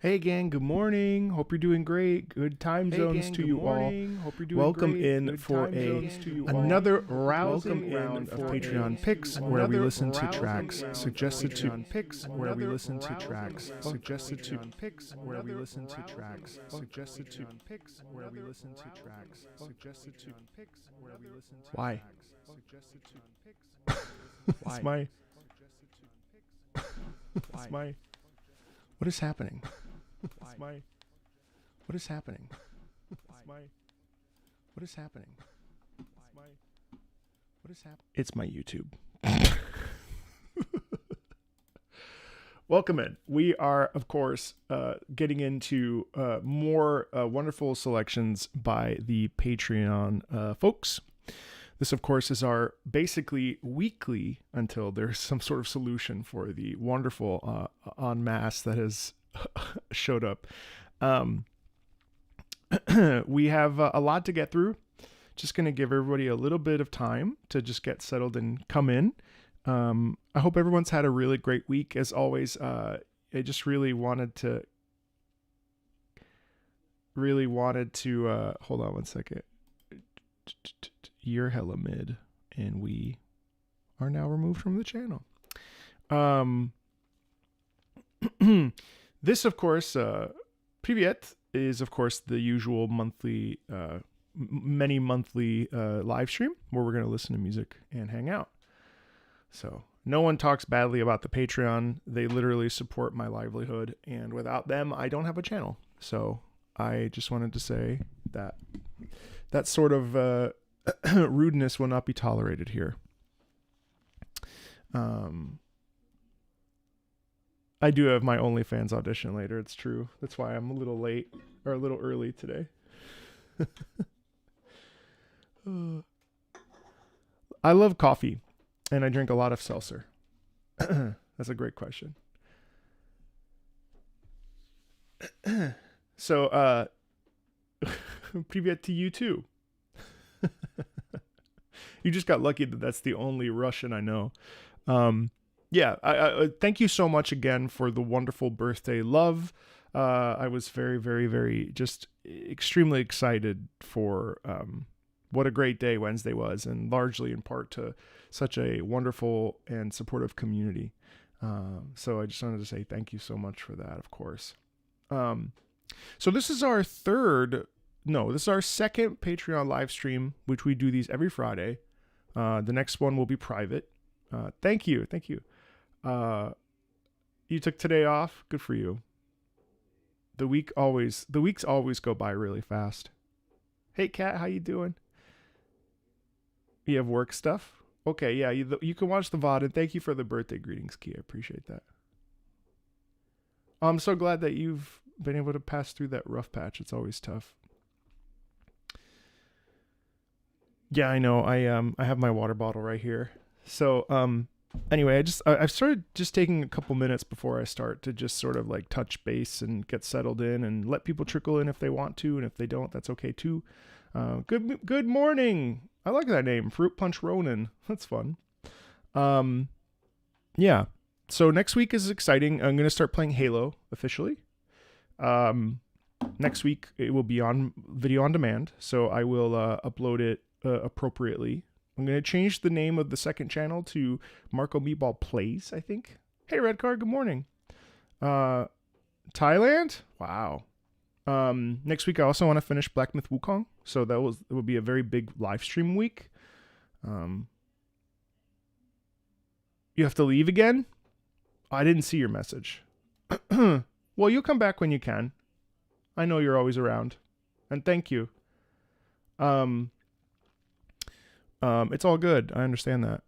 Hey gang, good morning. Hope you're doing great. Good time zones to you all. Hope you're doing Welcome great. in Good for time a zones to you all. another Welcome rousing in round of for Patreon a picks where we another listen to rousing tracks round of suggested to Patreon picks where we listen to tracks suggested to picks where we listen to tracks suggested to picks where we listen to tracks suggested to picks where we listen to why suggested to picks why it's my what is happening it's my what is happening it's my what is happening it's my what is happening it's my YouTube. Welcome in. We are, of course, getting into more wonderful selections by the Patreon folks. This, of course, is our basically weekly until there's some sort of solution for the wonderful en masse that has showed up. We have a lot to get through. Just going to give everybody a little bit of time to just get settled and come in. I hope everyone's had a really great week. As always, I just really wanted to hold on one second. You're hella mid, and we are now removed from the channel. This, of course, Privyet is, of course, the usual monthly, many monthly live stream where we're going to listen to music and hang out. So no one talks badly about the Patreon. They literally support my livelihood, and without them, I don't have a channel. So I just wanted to say that that sort of rudeness will not be tolerated here. I do have my OnlyFans audition later. It's true. That's why I'm a little late or a little early today. I love coffee, and I drink a lot of seltzer. That's a great question. So, привет to you too. You just got lucky that that's the only Russian I know. Yeah, I thank you so much again for the wonderful birthday love. I was very, very, very just extremely excited for what a great day Wednesday was, and largely in part to such a wonderful and supportive community. So I just wanted to say thank you so much for that, of course. So this is our second Patreon live stream, which we do these every Friday. The next one will be private. Thank you. You took today off. Good for you. The weeks always go by really fast. Hey Kat, how you doing? You have work stuff? Okay, yeah, you can watch the VOD, and thank you for the birthday greetings, Key. I appreciate that. I'm so glad that you've been able to pass through that rough patch. It's always tough. Yeah, I know. I have my water bottle right here. So anyway, I've started just taking a couple minutes before I start to just sort of like touch base and get settled in and let people trickle in if they want to, and if they don't, that's okay too. Good morning. I like that name, Fruit Punch Ronin. That's fun. Yeah. So next week is exciting. I'm gonna start playing Halo officially. Next week it will be on video on demand, so I will upload it appropriately. I'm going to change the name of the second channel to Marco Meatball Plays, I think. Hey, Red Card, good morning. Thailand? Wow. Next week, I also want to finish Black Myth Wukong, so it will be a very big live stream week. You have to leave again? I didn't see your message. Well, you'll come back when you can. I know you're always around. And thank you. It's all good. I understand that.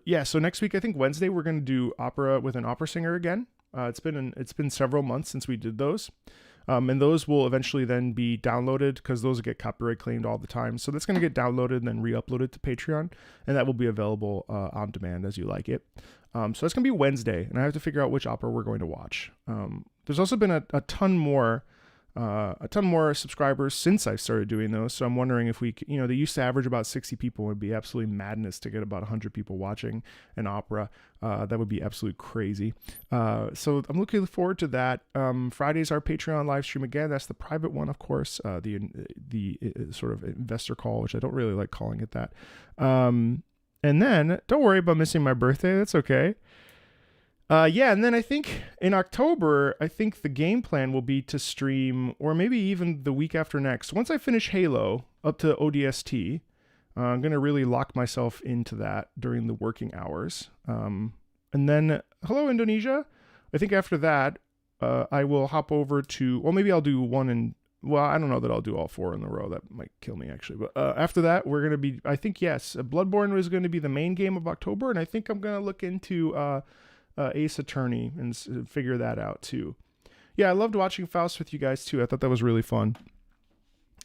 Yeah, so next week, I think Wednesday, we're going to do opera with an opera singer again. It's been several months since we did those. And those will eventually then be downloaded because those get copyright claimed all the time. So that's going to get downloaded and then re-uploaded to Patreon, and that will be available on demand as you like it. So that's going to be Wednesday, and I have to figure out which opera we're going to watch. There's also been a ton more a ton more subscribers since I started doing those. So I'm wondering if we, they used to average about 60 people. It would be absolutely madness to get about 100 people watching an opera. That would be absolute crazy. So I'm looking forward to that. Friday's our Patreon live stream again. That's the private one, of course. The sort of investor call, which I don't really like calling it that. And then don't worry about missing my birthday. That's okay. Yeah, and then I think in October, I think the game plan will be to stream, or maybe even the week after next. Once I finish Halo up to ODST, I'm going to really lock myself into that during the working hours. And then, hello, Indonesia. I think after that, I will hop over to, well, maybe I'll do one and, well, I don't know that I'll do all 4 in a row. That might kill me, actually. But after that, we're going to be, I think, yes, Bloodborne was going to be the main game of October, and I think I'm going to look into Ace Attorney and figure that out too. Yeah, I loved watching Faust with you guys too. I thought that was really fun.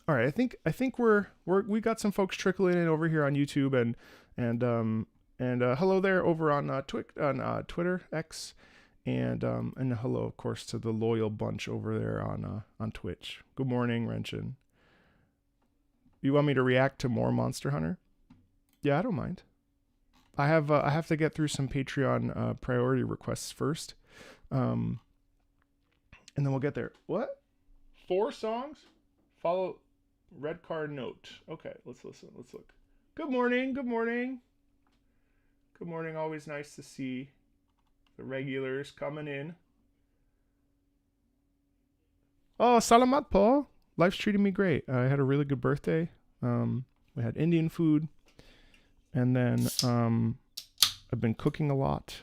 All right, I think we got some folks trickling in over here on YouTube and hello there over on Twitter X, and hello of course to the loyal bunch over there on Twitch. Good morning, Renshin. You want me to react to more Monster Hunter? Yeah, I don't mind. I have to get through some Patreon priority requests first, and then we'll get there. What? 4 songs? Follow red card note. Okay, let's listen. Let's look. Good morning. Good morning. Good morning. Always nice to see the regulars coming in. Oh, salamat po. Life's treating me great. I had a really good birthday. We had Indian food. And then I've been cooking a lot.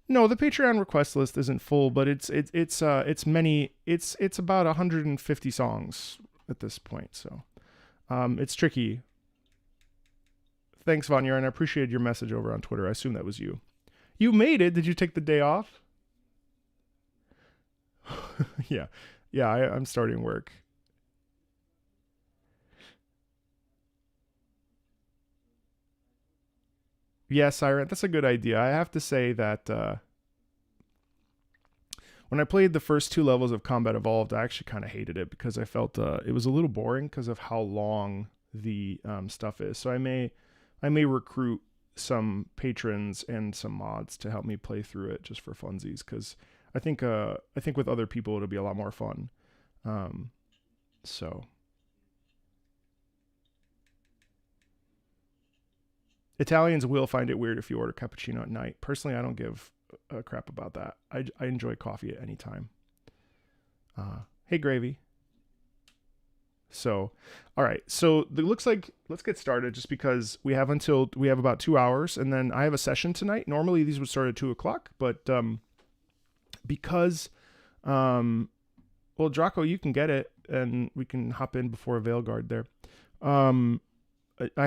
No, the Patreon request list isn't full, but it's about 150 songs at this point. So it's tricky. Thanks, Vanya, and I appreciated your message over on Twitter. I assume that was you. You made it. Did you take the day off? Yeah. I'm starting work. Yes, Siren, that's a good idea. I have to say that when I played the first 2 levels of Combat Evolved, I actually kind of hated it because I felt it was a little boring because of how long the stuff is. So I may recruit some patrons and some mods to help me play through it just for funsies, because I think with other people it'll be a lot more fun. So. Italians will find it weird if you order cappuccino at night. Personally, I don't give a crap about that. I enjoy coffee at any time. Hey, Gravy. So, all right. So it looks like, let's get started just because we have about 2 hours, and then I have a session tonight. Normally these would start at 2:00, but because, well, Draco, you can get it, and we can hop in before Veilguard there. I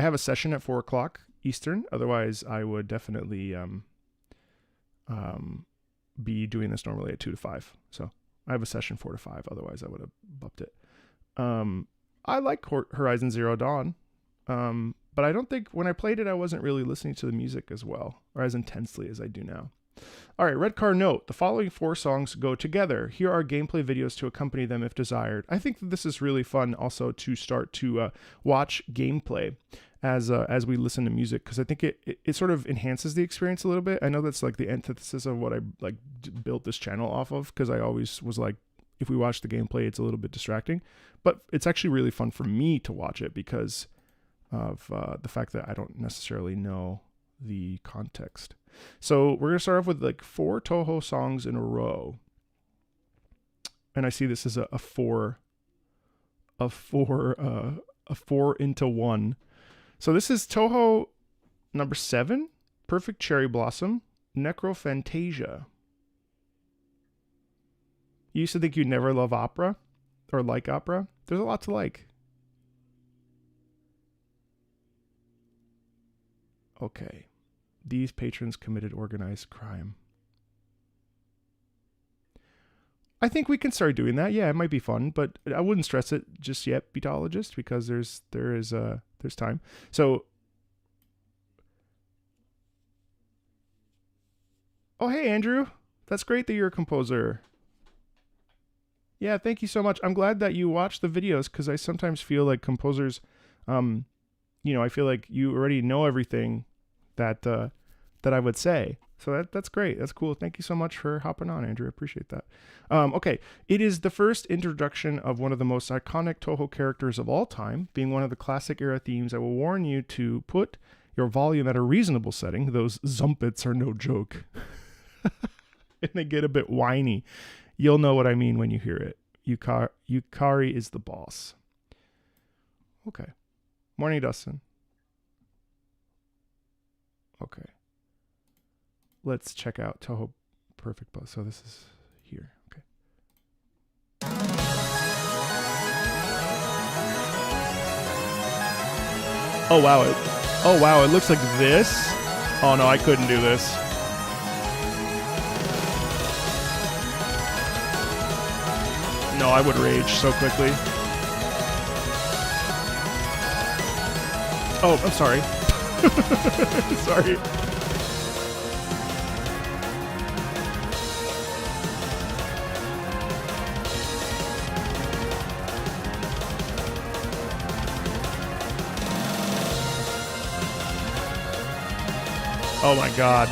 have a session at 4:00 Eastern. Otherwise, I would definitely be doing this normally at 2 to 5. So I have a session 4 to 5. Otherwise, I would have bumped it. I like Horizon Zero Dawn, but I don't think when I played it, I wasn't really listening to the music as well or as intensely as I do now. All right, red card note. The following 4 songs go together. Here are gameplay videos to accompany them if desired. I think that this is really fun also to start to watch gameplay as we listen to music, because I think it sort of enhances the experience a little bit. I know that's like the antithesis of what I like built this channel off of, because I always was like, if we watch the gameplay, it's a little bit distracting. But it's actually really fun for me to watch it because of the fact that I don't necessarily know the context. So we're going to start off with like 4 Toho songs in a row. And I see this as a 4 into 1. So this is Toho number 7, Perfect Cherry Blossom, Necrophantasia. You used to think you'd never love opera or like opera? There's a lot to like. Okay. These patrons committed organized crime. I think we can start doing that. Yeah, it might be fun, but I wouldn't stress it just yet, Beatologist, because there's time. So, oh hey Andrew, that's great that you're a composer. Yeah, thank you so much. I'm glad that you watch the videos because I sometimes feel like composers, um, I feel like you already know everything that that I would say. So that's great. That's cool. Thank you so much for hopping on, Andrew. I appreciate that. Okay, it is the first introduction of one of the most iconic Toho characters of all time, being one of the classic era themes. I will warn you to put your volume at a reasonable setting. Those zumpets are no joke. And they get a bit whiny. You'll know what I mean when you hear it. Yukari is the boss. Okay. Morning, Dustin. Okay. Let's check out Toho Perfect Buzz. So this is here. Okay. Oh wow, it looks like this. Oh no, I couldn't do this. No, I would rage so quickly. Oh, I'm sorry. Sorry. Oh my god.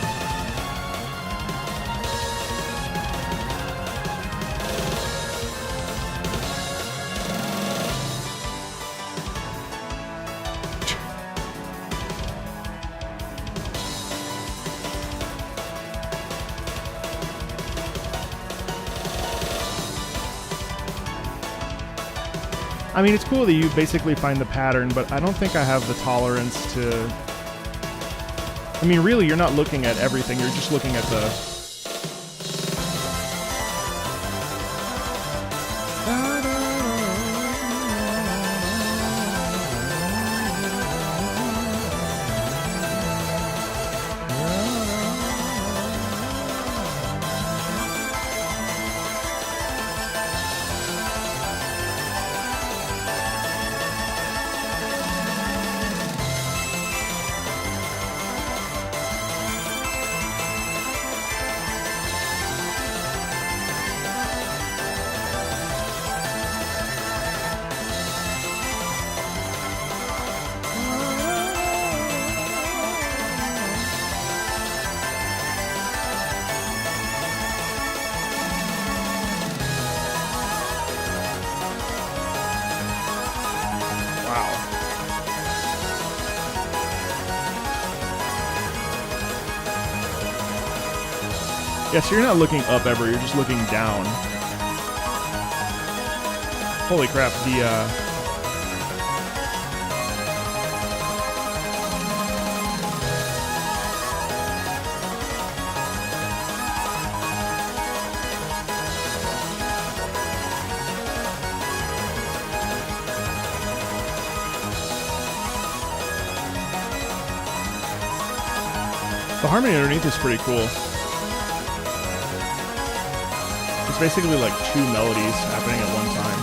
I mean, it's cool that you basically find the pattern, but I don't think I have the tolerance to... I mean, really, you're not looking at everything. You're just looking at the... Yeah, so you're not looking up ever, you're just looking down. Holy crap, the harmony underneath is pretty cool. It's basically like two melodies happening at one time.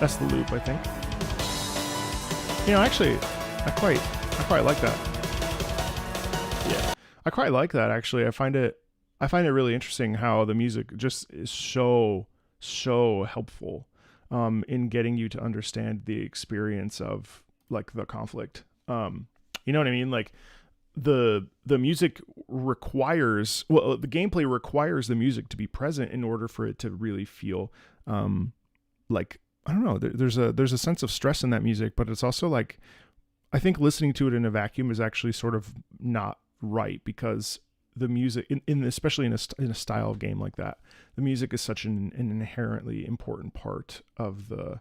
That's the loop, I think. You know, actually, I quite like that. Yeah, I quite like that. Actually, I find it really interesting how the music just is so helpful in getting you to understand the experience of like the conflict. You know what I mean? Like the music requires, well, the gameplay requires the music to be present in order for it to really feel like, I don't know, there's a sense of stress in that music, but it's also like, I think listening to it in a vacuum is actually sort of not right, because the music in especially in a style game like that, the music is such an inherently important part of the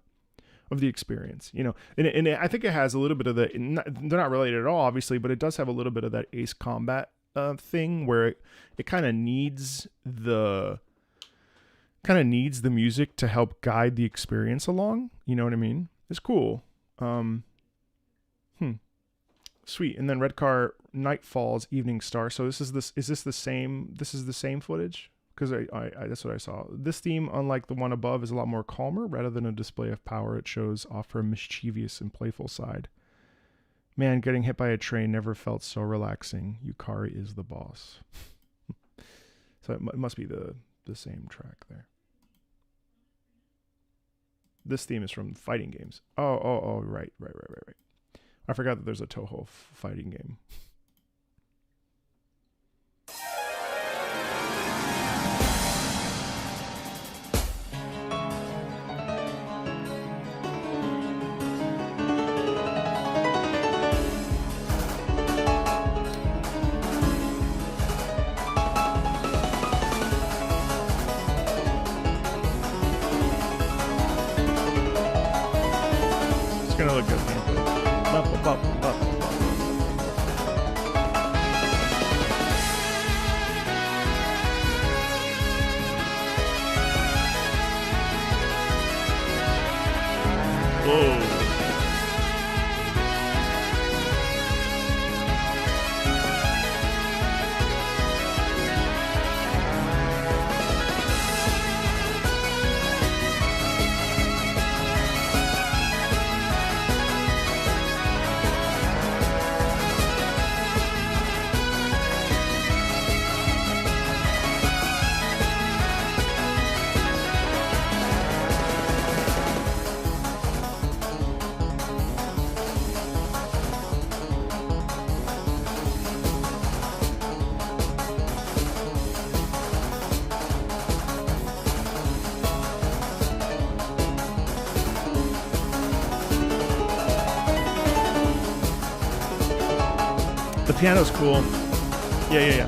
experience, you know. And I think it has a little bit of they're not related at all, obviously, but it does have a little bit of that Ace Combat thing where it kind of needs the music to help guide the experience along. You know what I mean? It's cool. Sweet. And then Red Car, Night Falls, Evening Star. So is this the same footage? Because I that's what I saw. This theme, unlike the one above, is a lot more calmer. Rather than a display of power, it shows off her mischievous and playful side. Man, getting hit by a train never felt so relaxing. Yukari is the boss. So it must be the same track there. This theme is from fighting games. Oh, right. I forgot that there's a Toho fighting game. It's gonna look good. Whoa. The piano's cool. Yeah.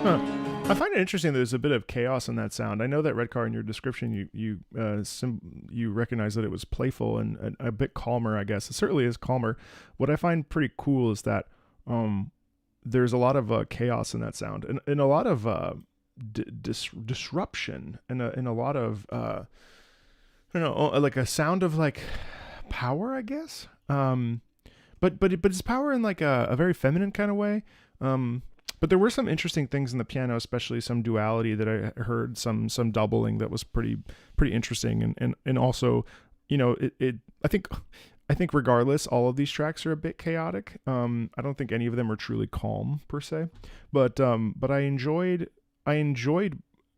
Huh. I find it interesting that there's a bit of chaos in that sound. I know that Red Car in your description, you recognize that it was playful and a bit calmer, I guess. It certainly is calmer. What I find pretty cool is that there's a lot of chaos in that sound and a lot of disruption and a lot of, I don't know, like a sound of like power, I guess. But it's power in like a very feminine kind of way. But there were some interesting things in the piano, especially some duality that I heard, some doubling that was pretty interesting, and also, you know, I think regardless, all of these tracks are a bit chaotic. I don't think any of them are truly calm per se, but I enjoyed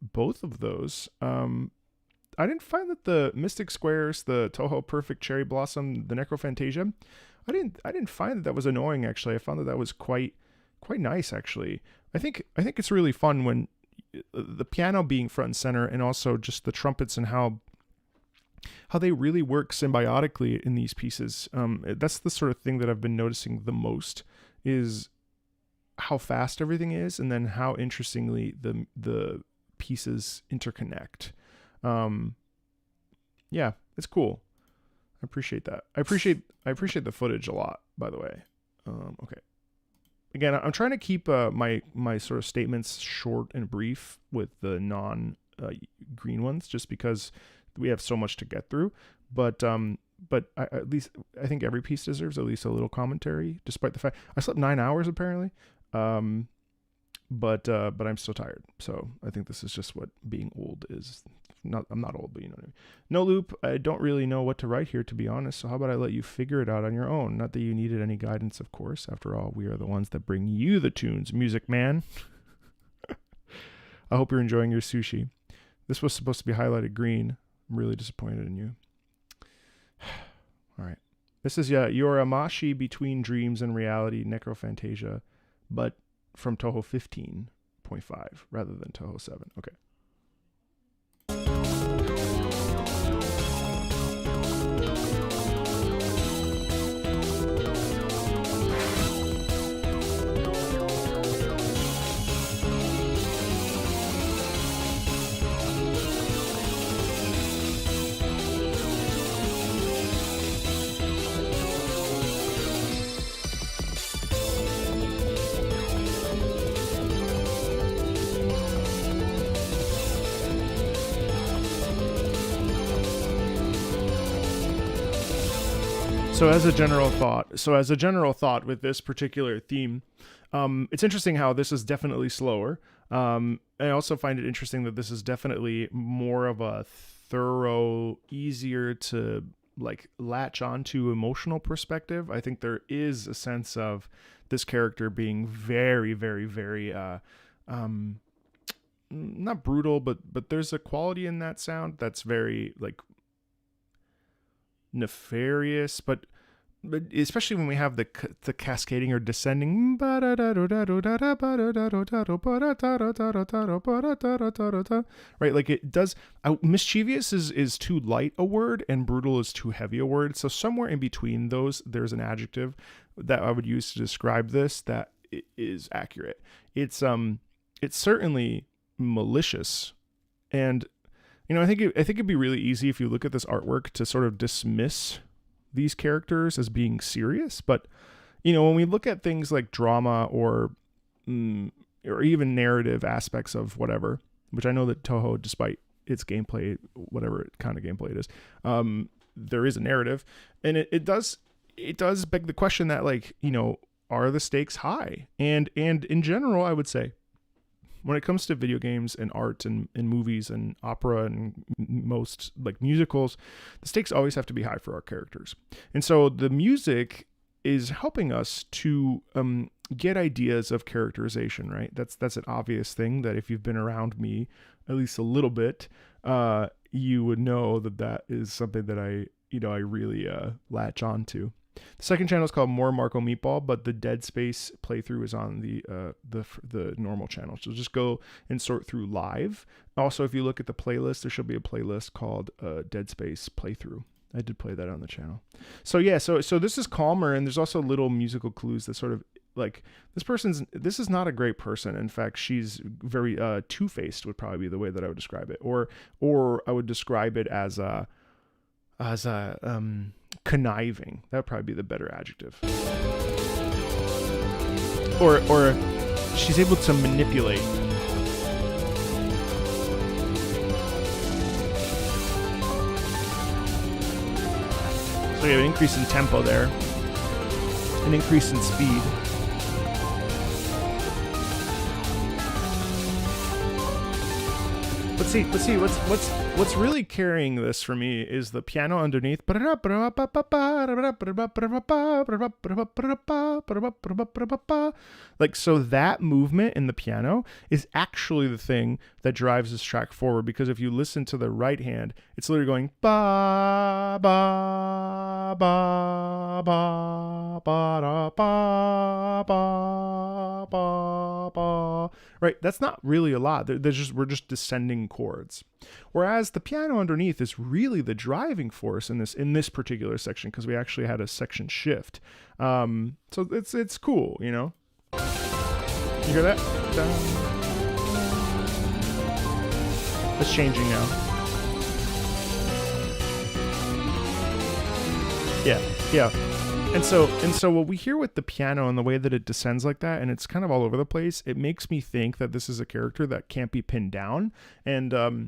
both of those. I didn't find that the Mystic Squares, the Toho Perfect Cherry Blossom, the Necrophantasia, I didn't find that was annoying. Actually, I found that was quite nice. Actually, I think it's really fun when the piano being front and center, and also just the trumpets and how they really work symbiotically in these pieces. That's the sort of thing that I've been noticing the most, is how fast everything is, and then how interestingly the pieces interconnect. Yeah, it's cool. I appreciate that. I appreciate the footage a lot, by the way. Okay. again, I'm trying to keep my sort of statements short and brief with the non green ones, just because we have so much to get through. But at least I think every piece deserves at least a little commentary, despite the fact I slept 9 hours apparently. But I'm still tired. So I think this is just what being old is. I'm not old, but you know what I mean. No loop. I don't really know what to write here, to be honest. So how about I let you figure it out on your own? Not that you needed any guidance, of course. After all, we are the ones that bring you the tunes, music man. I hope you're enjoying your sushi. This was supposed to be highlighted green. I'm really disappointed in you. All right. This is your Amashi Between Dreams and Reality Necrophantasia, but from Toho 15.5 rather than Toho 7. Okay. So as a general thought with this particular theme, it's interesting how this is definitely slower. I also find it interesting that this is definitely more of a thorough, easier to like latch onto emotional perspective. I think there is a sense of this character being very, very, very, not brutal, but there's a quality in that sound that's very like nefarious, but especially when we have the cascading or descending, right? Like it does. Mischievous is too light a word, and brutal is too heavy a word. So somewhere in between those, there's an adjective that I would use to describe this that is accurate. It's certainly malicious, and I think it'd be really easy if you look at this artwork to sort of dismiss these characters as being serious. But, when we look at things like drama or even narrative aspects of whatever, which I know that Toho, despite its gameplay, whatever kind of gameplay it is, there is a narrative, and it does beg the question that, like, are the stakes high? And in general, I would say, when it comes to video games and art and movies and opera and most like musicals, the stakes always have to be high for our characters. And so the music is helping us to get ideas of characterization, right? That's an obvious thing that if you've been around me at least a little bit, you would know that is something that I really latch on to. The second channel is called More Marco Meatball, but the Dead Space playthrough is on the normal channel. So just go and sort through live. Also, if you look at the playlist, there should be a playlist called Dead Space playthrough. I did play that on the channel. So yeah, so this is calmer, and there's also little musical clues that sort of like this is not a great person. In fact, she's very two-faced would probably be the way that I would describe it, or I would describe it as conniving. That would probably be the better adjective. Or she's able to manipulate. So you have an increase in tempo there, an increase in speed. Let's see. What's really carrying this for me is the piano underneath. Like, so that movement in the piano is actually the thing that drives this track forward, because if you listen to the right hand, it's literally going ba ba ba ba ba ba ba ba ba. Right, that's not really a lot. We're just descending chords. Whereas the piano underneath is really the driving force in this particular section, because we actually had a section shift. So it's cool, You hear that? It's changing now. Yeah. And so what we hear with the piano and the way that it descends like that, and it's kind of all over the place, it makes me think that this is a character that can't be pinned down, and a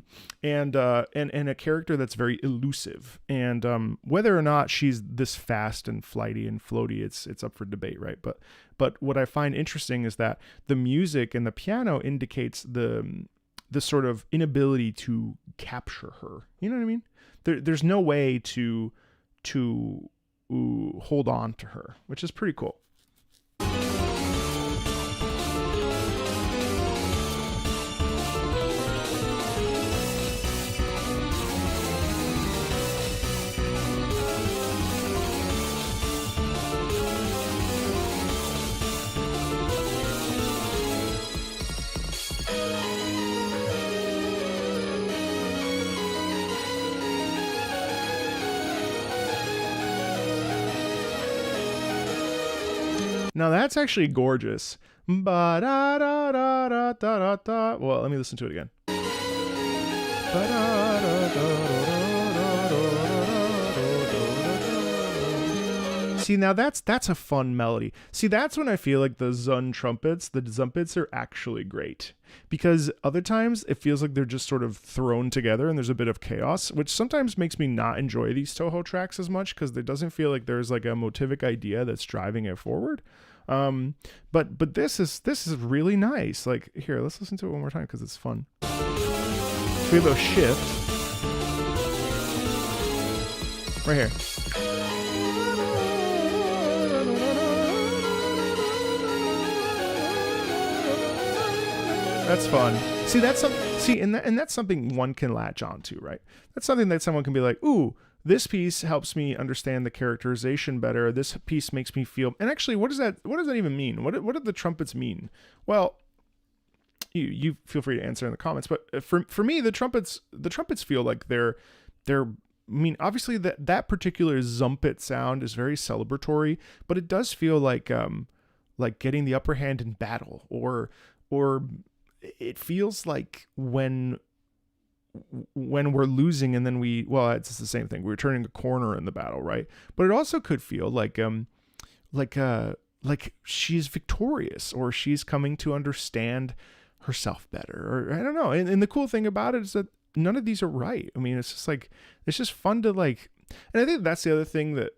character that's very elusive. And whether or not she's this fast and flighty and floaty, it's up for debate, right? But what I find interesting is that the music and the piano indicates the sort of inability to capture her. You know what I mean? There's no way to hold on to her, which is pretty cool. Now that's actually gorgeous. Well, let me listen to it again. See, now that's a fun melody. See, that's when I feel like the Zumpets are actually great. Because other times it feels like they're just sort of thrown together and there's a bit of chaos, which sometimes makes me not enjoy these Toho tracks as much because it doesn't feel like there's like a motivic idea that's driving it forward. But this is really nice. Like, here, let's listen to it one more time because it's fun. So we have a shift right here. That's fun. See, that's something one can latch onto, right? That's something that someone can be like, ooh, this piece helps me understand the characterization better. This piece makes me feel. And actually, what does that even mean? What do the trumpets mean? Well, you feel free to answer in the comments. But for me, the trumpets feel like they're. I mean, obviously that particular Zumpet sound is very celebratory, but it does feel like getting the upper hand in battle, or it feels like when we're losing and then it's the same thing. We're turning a corner in the battle, right? But it also could feel like she's victorious, or she's coming to understand herself better, or I don't know. And the cool thing about it is that none of these are right. I mean, it's just fun to like, and I think that's the other thing, that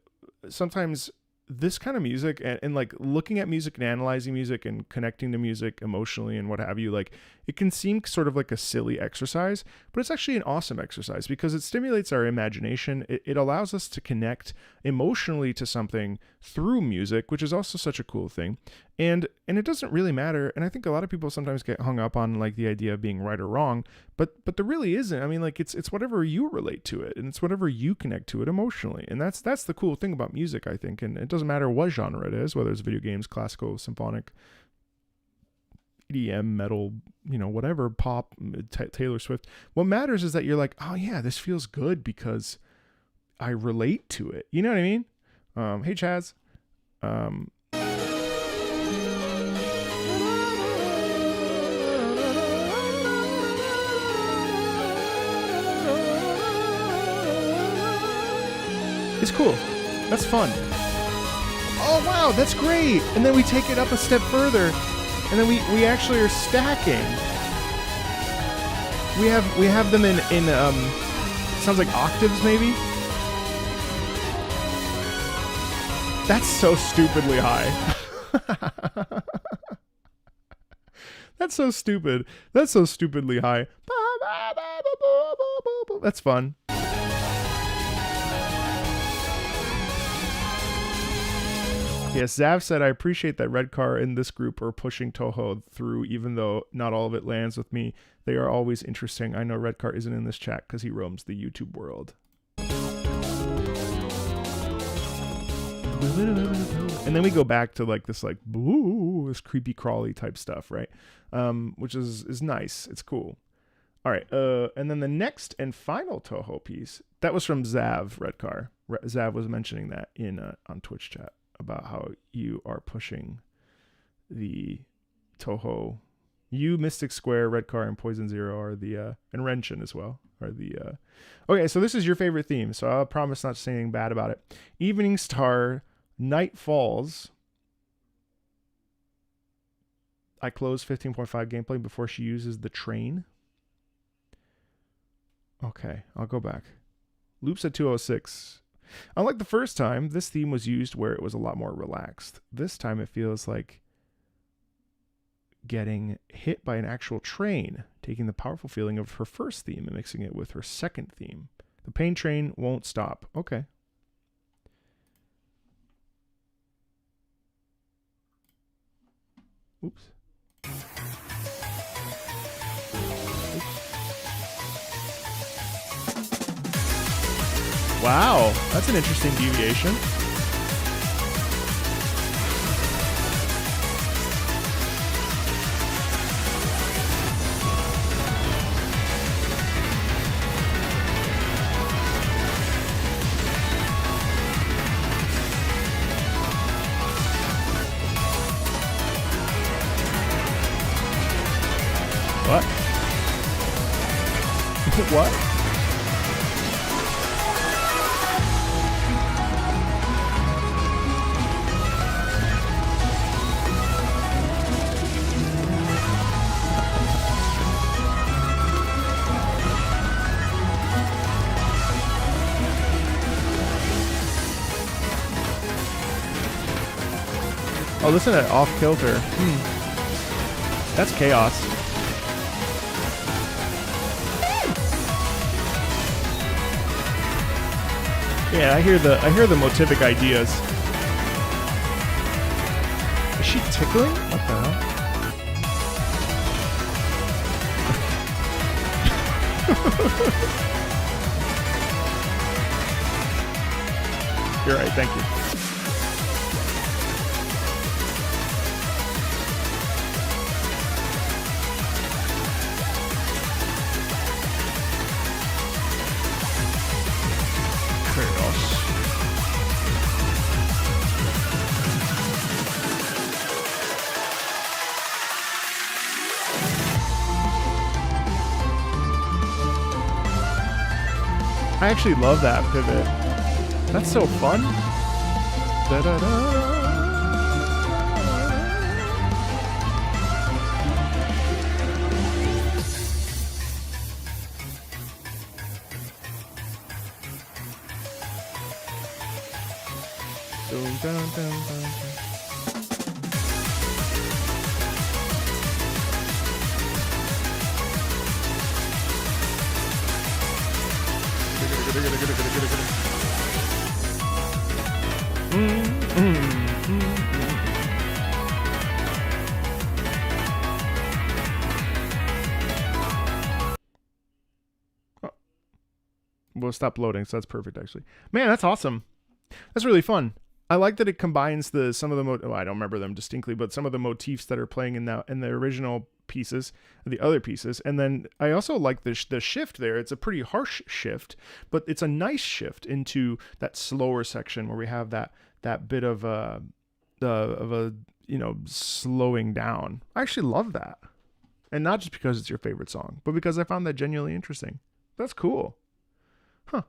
sometimes this kind of music and like looking at music and analyzing music and connecting to music emotionally and what have you, like it can seem sort of like a silly exercise, but it's actually an awesome exercise because it stimulates our imagination. It allows us to connect emotionally to something through music, which is also such a cool thing. And it doesn't really matter. And I think a lot of people sometimes get hung up on like the idea of being right or wrong, but there really isn't. I mean, like it's whatever you relate to it, and it's whatever you connect to it emotionally. And that's the cool thing about music, I think. And it doesn't matter what genre it is, whether it's video games, classical, symphonic, EDM, metal, whatever, pop, Taylor Swift. What matters is that you're like, oh yeah, this feels good because I relate to it. You know what I mean? Hey Chaz. It's cool. That's fun. Oh wow, that's great. And then we take it up a step further, and then we actually are stacking. We have them in sounds like octaves maybe. That's so stupidly high. That's so stupid. That's so stupidly high. That's fun. Yes, Zav said, I appreciate that Redcar and this group are pushing Toho through, even though not all of it lands with me. They are always interesting. I know Redcar isn't in this chat because he roams the YouTube world. And then we go back to like this this creepy crawly type stuff, right? Which is nice. It's cool. All right. And then the next and final Toho piece, that was from Zav Redcar. Zav was mentioning that on Twitch chat, about how you are pushing the Toho. You, Mystic Square, Redcar, and Poison Zero are the and Renshin as well are the okay. So this is your favorite theme, so I'll promise not to say anything bad about it. Evening Star Night falls. I close 15.5 gameplay before she uses the train. Okay, I'll go back. Loops at 206. Unlike the first time, this theme was used where it was a lot more relaxed. This time it feels like getting hit by an actual train, taking the powerful feeling of her first theme and mixing it with her second theme. The pain train won't stop. Okay. Oops. Wow, that's an interesting deviation. What? What? Oh, listen to that off kilter. That's chaos. Yeah, I hear the motivic ideas. Is she tickling? What the hell? You're right, thank you. I actually love that pivot. That's so fun. Da-da-da. Dun, dun, dun, dun, dun. We'll stop loading, so that's perfect actually. Man, that's awesome. That's really fun. I like that it combines some of the I don't remember them distinctly, but some of the motifs that are playing in the original pieces, the other pieces, and then I also like the shift there. It's a pretty harsh shift, but it's a nice shift into that slower section where we have that bit of a slowing down. I actually love that, and not just because it's your favorite song, but because I found that genuinely interesting. That's cool. Huh.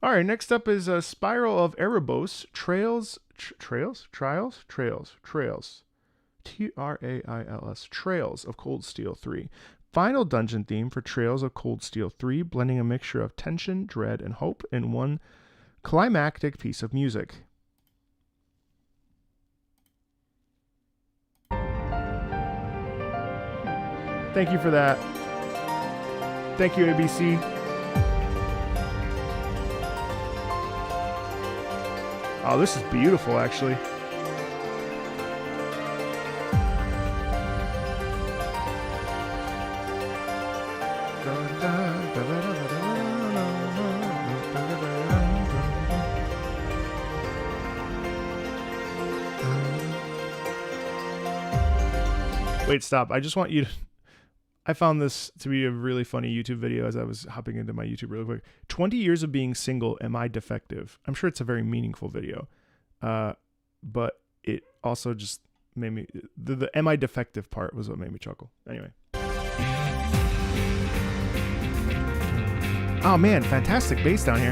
All right, next up is a Spiral of Erebos, Trails. Trails. Trails of Cold Steel 3. Final dungeon theme for Trails of Cold Steel 3, blending a mixture of tension, dread, and hope in one climactic piece of music. Thank you for that. Thank you, ABC. Oh, this is beautiful, actually. Wait, stop. I just want you to... I found this to be a really funny YouTube video as I was hopping into my YouTube real quick. 20 years of being single, am I defective? I'm sure it's a very meaningful video. But it also just made me... The am I defective part was what made me chuckle. Anyway. Oh man, fantastic bass down here.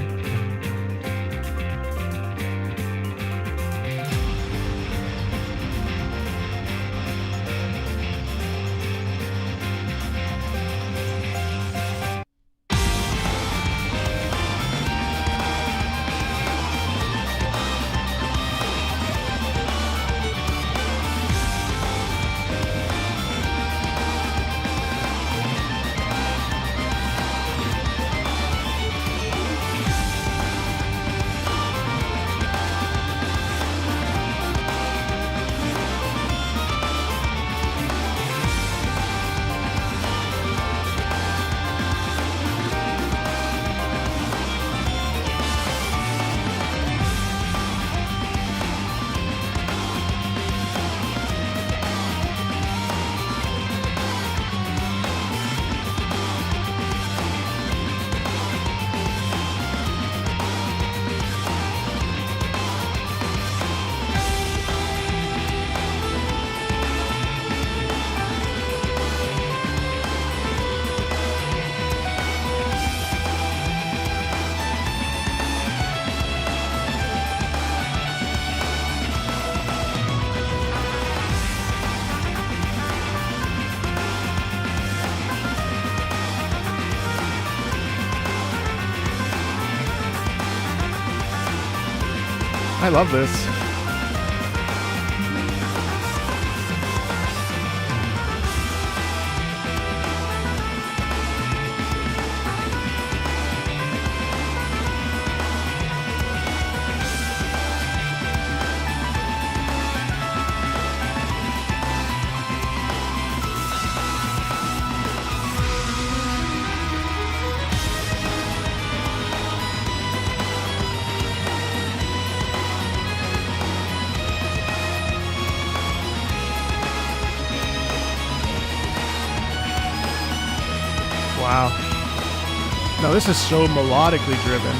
I love this. Wow. No, this is so melodically driven.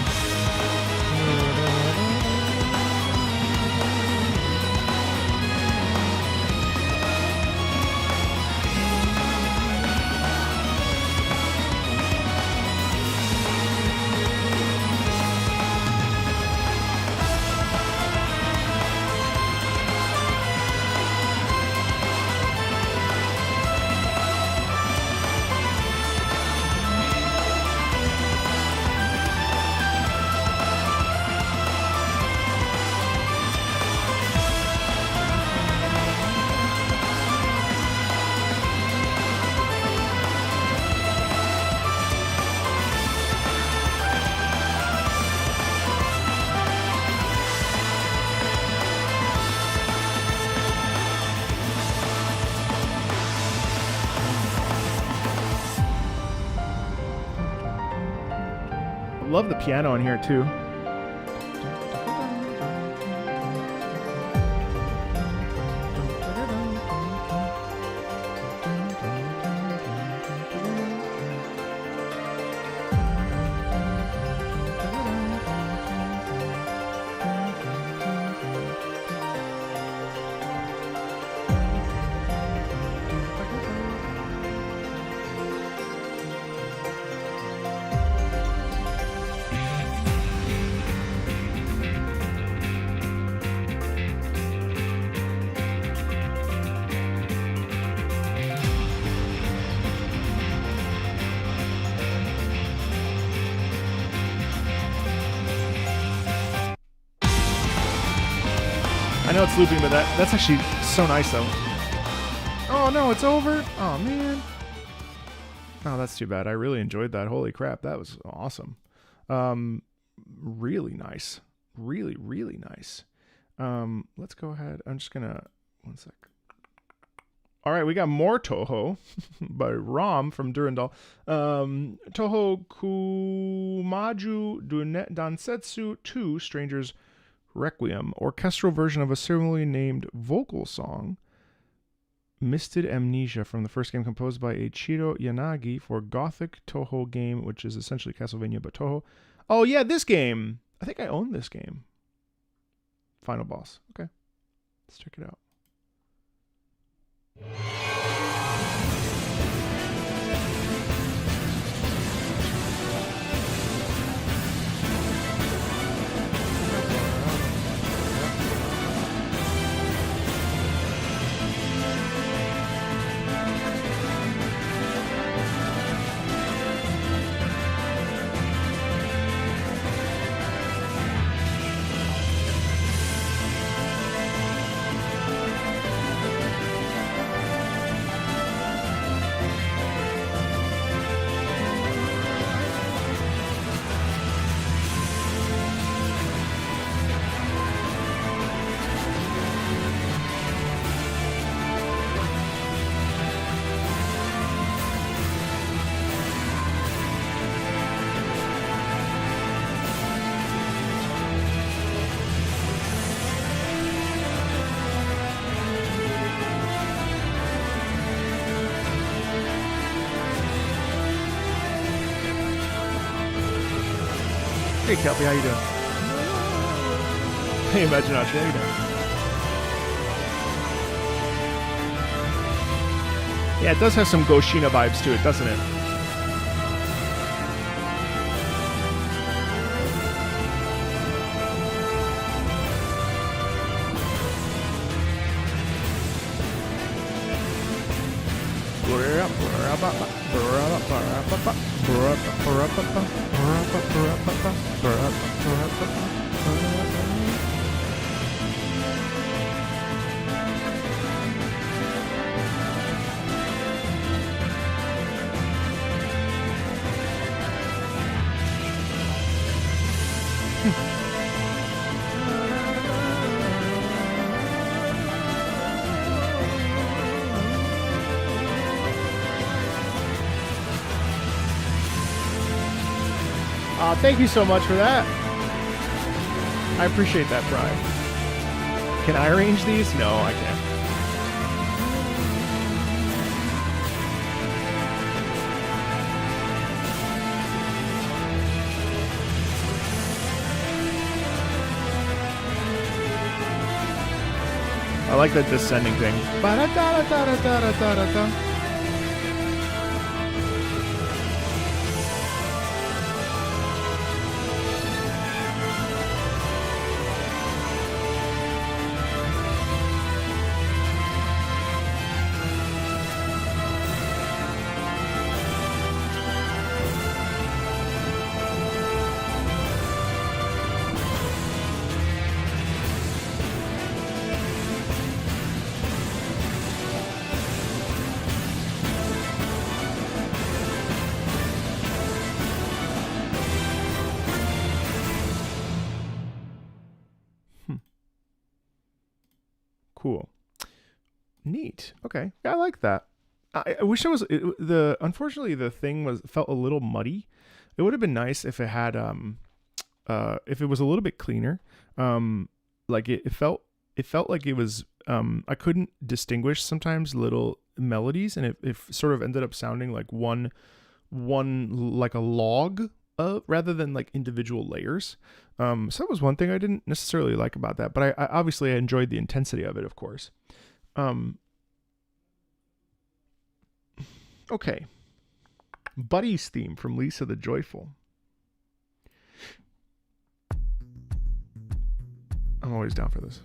Love the piano in here too. I know it's looping, but that's actually so nice, though. Oh, no, it's over? Oh, man. Oh, that's too bad. I really enjoyed that. Holy crap, that was awesome. Really nice. Really, really nice. Let's go ahead. I'm just going to... One sec. All right, we got more Toho by Ram from Durandal. Toho Kumaju Dansetsu 2, Strangers Requiem, orchestral version of a similarly named vocal song, Misted Amnesia, from the first game composed by Eiichiro Yanagi for Gothic Toho game, which is essentially Castlevania but Toho. Oh yeah, this game. I think I own this game. Final boss. Okay. Let's check it out. Hey, Kelpie, how you doing? Hey, Imaginachi, how you doing? Yeah, it does have some Goshina vibes to it, doesn't it? Thank you so much for that. I appreciate that, Brian. Can I arrange these? No, I can't. I like that descending thing. Ba-da-da-da-da-da-da-da-da. Cool. Neat. Okay. Yeah, I like that. I wish it was unfortunately the thing felt a little muddy. It would have been nice if it had if it was a little bit cleaner. Like it felt like it was I couldn't distinguish sometimes little melodies, and it sort of ended up sounding like one like a log rather than like individual layers. So that was one thing I didn't necessarily like about that, but I obviously enjoyed the intensity of it, of course. Okay. Buddy's theme from Lisa the Joyful. I'm always down for this.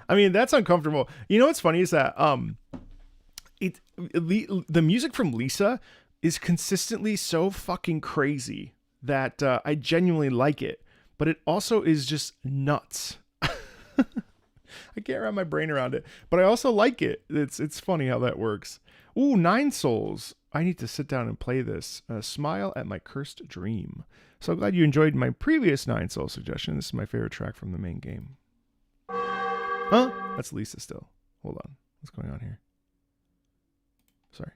I mean, that's uncomfortable. You know what's funny is that the music from Lisa is consistently so fucking crazy that I genuinely like it, but it also is just nuts. I can't wrap my brain around it, but I also like it. It's funny how that works. Ooh, 9 Souls. I need to sit down and play this. Smile at My Cursed Dream. So glad you enjoyed my previous 9 Souls suggestion. This is my favorite track from the main game. Huh? That's Lisa still. Hold on. What's going on here? Sorry.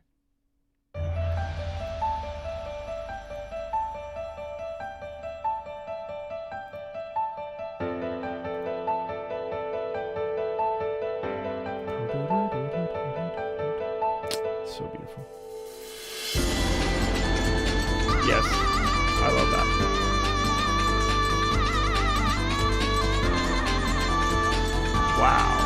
So beautiful. Yes. I love that. Wow.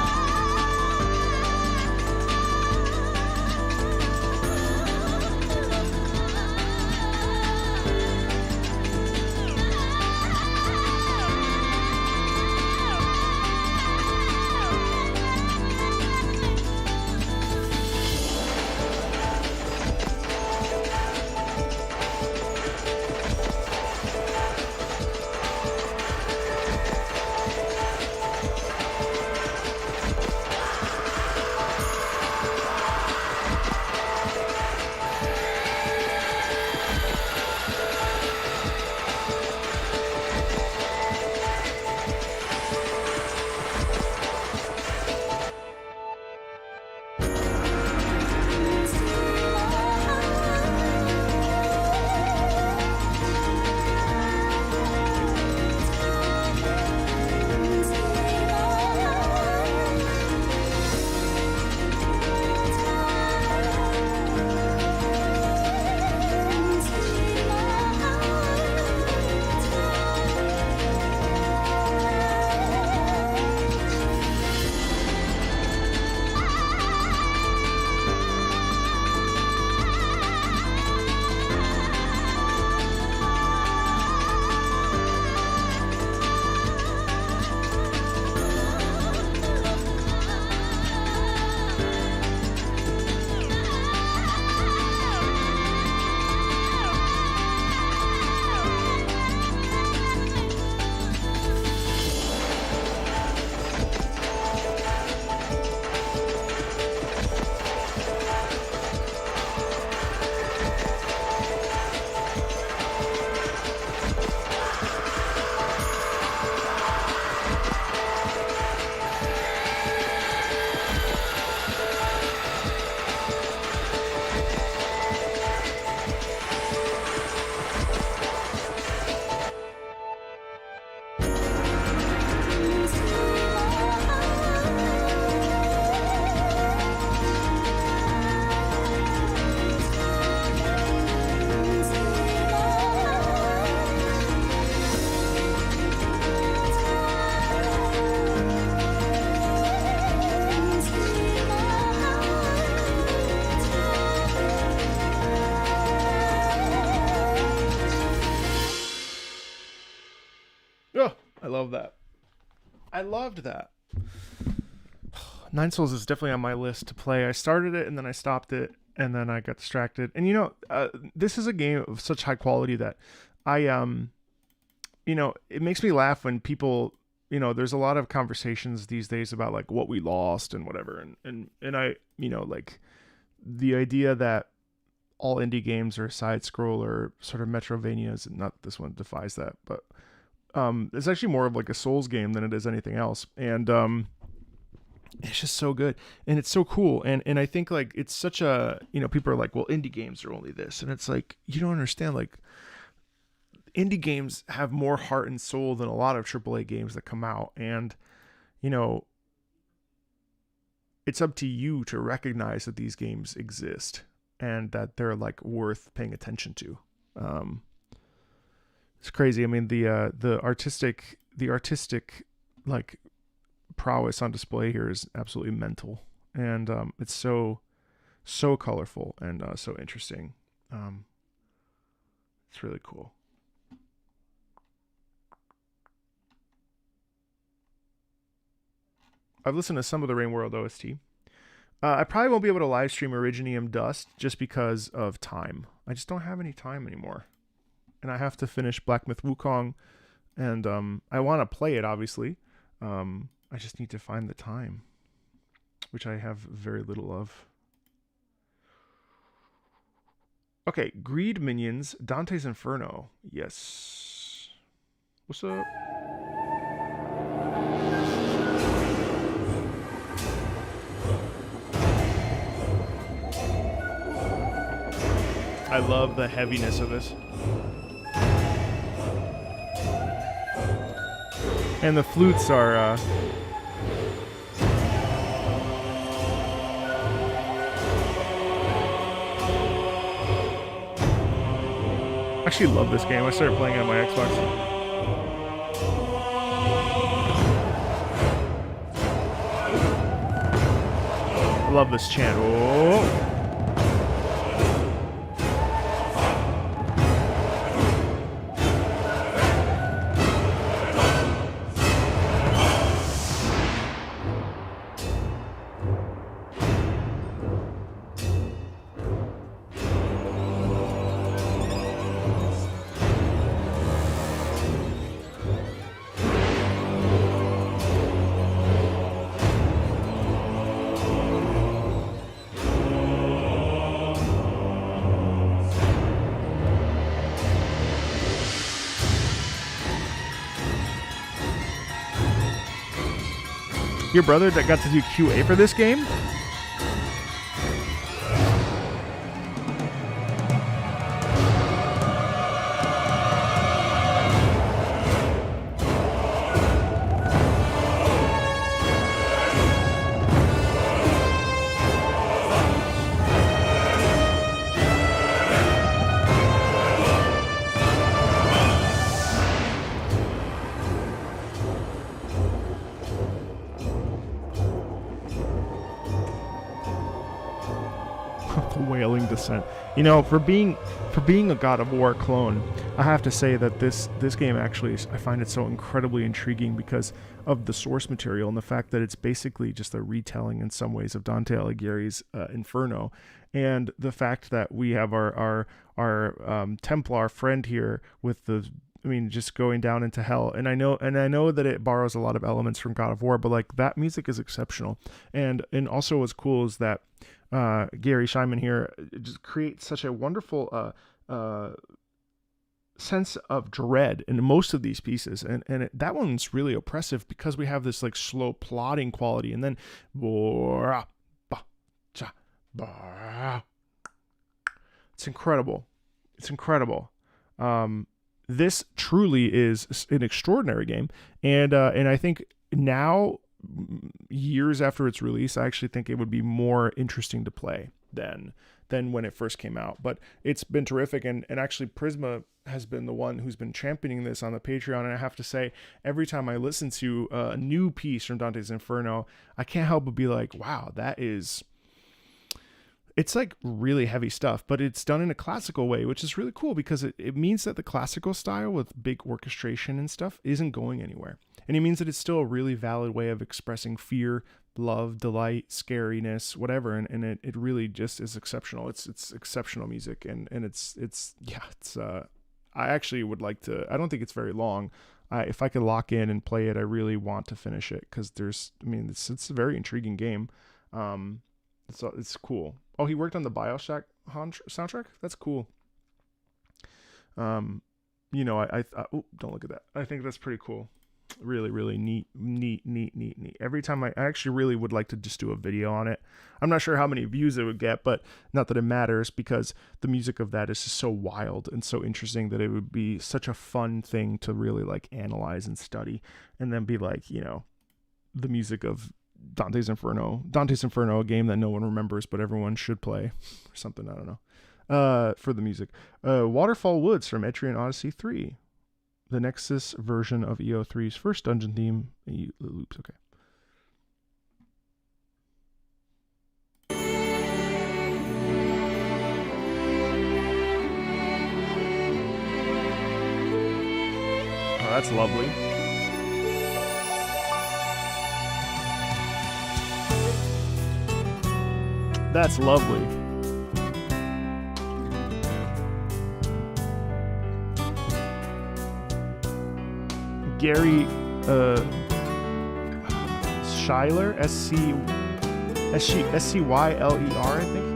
I love that. I loved that. Nine Souls is definitely on my list to play. I started it and then I stopped it and then I got distracted. And this is a game of such high quality that I it makes me laugh when people, there's a lot of conversations these days about like what we lost and whatever. And I, like the idea that all indie games are side scroller sort of Metrovanias, and not this one defies that, but it's actually more of like a Souls game than it is anything else. And it's just so good and it's so cool. And I think like it's such a, people are like, well, indie games are only this. And it's like, you don't understand, like indie games have more heart and soul than a lot of AAA games that come out. And, it's up to you to recognize that these games exist and that they're like worth paying attention to. It's crazy. I mean, the artistic like prowess on display here is absolutely mental, and it's so colorful and so interesting. It's really cool. I've listened to some of the Rain World OST. I probably won't be able to live stream Originium Dust just because of time. I just don't have any time anymore, and I have to finish Black Myth Wukong, and I want to play it obviously. I just need to find the time, which I have very little of. Okay, Greed Minions, Dante's Inferno. Yes. What's up? I love the heaviness of this. And the flutes are I actually love this game. I started playing it on my Xbox. Love this chant. Oh. Your brother that got to do QA for this game? Wailing Descent. For being a God of War clone, I have to say that this game actually, I find it so incredibly intriguing because of the source material and the fact that it's basically just a retelling in some ways of Dante Alighieri's Inferno, and the fact that we have our Templar friend here with just going down into hell. And I know that it borrows a lot of elements from God of War, but like that music is exceptional. And also what's cool is that Gary Scheinman here just creates such a wonderful sense of dread in most of these pieces, and that one's really oppressive because we have this like slow plodding quality, and then it's incredible. This truly is an extraordinary game, and I think now, years after its release, I actually think it would be more interesting to play than when it first came out. But it's been terrific, and actually Prisma has been the one who's been championing this on the Patreon, and I have to say, every time I listen to a new piece from Dante's Inferno, I can't help but be like, wow, It's like really heavy stuff, but it's done in a classical way, which is really cool because it means that the classical style with big orchestration and stuff isn't going anywhere. And it means that it's still a really valid way of expressing fear, love, delight, scariness, whatever. And it really just is exceptional. It's exceptional music. And I actually would like to, I don't think it's very long. If I could lock in and play it, I really want to finish it because it's a very intriguing game. It's cool. Oh, he worked on the BioShock soundtrack? That's cool. Oh, don't look at that. I think that's pretty cool. Really, really neat. Every time I actually really would like to just do a video on it. I'm not sure how many views it would get, but not that it matters because the music of that is just so wild and so interesting that it would be such a fun thing to really like analyze and study and then be like, the music of Dante's Inferno, a game that no one remembers, but everyone should play or something. I don't know. For the music, Waterfall Woods from Etrian Odyssey 3. The Nexus version of EO3's first dungeon theme. Loops, okay. Oh, that's lovely. That's lovely. Gary Schuyler, S-C-Y-L-E-R, I think.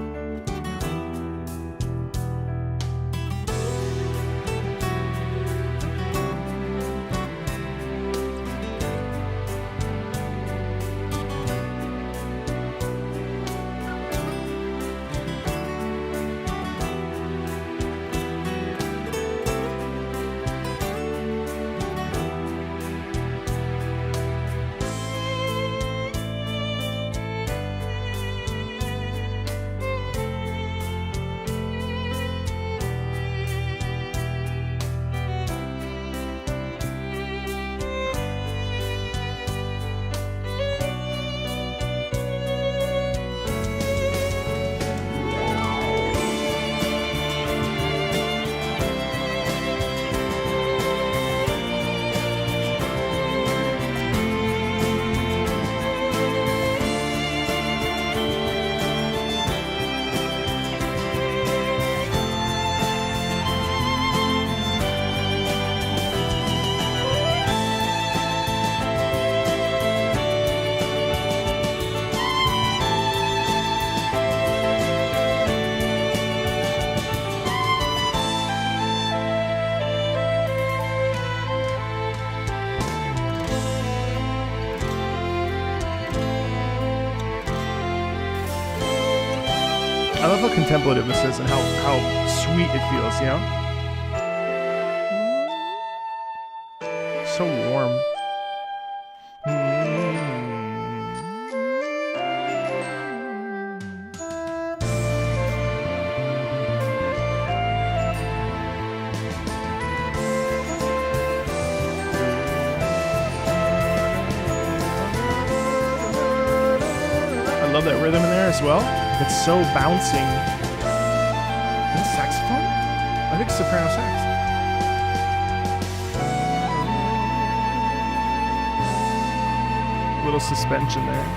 I love how contemplative this is and how sweet it feels, So warm. I love that rhythm in there as well. It's so bouncing. Is it saxophone? I think soprano sax. Little suspension there.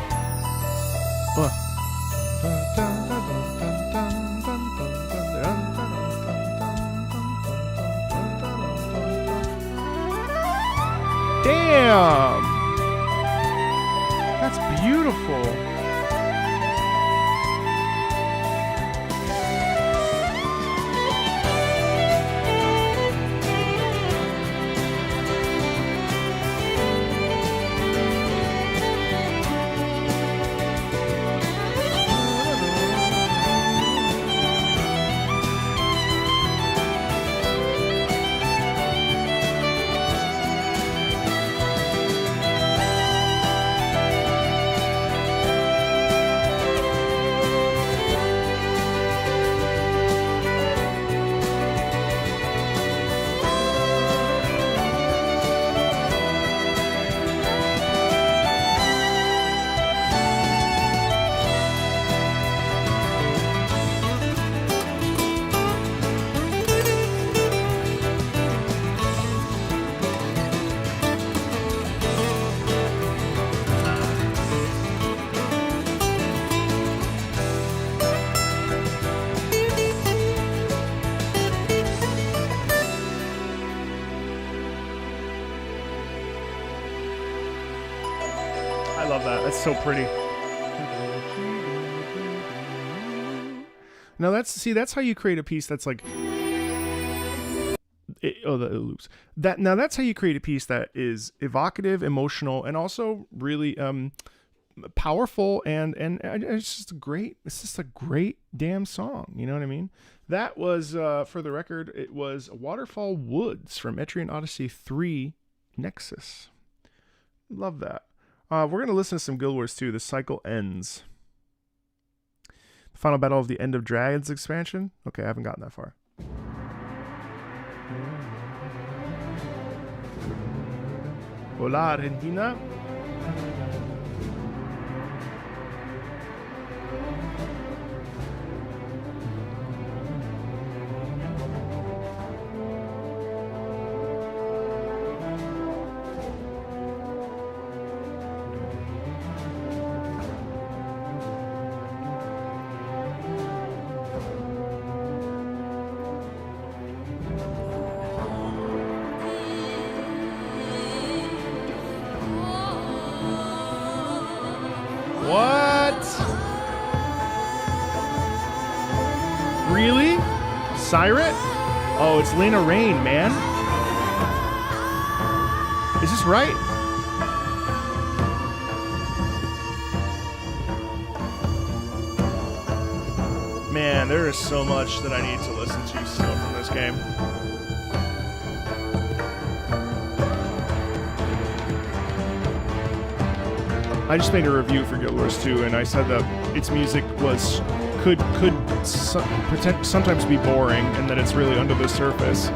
Damn! That's beautiful. I love that. That's so pretty. Now that's how you create a piece that's like it loops. That's how you create a piece that is evocative, emotional, and also really powerful and it's just a great damn song. You know what I mean? That was for the record, it was Waterfall Woods from Etrian Odyssey 3 Nexus. Love that. We're gonna listen to some Guild Wars 2. The cycle ends. The final battle of the End of Dragons expansion. Okay, I haven't gotten that far. Hola, Argentina. Really? Siret? Oh, it's Lena Rain, man. Is this right? Man, there is so much that I need to listen to still from this game. I just made a review for Guild Wars 2, and I said that its music could sometimes be boring, and that it's really under the surface.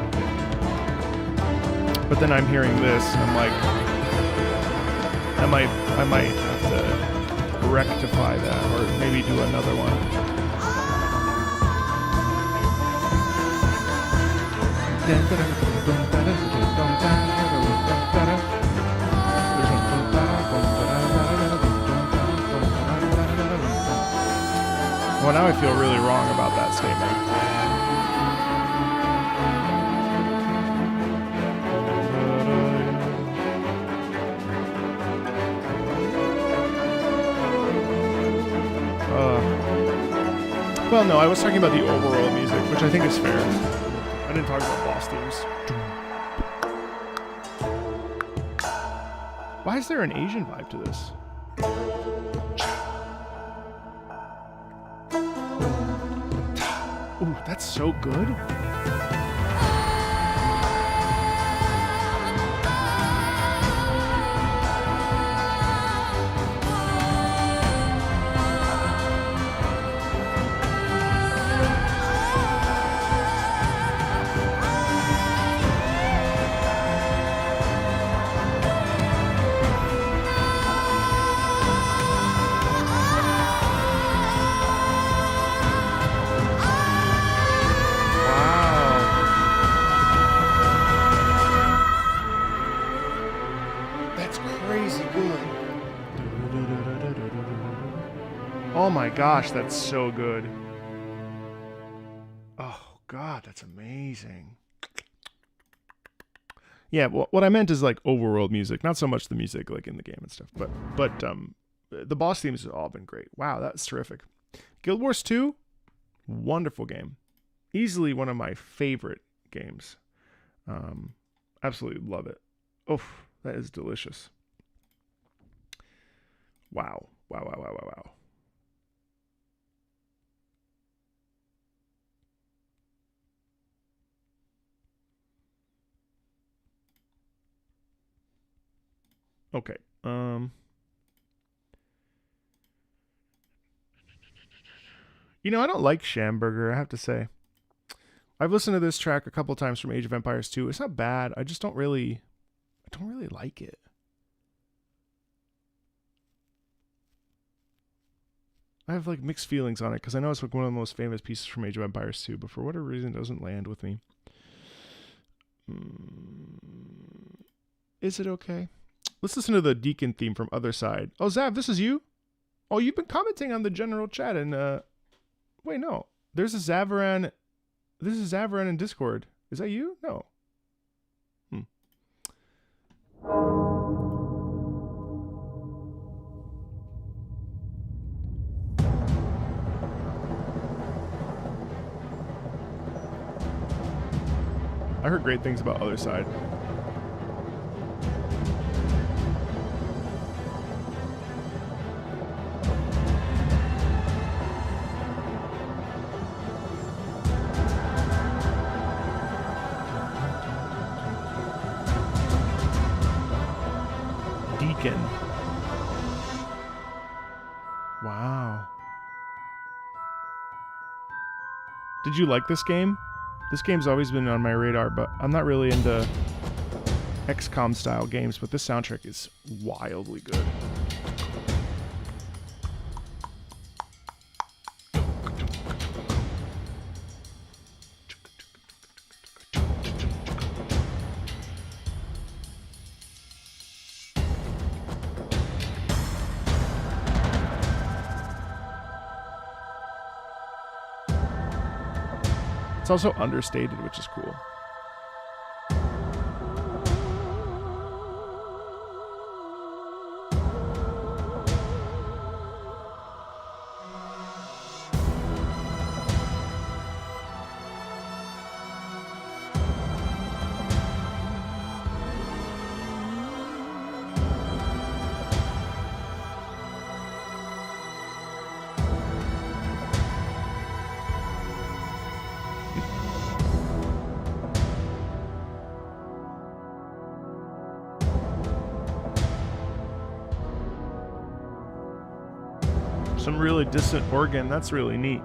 But then I'm hearing this, and I'm like, I might have to rectify that, or maybe do another one. Well, now I feel really wrong about that statement. Well, no, I was talking about the overall music, which I think is fair. I didn't talk about boss themes. Why is there an Asian vibe to this? Ooh, that's so good. Oh my gosh, that's so good. Oh God, that's amazing. Yeah, well, what I meant is like overworld music, not so much the music like in the game and stuff, but the boss themes have all been great. Wow, that's terrific. Guild Wars 2, wonderful game. Easily one of my favorite games. Absolutely love it. Oh, that is delicious. Wow. Wow, wow, wow, wow, wow. Okay. You know, I don't like Schamberger, I have to say. I've listened to this track a couple times from Age of Empires 2. It's not bad. I just don't really like it. I have like mixed feelings on it because I know it's like one of the most famous pieces from Age of Empires 2, but for whatever reason it doesn't land with me. Is it okay? Let's listen to the Deacon theme from Other Side. Oh, Zav, this is you? Oh, you've been commenting on the general chat and wait, no. There's a Zavaran. This is Zavaran in Discord. Is that you? No. heard great things about Other Side. Deacon. Wow. Did you like this game? This game's always been on my radar, but I'm not really into XCOM style games, but this soundtrack is wildly good. It's also understated, which is cool. Some really distant organ, that's really neat.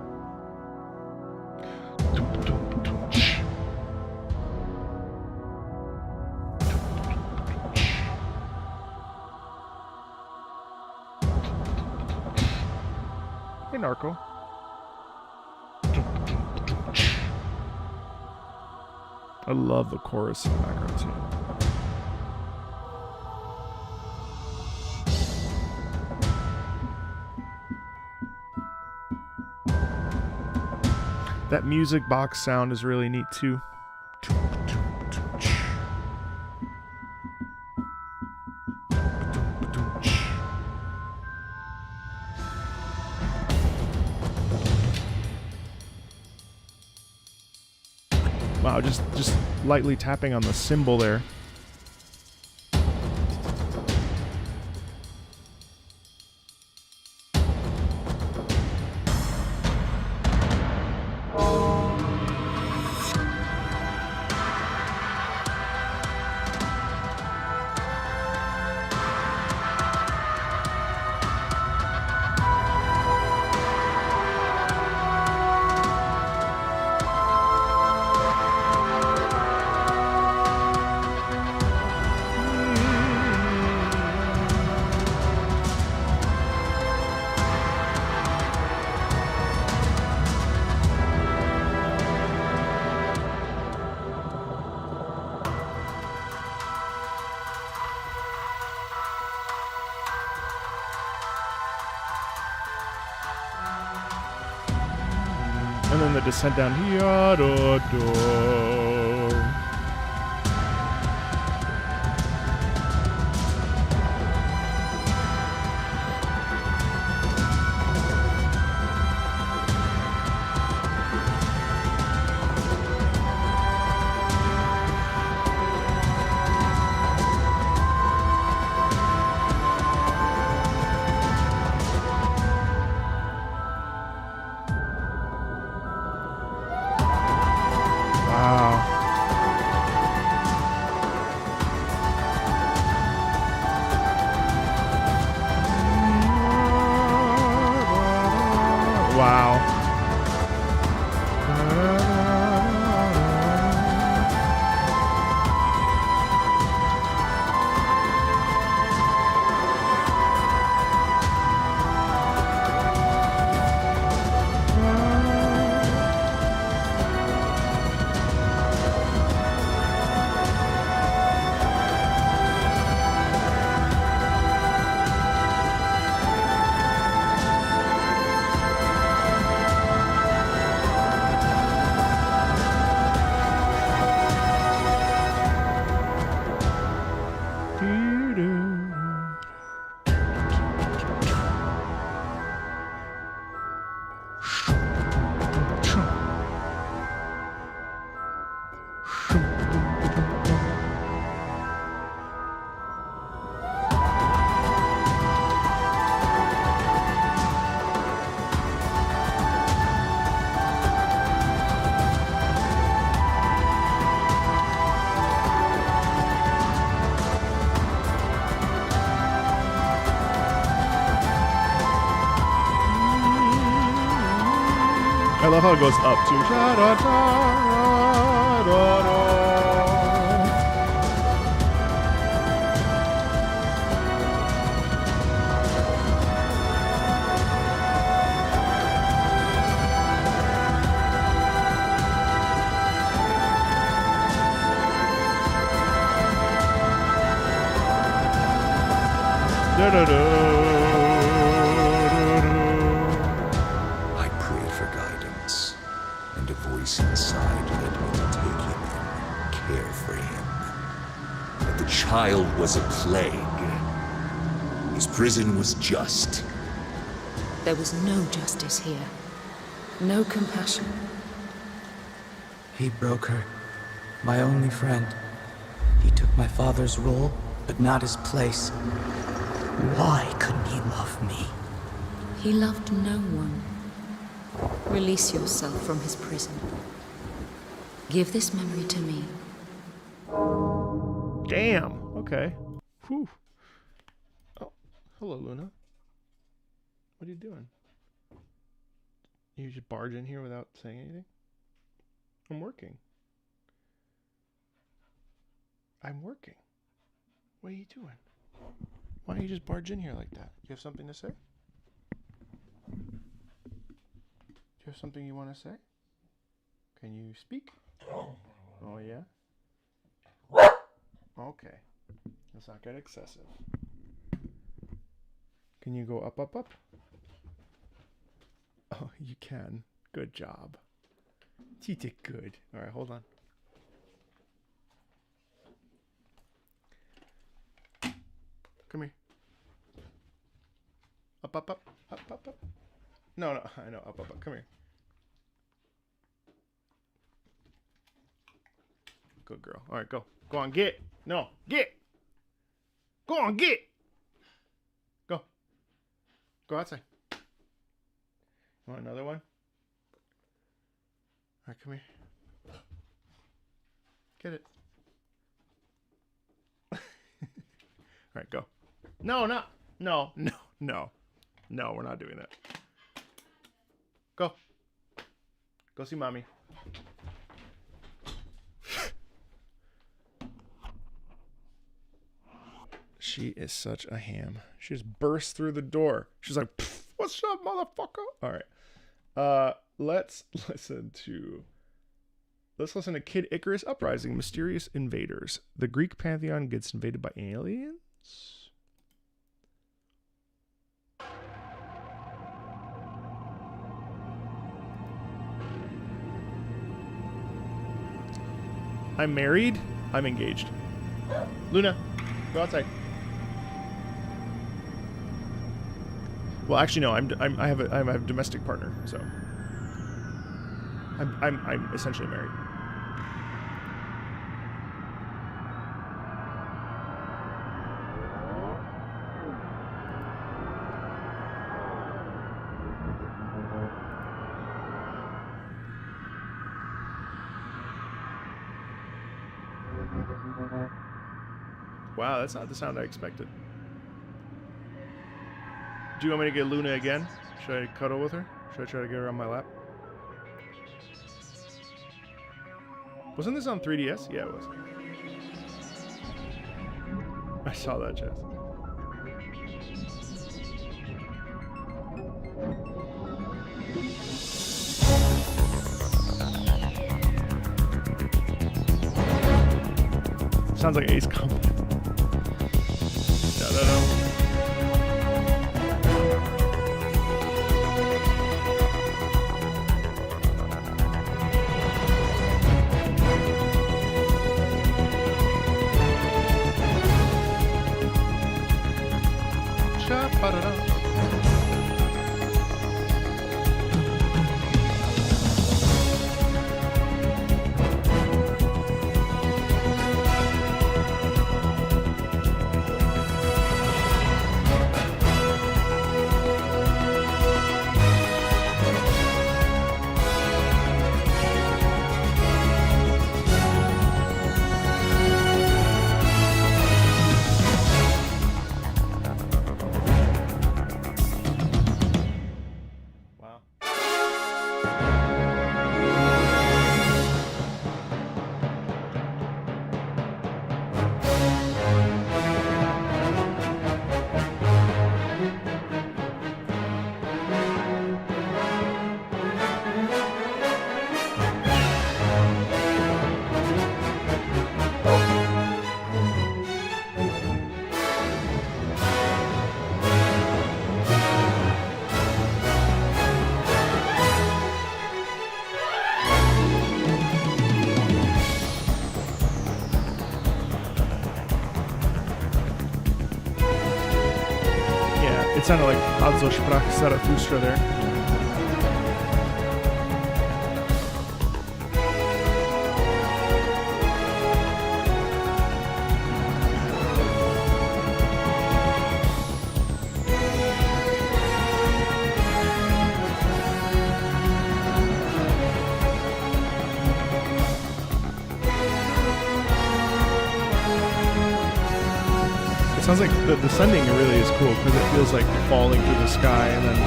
Hey, Narco. I love the chorus in the background too. That music box sound is really neat too. Wow, just lightly tapping on the cymbal there. And then the descent down here. Wow. I love how it goes up too. I prayed for guidance, and a voice inside led me to take him in, care for him. But the child was a plague. His prison was just. There was no justice here. No compassion. He broke her. My only friend. He took my father's role, but not his place. Why couldn't he love me? He loved no one. Release yourself from his prison. Give this memory to me. Damn. Okay. Whew. Oh, hello, Luna. What are you doing? You just barge in here without saying anything? I'm working. I'm working. What are you doing? Why don't you just barge in here like that? You have something to say? Do you have something you want to say? Can you speak? Oh, yeah? Okay. Let's not get excessive. Can you go up, up, up? Oh, you can. Good job. You did good. All right, hold on. Come here. Up, up, up, up, up, up. No, no, I know. Up, up, up. Come here. Good girl. All right, go. Go on, get. No, get. Go on, get. Go. Go outside. You want another one? All right, come here. Get it. All right, go. No, no, no, no, no. No, we're not doing that. Go. Go see mommy. She is such a ham. She just burst through the door. She's like, "What's up, motherfucker?" All right. Let's listen to Kid Icarus Uprising, Mysterious Invaders. The Greek pantheon gets invaded by aliens? I'm married. I'm engaged. Luna, go outside. Well, actually, no. I have a domestic partner, so I'm essentially married. Wow, that's not the sound I expected. Do you want me to get Luna again? Should I cuddle with her? Should I try to get her on my lap? Wasn't this on 3DS? Yeah, it was. I saw that, Jess. Sounds like Ace Combat. No. It sounded like Also sprach Zarathustra there. Sounds like the descending really is cool because it feels like falling through the sky and then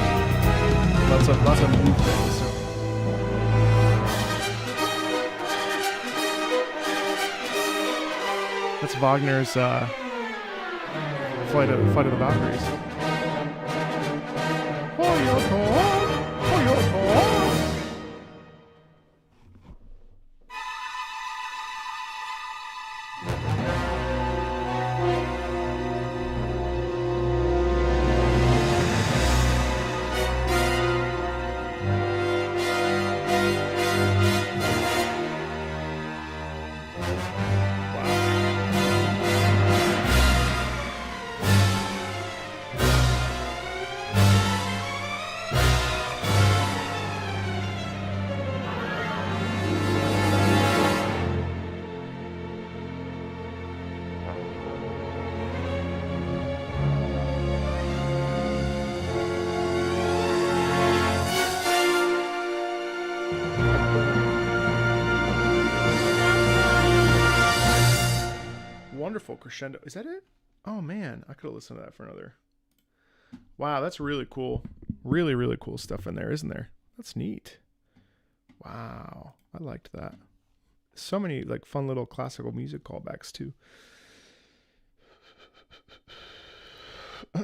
lots of movement. So. That's Wagner's Flight of the Valkyries. Wonderful crescendo. Is that it? Oh man, I could have listened to that for another. Wow, that's really cool. Really, really cool stuff in there, isn't there? That's neat. Wow, I liked that. So many like fun little classical music callbacks too.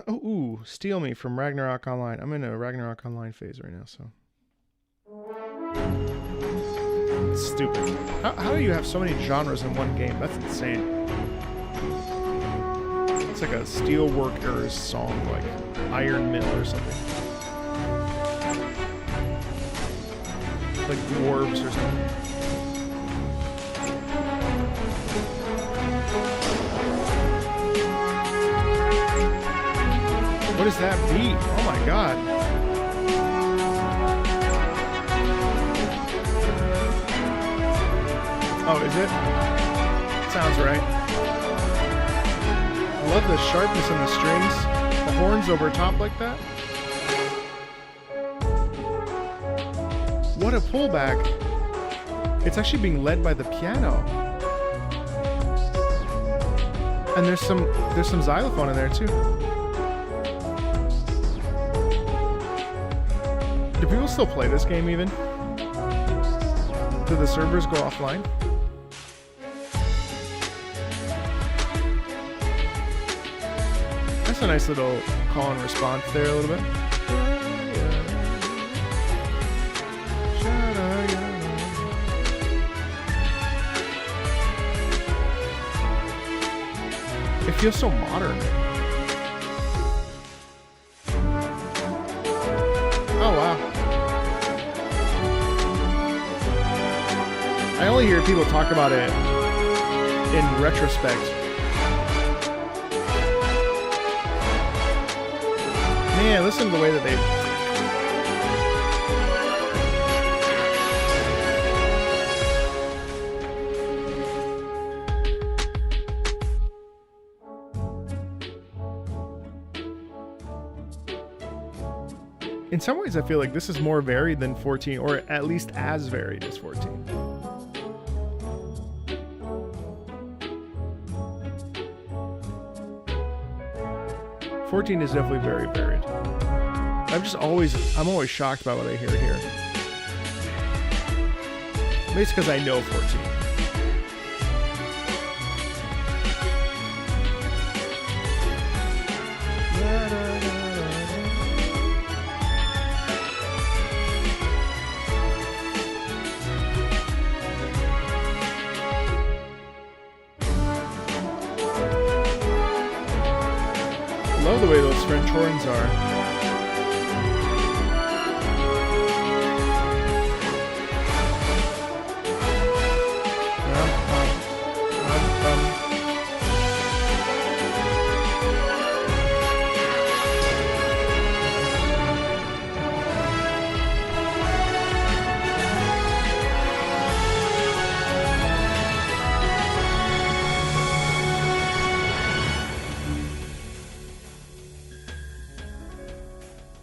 Ooh, Steal Me from Ragnarok Online. I'm in a Ragnarok Online phase right now, so. It's stupid. How do you have so many genres in one game? That's insane. It's like a steelworkers song, like Iron Mill or something. Like dwarves or something. What is that beat? Oh my god. Oh, is it? Sounds right. I love the sharpness in the strings. The horns over top like that. What a pullback. It's actually being led by the piano. And there's some xylophone in there too. Do people still play this game even? Do the servers go offline? That's a nice little call and response there a little bit. It feels so modern. Oh wow. I only hear people talk about it in retrospect. Man, listen to the way that they... In some ways, I feel like this is more varied than 14, or at least as varied as 14. Is definitely very varied. I'm always shocked by what I hear here. Maybe it's because I know 14. The way those French horns are.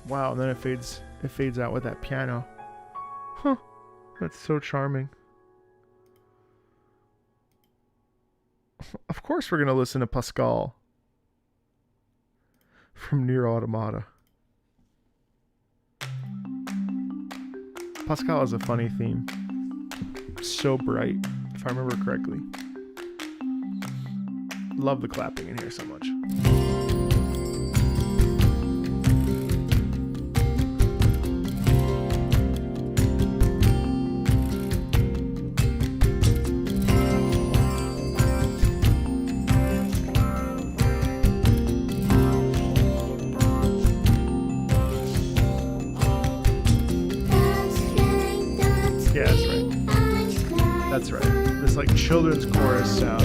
Wow, and then it fades out with that piano. Huh. That's so charming. Of course we're going to listen to Pascal from Nier Automata. Pascal has a funny theme. So bright, if I remember correctly. Love the clapping in here so much. Yeah, that's right. That's right. This like children's chorus sound.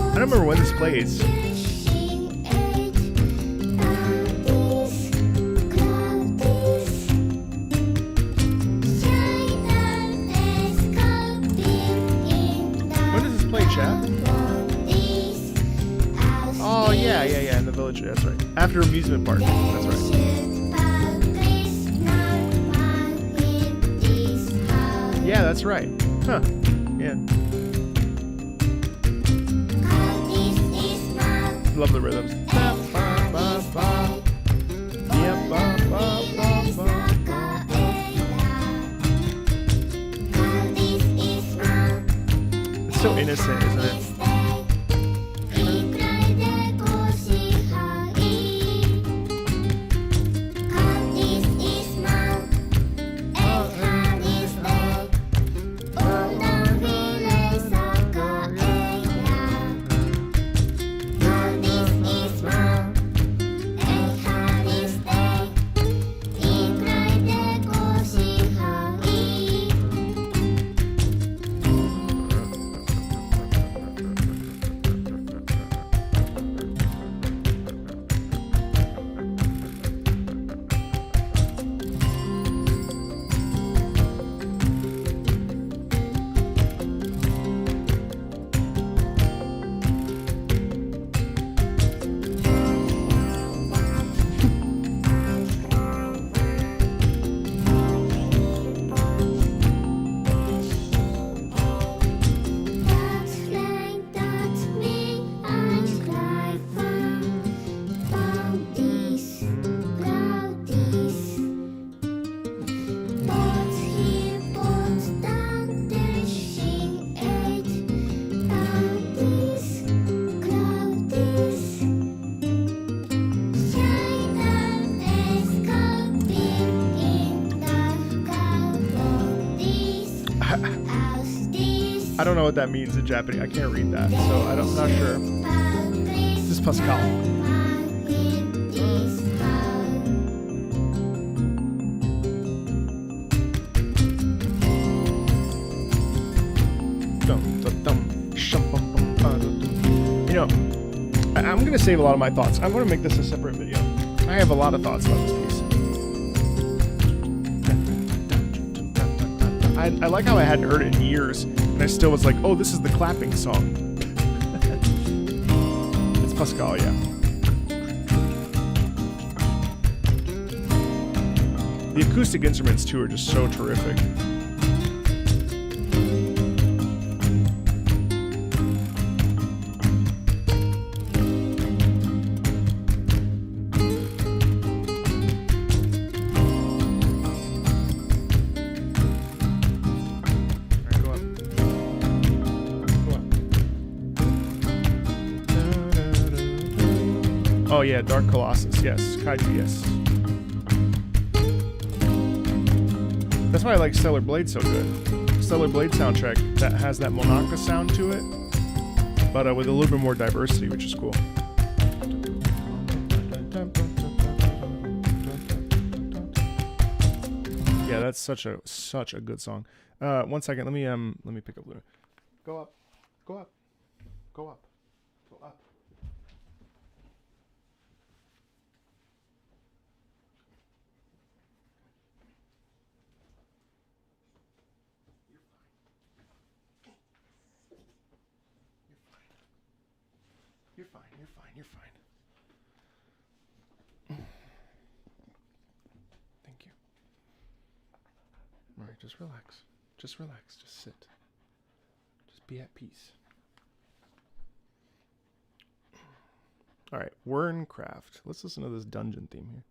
I don't remember when this plays. When does this play, chat? Oh, yeah, in the village. That's right. After amusement park. That's right. Yeah, that's right. Huh. Yeah. Love the rhythms. It's so innocent, isn't it? I don't know what that means in Japanese. I can't read that, so I'm not sure. This is Pascal. You know, I'm going to save a lot of my thoughts. I'm going to make this a separate video. I have a lot of thoughts about this piece. I like how I hadn't heard it in years, and I still was like, oh, this is the clapping song. It's Pascal, yeah. The acoustic instruments, too, are just so terrific. Oh yeah, Dark Colossus, yes. Kaiju, yes. That's why I like Stellar Blade so good. Stellar Blade soundtrack that has that Monaka sound to it, but with a little bit more diversity, which is cool. Yeah, that's such a good song. 1 second, let me pick up Luna. Go up. Go up. Go up. Go up. You're fine. You're fine. You're fine. Thank you. All right, just relax. Just relax. Just sit. Just be at peace. All right, Werncraft. Let's listen to this dungeon theme here.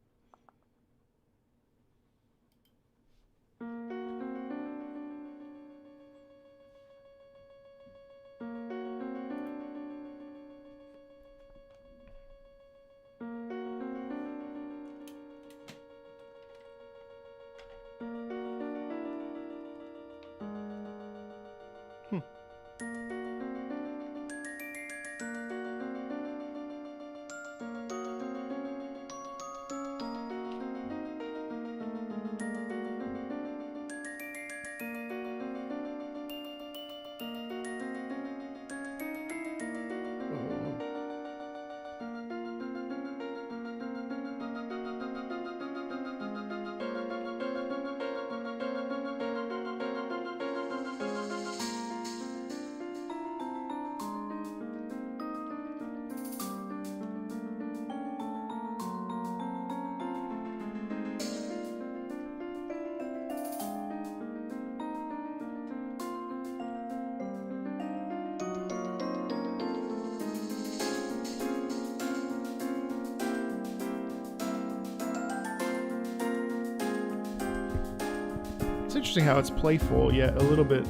It's interesting how it's playful, yet a little bit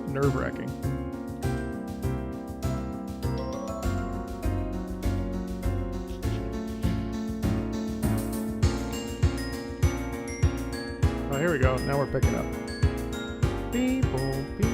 nerve-wracking. Oh, here we go. Now we're picking up. Beep, boop, beep.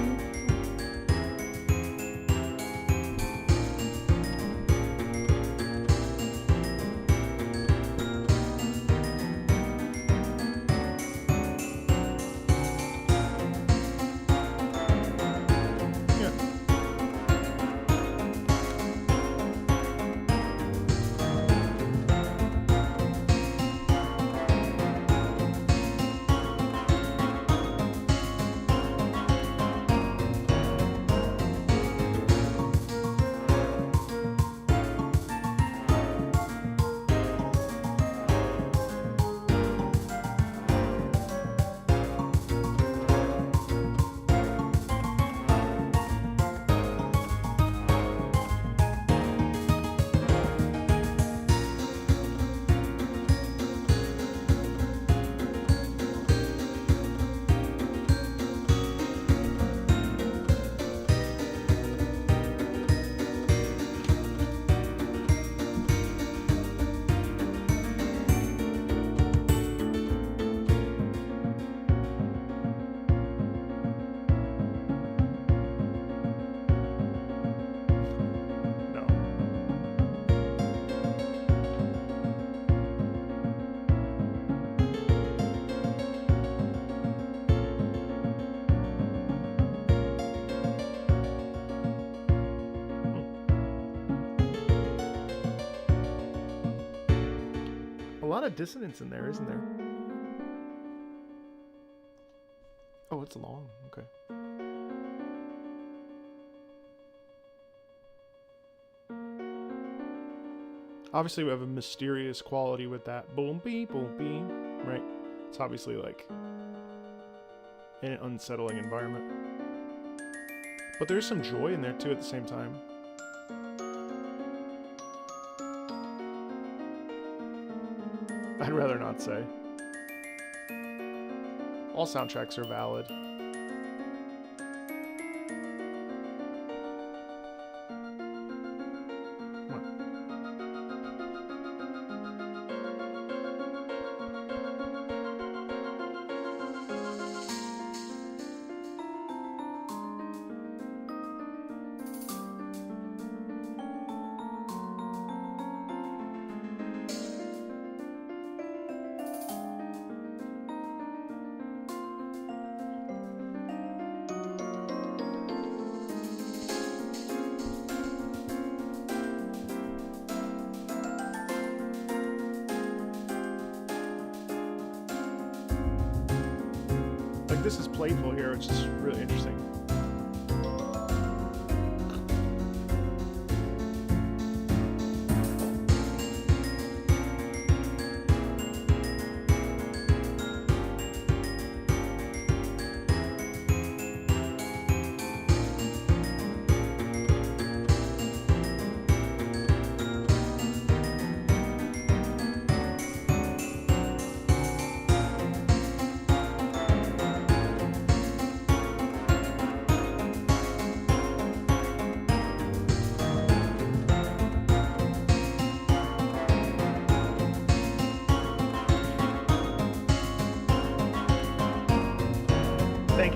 A lot of dissonance in there, isn't there? Oh, it's long. Okay. Obviously, we have a mysterious quality with that. Boom, beep, right? It's obviously like in an unsettling environment. But there's some joy in there too at the same time. I'd rather not say. All soundtracks are valid. Like, this is playful here, which is really interesting.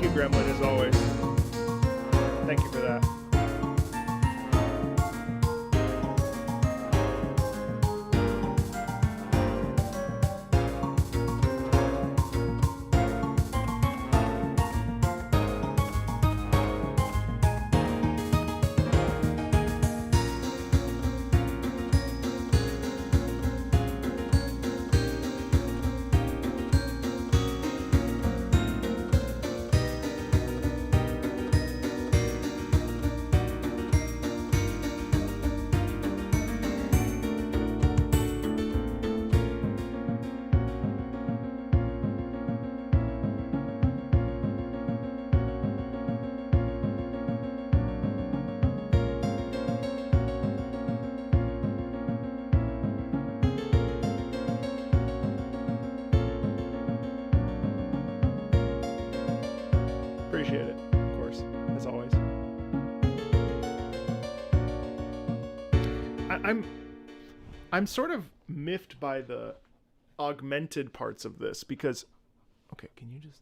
you, Gremlin, as always. Thank you for that. Appreciate it, of course, as always. I'm sort of miffed by the augmented parts of this because, okay, can you just?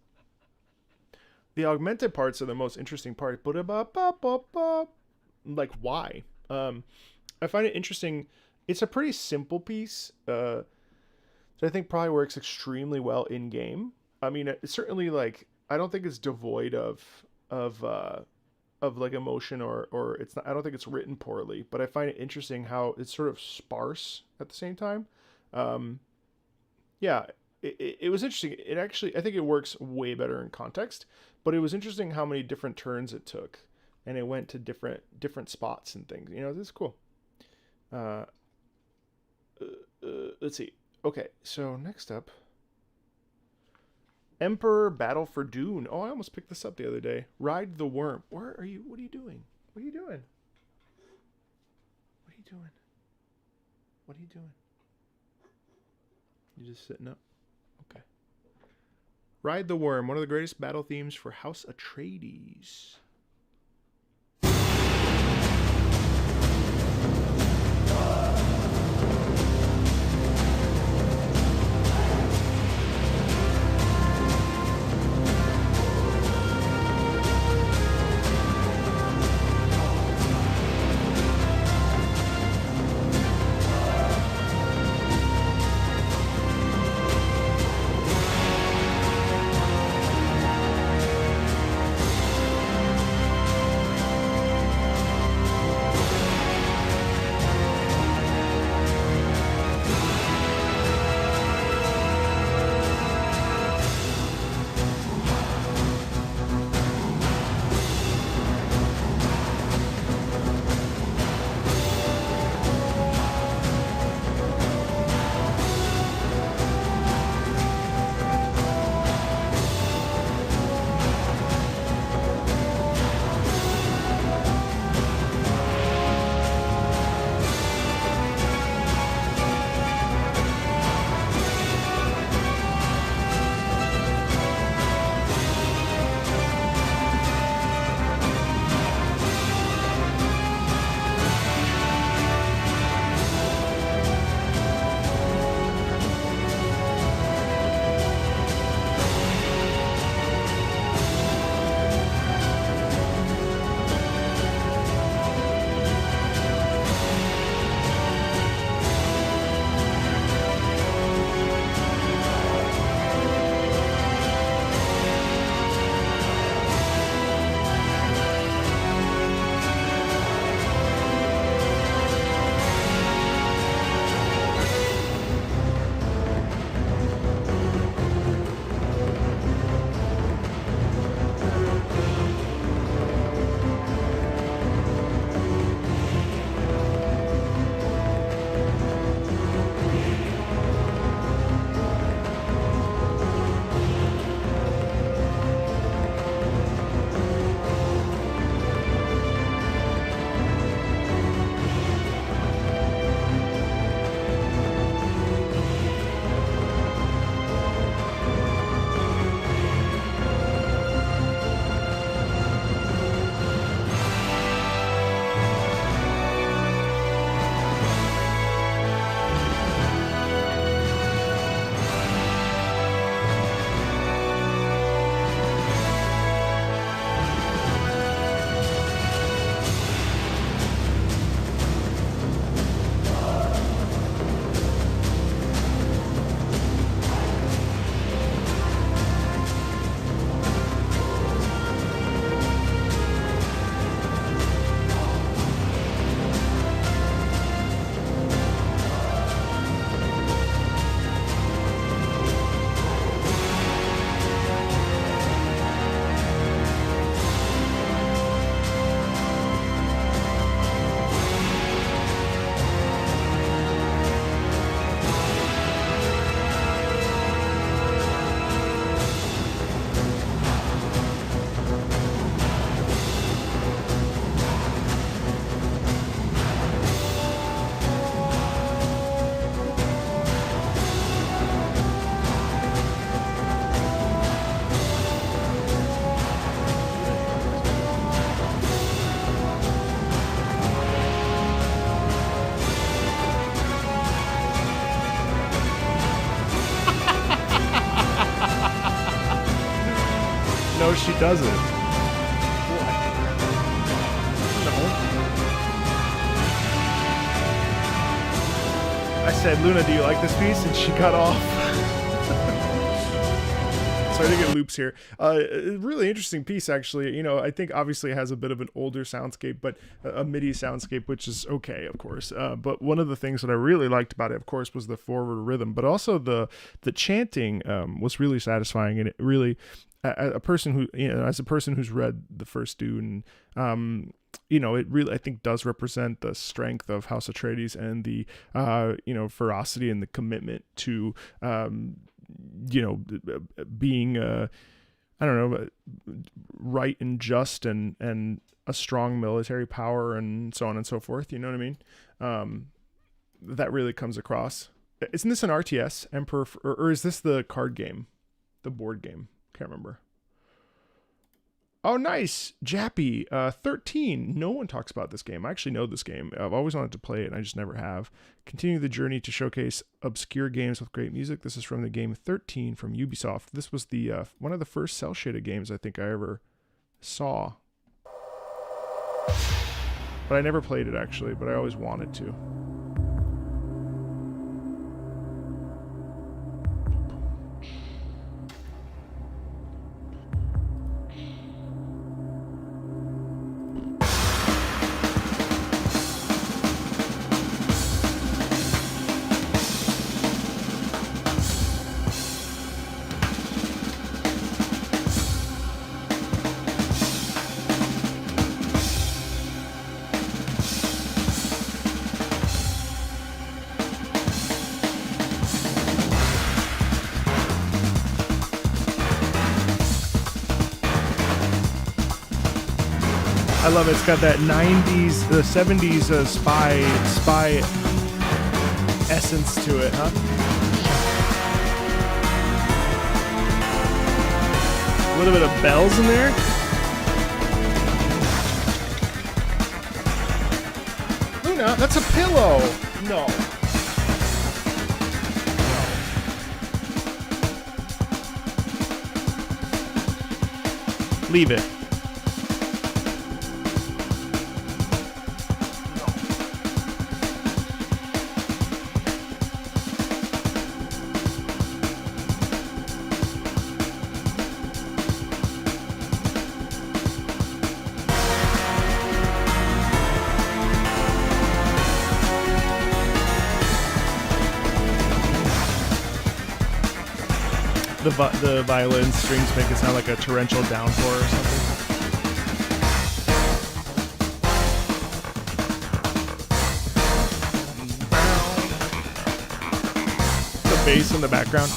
The augmented parts are the most interesting part. Like, why? I find it interesting. It's a pretty simple piece that I think probably works extremely well in game. I mean, it's certainly like, I don't think it's devoid of like emotion or it's not, I don't think it's written poorly, but I find it interesting how it's sort of sparse at the same time. Yeah, it was interesting. It actually, I think it works way better in context, but it was interesting how many different turns it took, and it went to different spots and things. You know, this is cool. Let's see. Okay, so next up, Emperor Battle for Dune. Oh, I almost picked this up the other day. Ride the Worm. Where are you? What are you doing? What are you doing? What are you doing? What are you doing? You just sitting up? Okay. Ride the Worm, one of the greatest battle themes for House Atreides. how she does it. No. I said, Luna, do you like this piece? And she cut off. So I think it loops here. Really interesting piece, actually. You know, I think obviously it has a bit of an older soundscape, but a MIDI soundscape, which is okay, of course. But one of the things that I really liked about it, of course, was the forward rhythm, but also the chanting was really satisfying, and it really, as a person who's read the first Dune, you know, it really, I think, does represent the strength of House Atreides and the, you know, ferocity and the commitment to, you know, being, I don't know, right and just and a strong military power and so on and so forth. You know what I mean? That really comes across. Isn't this an RTS, Emperor, or is this the card game, the board game? Can't remember. Oh, nice. Jappy, 13. No one talks about this game. I actually know this game. I've always wanted to play it, and I just never have. Continue the journey to showcase obscure games with great music. This is from the game 13 from Ubisoft. This was the one of the first cel-shaded games I think I ever saw. But I never played it, actually, but I always wanted to. I love it. It's got that 90s, the 70s spy essence to it, huh? A little bit of bells in there. Luna, that's a pillow. No. Leave it. The violin strings make it sound like a torrential downpour or something. The bass in the background.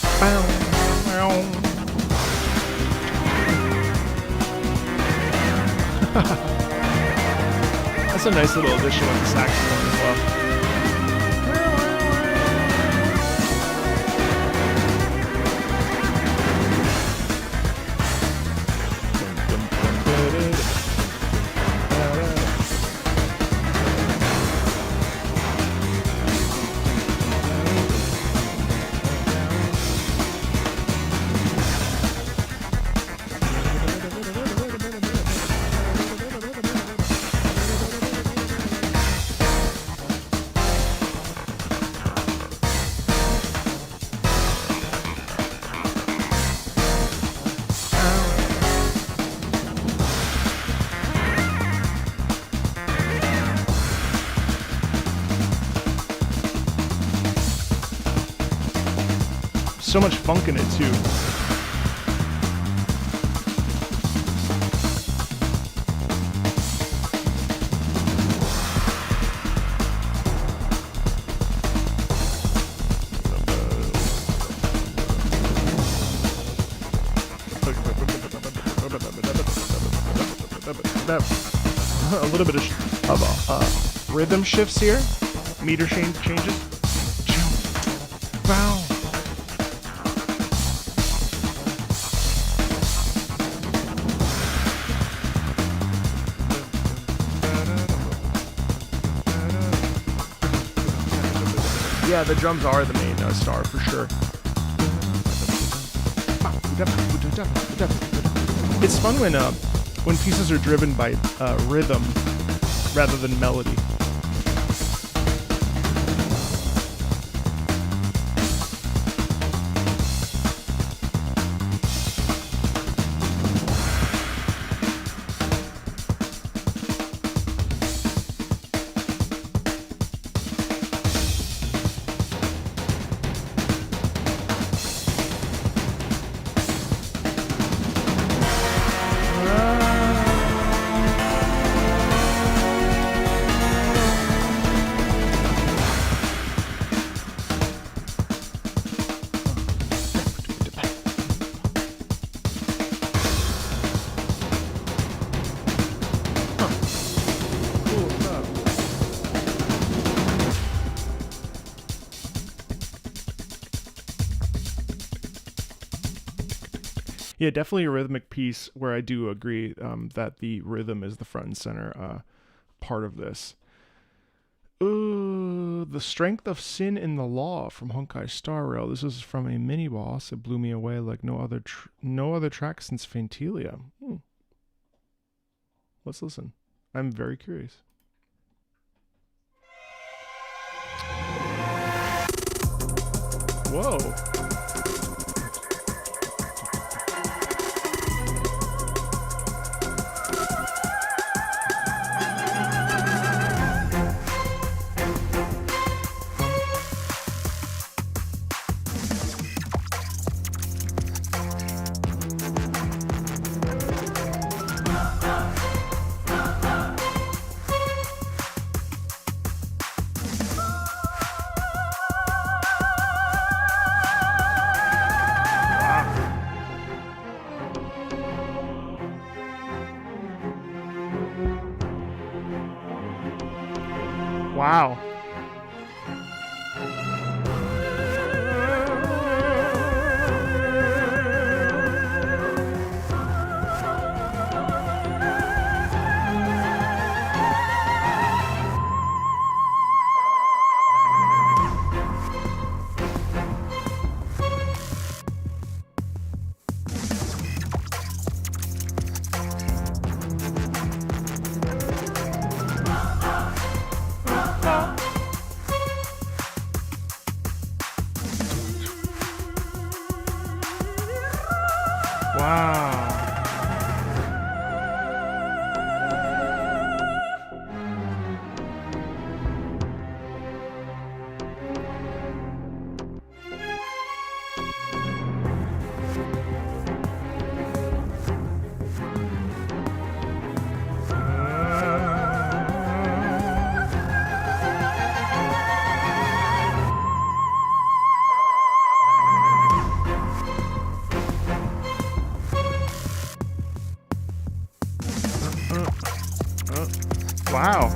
That's a nice little addition with the saxophone as well. So much funk in it too. A little bit of rhythm shifts here, meter changes. Wow. Yeah, the drums are the main star for sure. It's fun when pieces are driven by rhythm rather than melody. Yeah, definitely a rhythmic piece where I do agree that the rhythm is the front and center part of this. Ooh, The Strength of Sin in the Law from Honkai Star Rail. This is from a mini boss. It blew me away like no other track since Faintilia. Let's listen. I'm very curious. Whoa. Wow. Wow. Wow.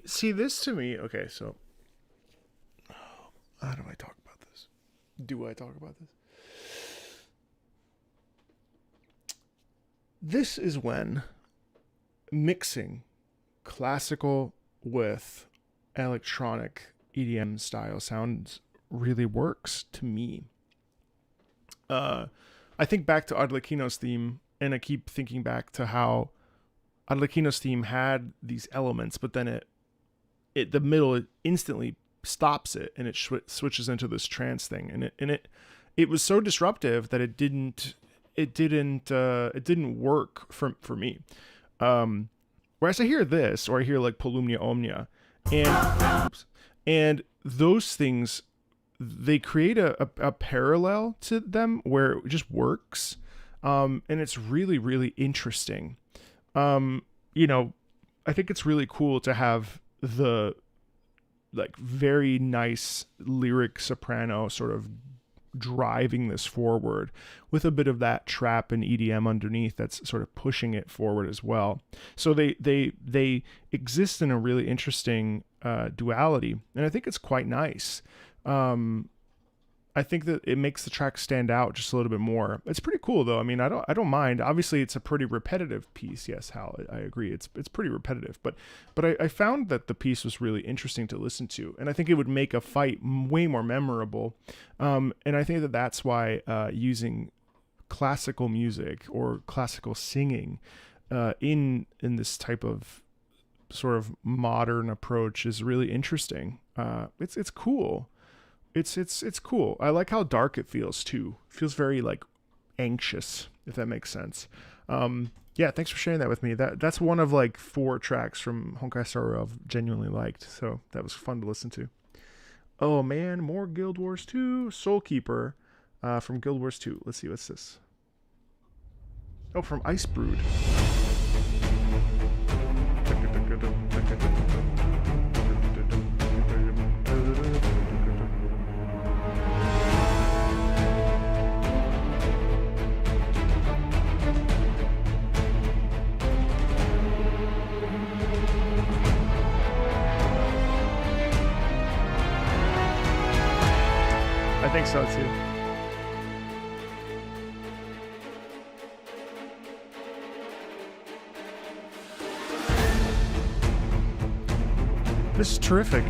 See this to me. Okay, so how do I talk about this? Do I talk about this? This is when mixing classical with electronic EDM style sounds really works to me. I think back to Arlecchino's theme, and I keep thinking back to how Arlecchino's theme had these elements, but then the middle, it instantly stops it, and it switches into this trance thing, and it was so disruptive that it didn't work for me. Whereas I hear this, or I hear like Polumnia Omnia, and those things, they create a parallel to them where it just works. And it's really, really interesting. You know, I think it's really cool to have the like very nice lyric soprano sort of driving this forward with a bit of that trap and EDM underneath that's sort of pushing it forward as well. So they exist in a really interesting duality, and I think it's quite nice. I think that it makes the track stand out just a little bit more. It's pretty cool though. I mean, I don't mind. Obviously, it's a pretty repetitive piece. Yes, Hal, I agree. It's pretty repetitive, but I found that the piece was really interesting to listen to, and I think it would make a fight way more memorable. And I think that that's why using classical music or classical singing in this type of sort of modern approach is really interesting. It's cool. It's cool. I like how dark it feels too. It feels very like anxious, if that makes sense. Yeah, thanks for sharing that with me. That's one of like 4 tracks from Honkai Star Rail I've genuinely liked. So that was fun to listen to. Oh man, more Guild Wars 2. Soulkeeper from Guild Wars 2. Let's see, what's this? Oh, from Ice Brood. I think so too. This is terrific.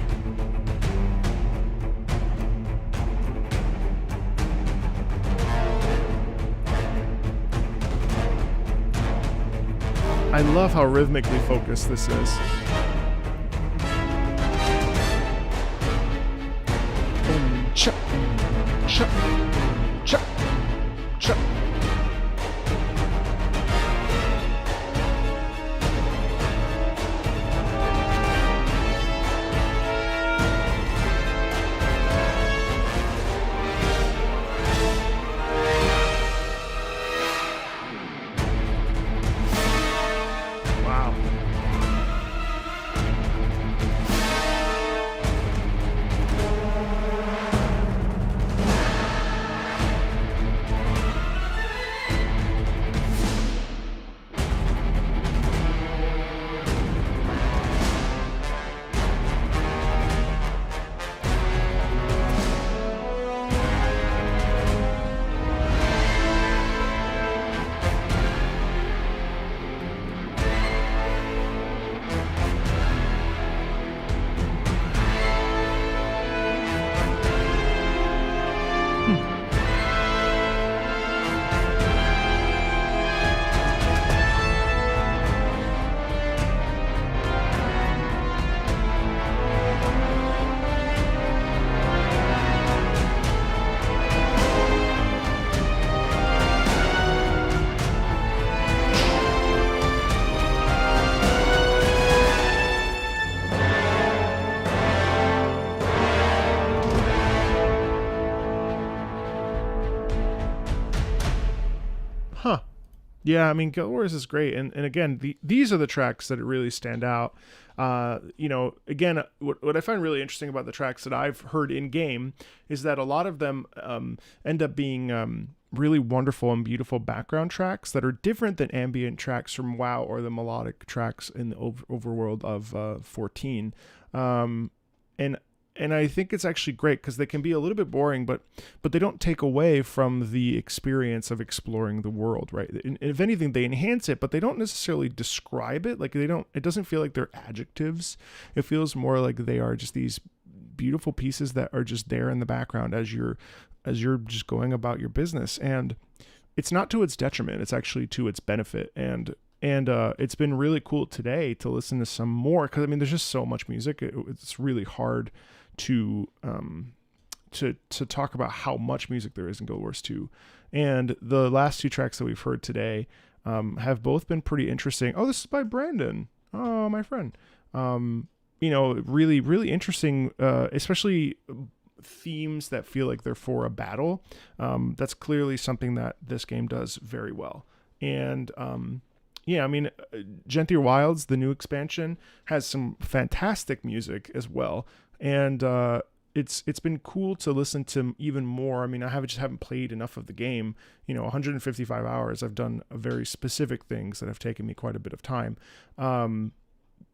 I love how rhythmically focused this is. Chuck, chuck, chuck, chuck. Wow. Huh. Yeah, I mean, Guild Wars is great, and again, these are the tracks that really stand out. You know, again, what I find really interesting about the tracks that I've heard in game is that a lot of them end up being really wonderful and beautiful background tracks that are different than ambient tracks from WoW or the melodic tracks in the overworld of 14. And I think it's actually great because they can be a little bit boring, but they don't take away from the experience of exploring the world, right? And if anything, they enhance it, but they don't necessarily describe it. Like it doesn't feel like they're adjectives. It feels more like they are just these beautiful pieces that are just there in the background as you're just going about your business. And it's not to its detriment. It's actually to its benefit. And it's been really cool today to listen to some more, because I mean, there's just so much music. It's really hard to talk about how much music there is in Guild Wars 2. And the last 2 tracks that we've heard today have both been pretty interesting. Oh, this is by Brandon. Oh, my friend. really, really interesting, especially themes that feel like they're for a battle. That's clearly something that this game does very well. And yeah, I mean, Genthier Wilds, the new expansion, has some fantastic music as well. And it's been cool to listen to even more. I mean, I just haven't played enough of the game. 155 hours. I've done very specific things that have taken me quite a bit of time.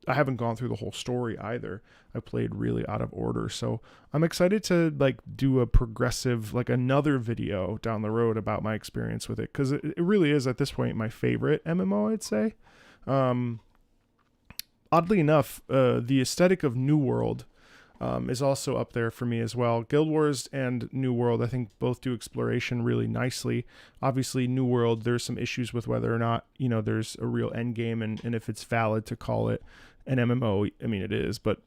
I haven't gone through the whole story either. I played really out of order. So I'm excited to do a progressive, another video down the road about my experience with it. Cause it really is at this point my favorite MMO, I'd say. Oddly enough, the aesthetic of New World is also up there for me as well. Guild Wars and New World, I think both do exploration really nicely. Obviously, New World, there's some issues with whether or not, there's a real end game and if it's valid to call it an MMO. I mean, it is, but,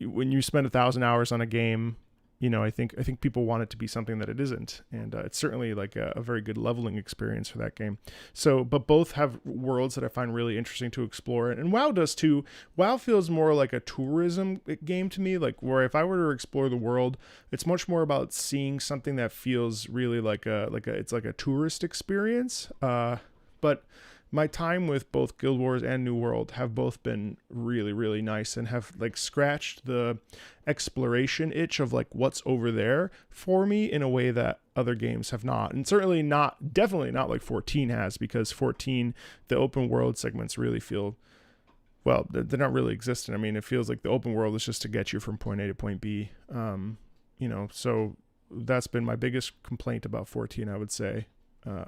when you spend 1,000 hours on a game, I think people want it to be something that it isn't. And it's certainly a very good leveling experience for that game. So, but both have worlds that I find really interesting to explore. And WoW does too. WoW feels more like a tourism game to me, where if I were to explore the world, it's much more about seeing something that feels really it's like a tourist experience. But my time with both Guild Wars and New World have both been really, really nice and have scratched the exploration itch of what's over there for me in a way that other games have not. And definitely not like 14 has, because 14, the open world segments really feel, well, they're not really existent. I mean, it feels like the open world is just to get you from point A to point B. So that's been my biggest complaint about 14, I would say.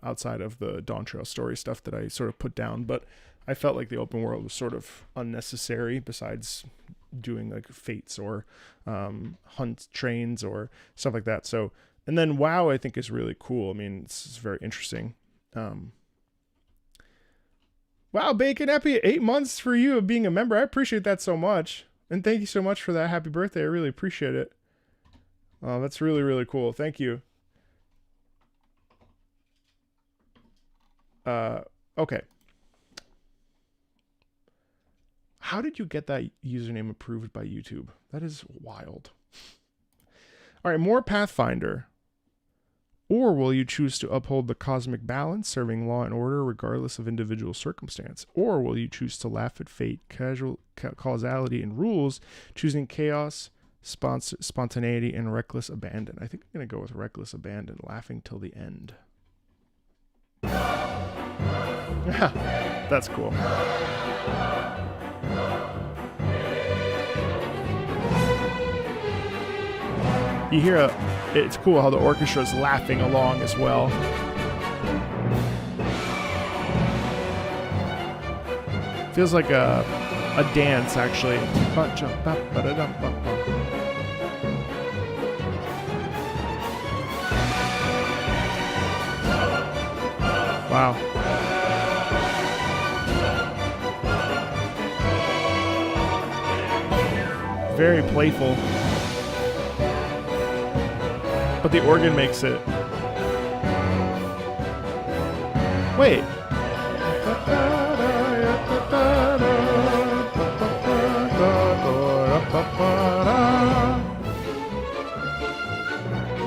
Outside of the Dawn Trail story stuff that I sort of put down, but I felt like the open world was sort of unnecessary, besides doing fates or hunt trains or stuff like that. So, and then WoW I think is really cool. I mean, it's very interesting. Wow, Bacon Epi, 8 months for you of being a member. I appreciate that so much, and thank you so much for that. Happy birthday! I really appreciate it. Oh, that's really, really cool. Thank you. Okay. How did you get that username approved by YouTube? That is wild. All right, more Pathfinder. Or will you choose to uphold the cosmic balance, serving law and order regardless of individual circumstance? Or will you choose to laugh at fate, causality, and rules, choosing chaos, spontaneity, and reckless abandon? I think I'm going to go with reckless abandon, laughing till the end. That's cool. You hear it's cool how the orchestra is laughing along as well. Feels like a dance, actually. Wow. Very playful. But the organ makes it. Wait.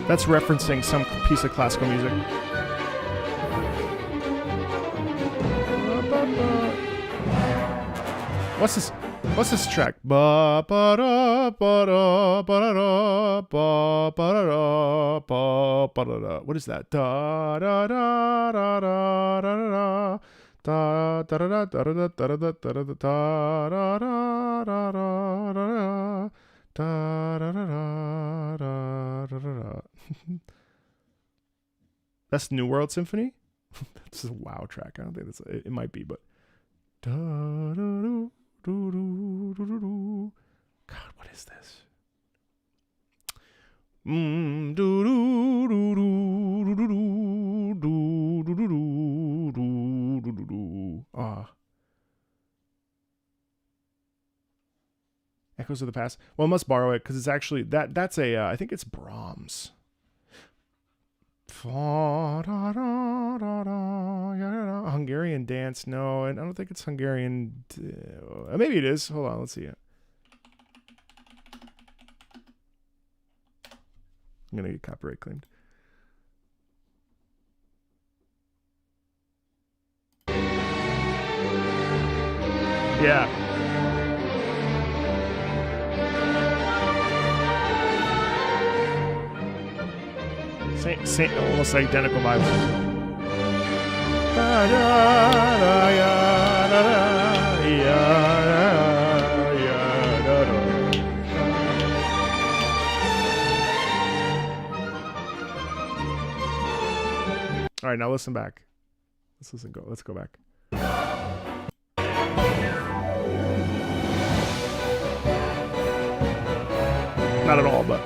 That's referencing some piece of classical music. What's this? What's this track? What is that? Da da da da da da da da da da da da da da da. That's New World Symphony? That's a WoW track. I don't think that's it might be, but da da da. God, what is this? Echoes of the Past. Well, I must borrow it because it's actually that's a I think it's Brahms. I'm Hungarian dance. No, and I don't think it's Hungarian. Maybe it is. Hold on, let's see it. I'm gonna get copyright claimed. Yeah. Same, almost identical vibes. All right, now listen back. Let's go back. Not at all, but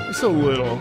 just a little.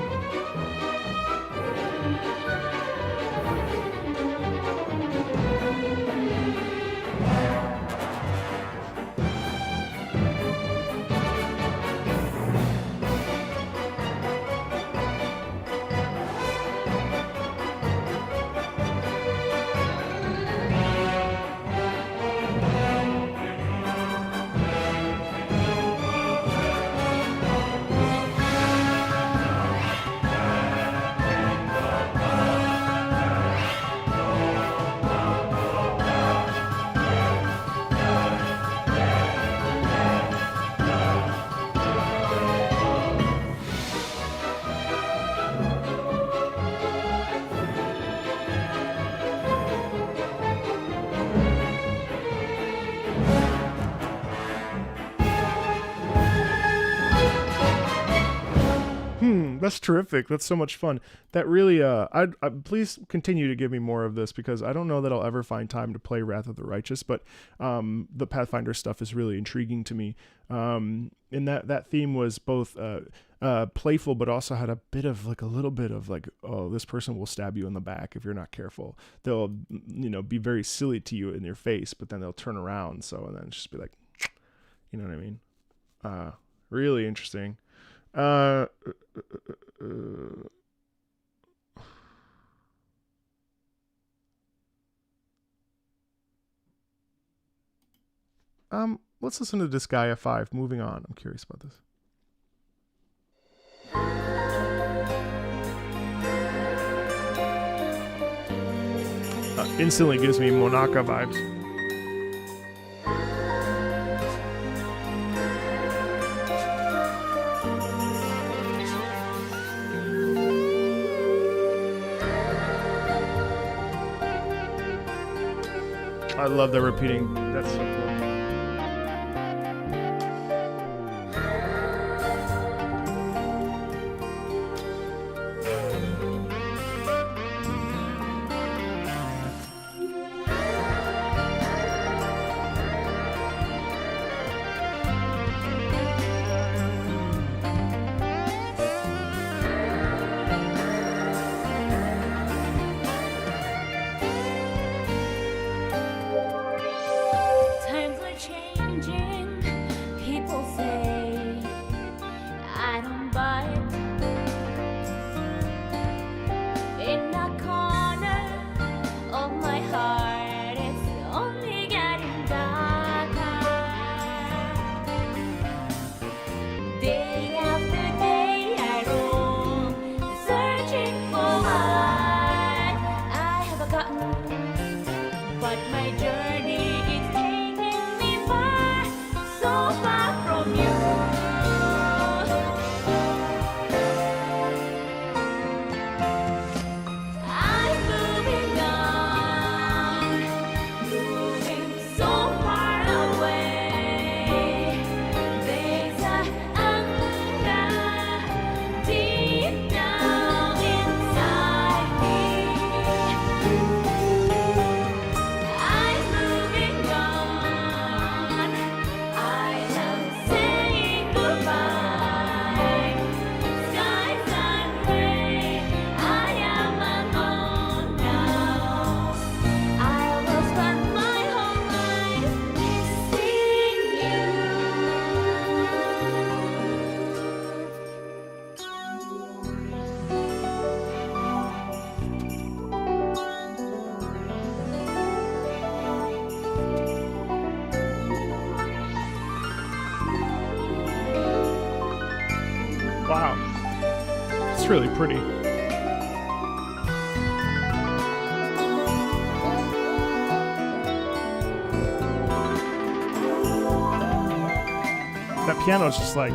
That's terrific. That's so much fun. That really, I please continue to give me more of this, because I don't know that I'll ever find time to play Wrath of the Righteous, but the Pathfinder stuff is really intriguing to me. And that theme was both playful, but also had a little bit of like, oh, this person will stab you in the back if you're not careful. They'll, be very silly to you in your face, but then they'll turn around. So, and then just be like, you know what I mean? Really interesting. Let's listen to Disgaea 5. Moving on. I'm curious about this. Instantly gives me Monaka vibes. I love the repeating. That's so cool. Say really pretty. That piano is just like...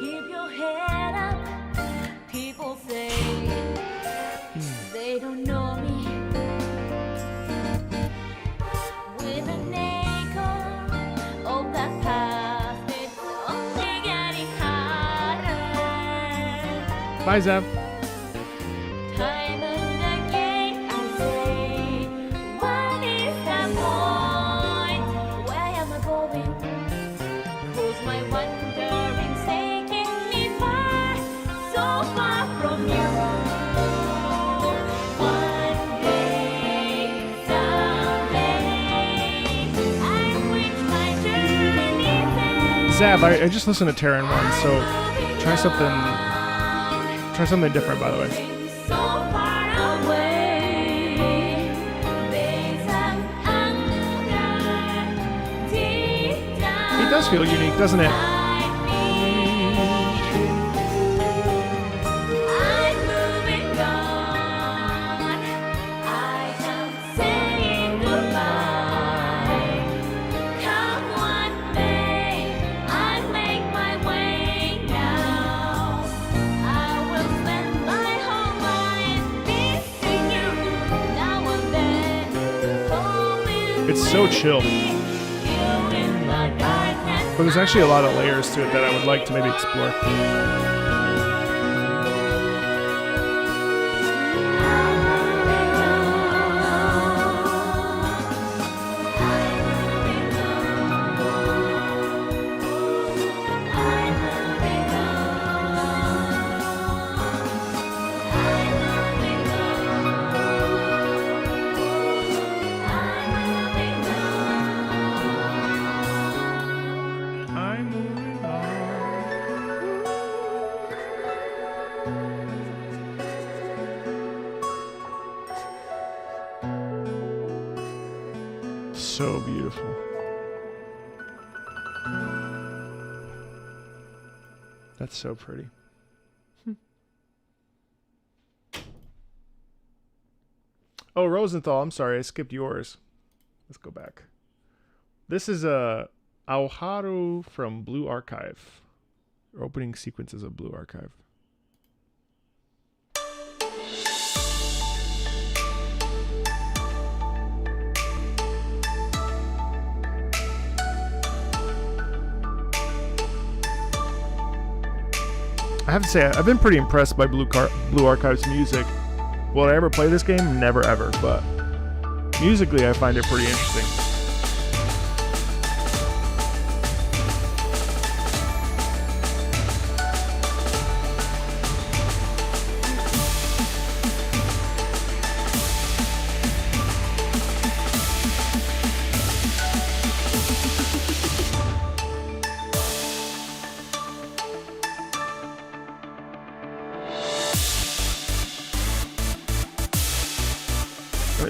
Keep your head up. People say they don't know me. With an echo of the past, it's only getting harder. Bye, Zev. Time and again I say, what is the point? Where am I going? 'Cause my wandering's taking me far, so far from you. One day, someday, I reach my journey's end. Zav, I just listened to Terran 1, so try something different, by the way. So far away, there's an anger deep down. It does feel unique, doesn't it? I'm moving on. I am saying goodbye. Come what may, I'll make my way now. I will spend my whole life missing you. Now and then, hoping It's so chill. you in the darkness. But there's actually a lot of layers to it that I would like to maybe explore. I'm moving on. So beautiful. That's so pretty. Oh, Rosenthal, I'm sorry, I skipped yours. Let's go back. This is a Aoharu from Blue Archive. Opening sequences of Blue Archive. I have to say, I've been pretty impressed by Blue Archive's music. Will I ever play this game? Never ever, but musically I find it pretty interesting.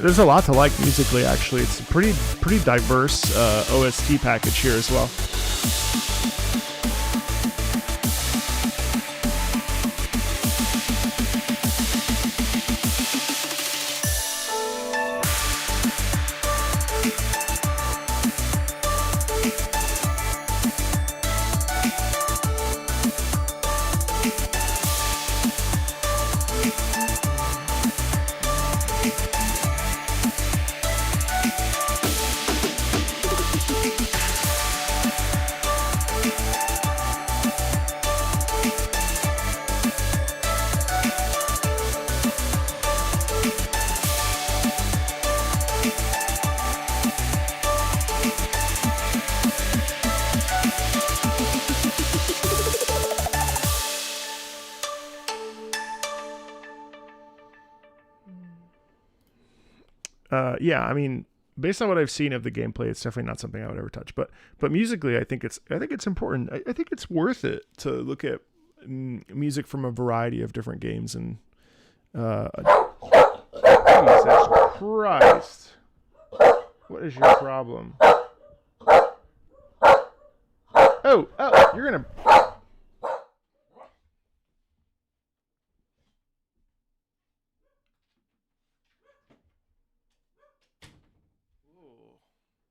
There's a lot to like musically, actually. It's a pretty diverse OST package here as well. Yeah, I mean, based on what I've seen of the gameplay, it's definitely not something I would ever touch. But musically, I think it's important. I think it's worth it to look at music from a variety of different games and Jesus Christ. What is your problem? Oh, you're gonna...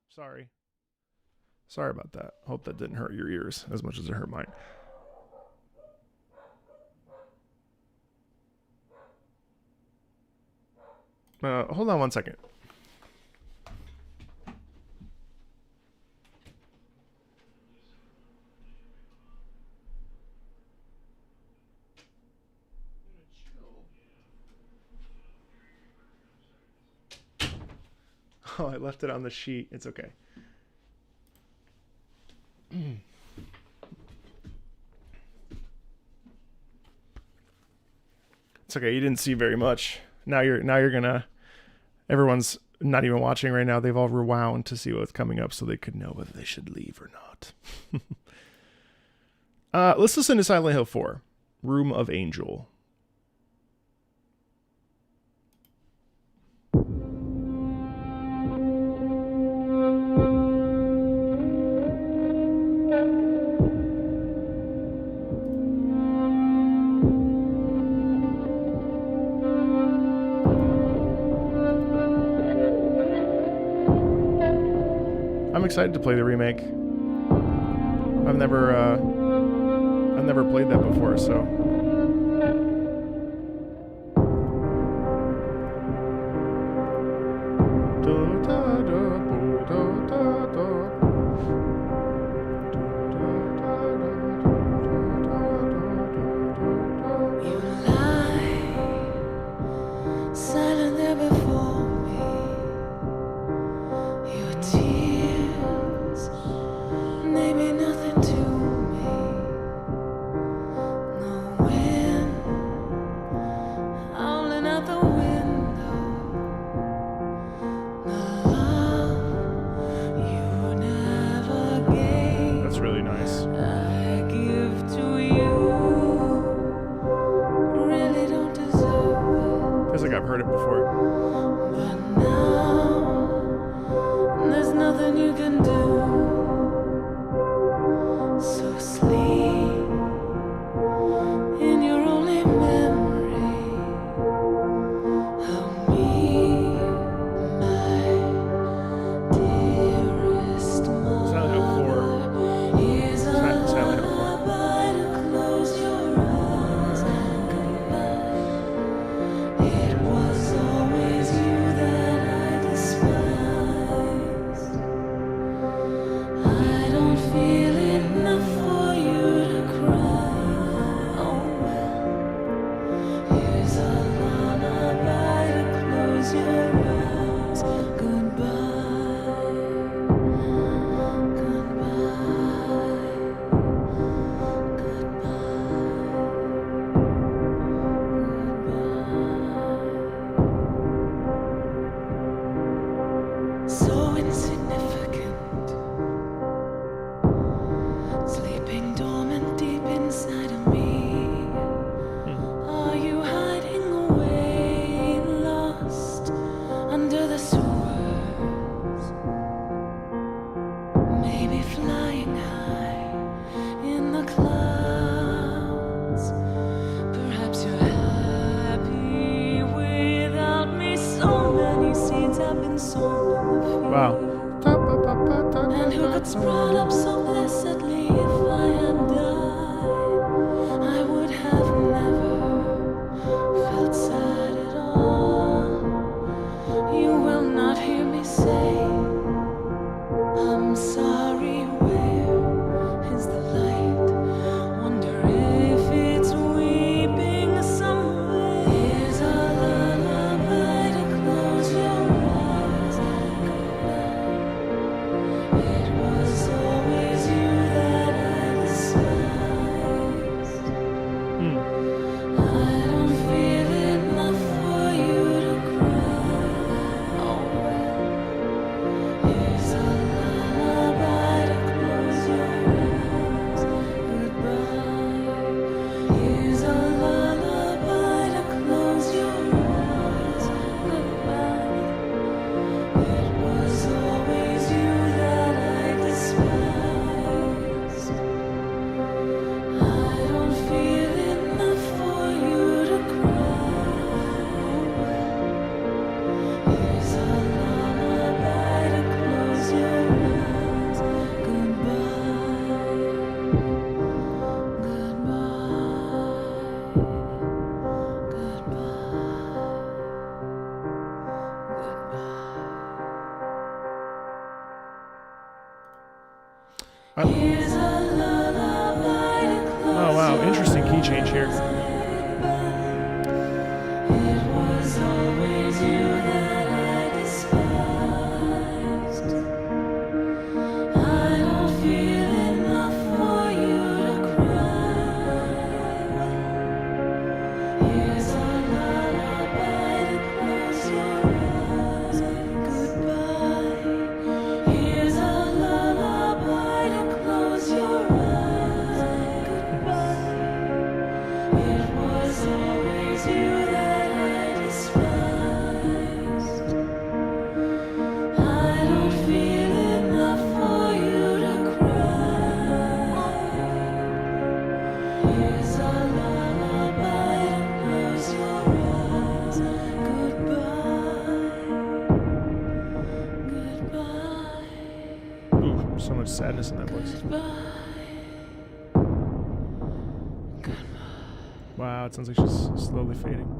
Sorry. Sorry about that. Hope that didn't hurt your ears as much as it hurt mine. Hold on one second. Oh, I left it on the sheet. It's okay. It's okay. You didn't see very much. Now you're gonna... Everyone's not even watching right now. They've all rewound to see what's coming up so they could know whether they should leave or not. Let's listen to Silent Hill 4, Room of Angel. I'm excited to play the remake. I've never played that before, so. It was always Oh wow, interesting key change here. Ooh, so much sadness in that voice. Wow, it sounds like she's slowly fading.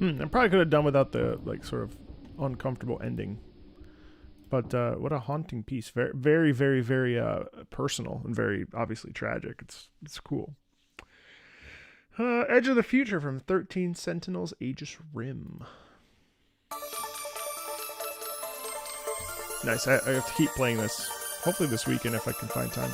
I probably could have done without the like sort of uncomfortable ending. But what a haunting piece. Very, very, very, very personal and very obviously tragic. It's cool. Edge of the Future from 13 Sentinels Aegis Rim. Nice. I have to keep playing this. Hopefully this weekend if I can find time.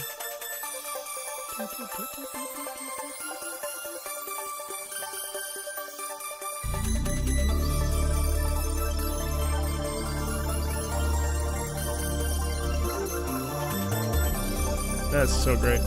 That's so great.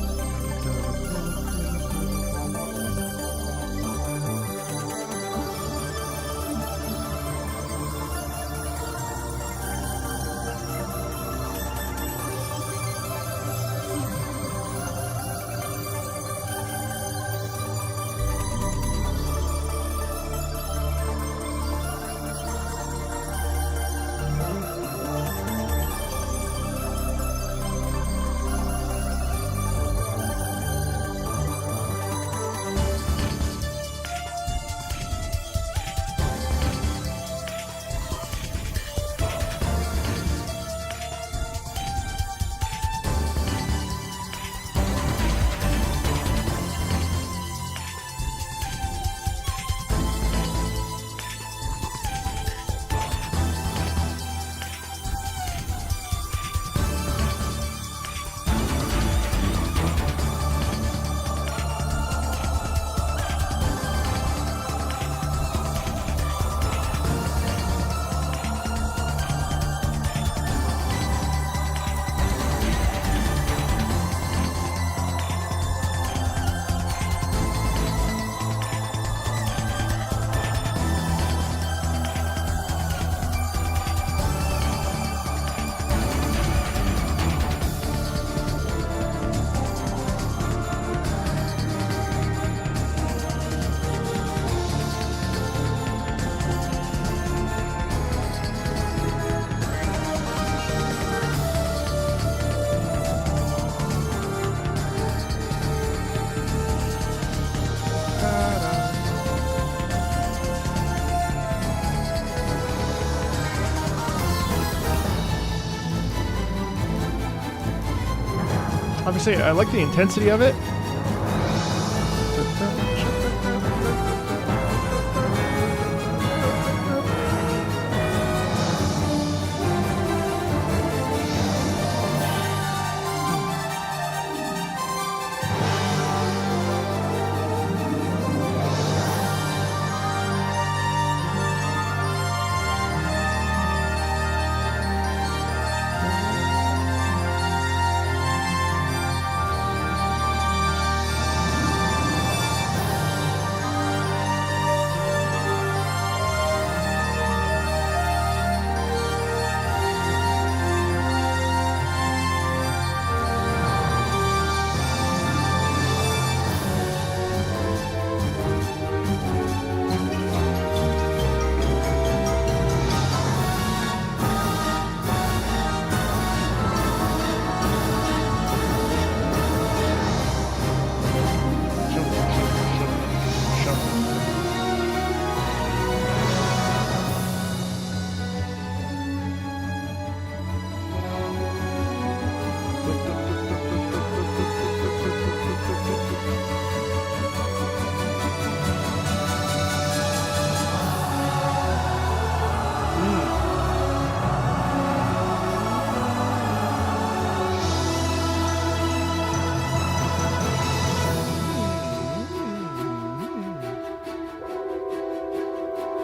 Obviously, I like the intensity of it.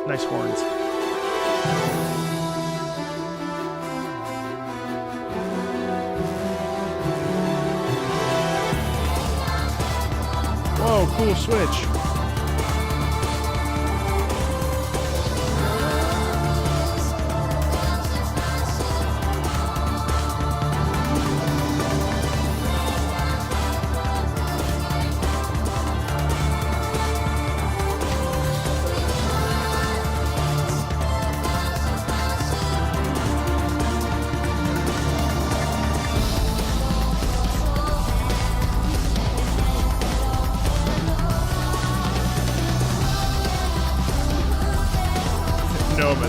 Nice horns. Whoa, cool switch. No, but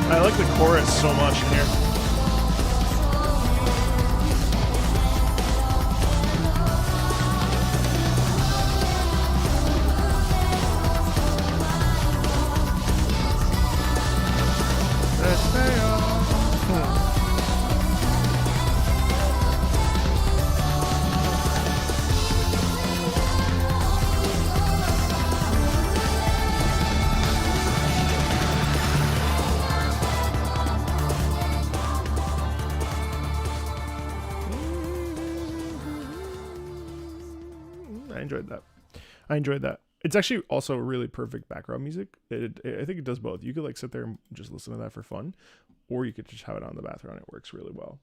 I like the chorus so much in here. I enjoyed that. It's actually also really perfect background music. I think it does both. You could like sit there and just listen to that for fun, or you could just have it on in the background. It works really well.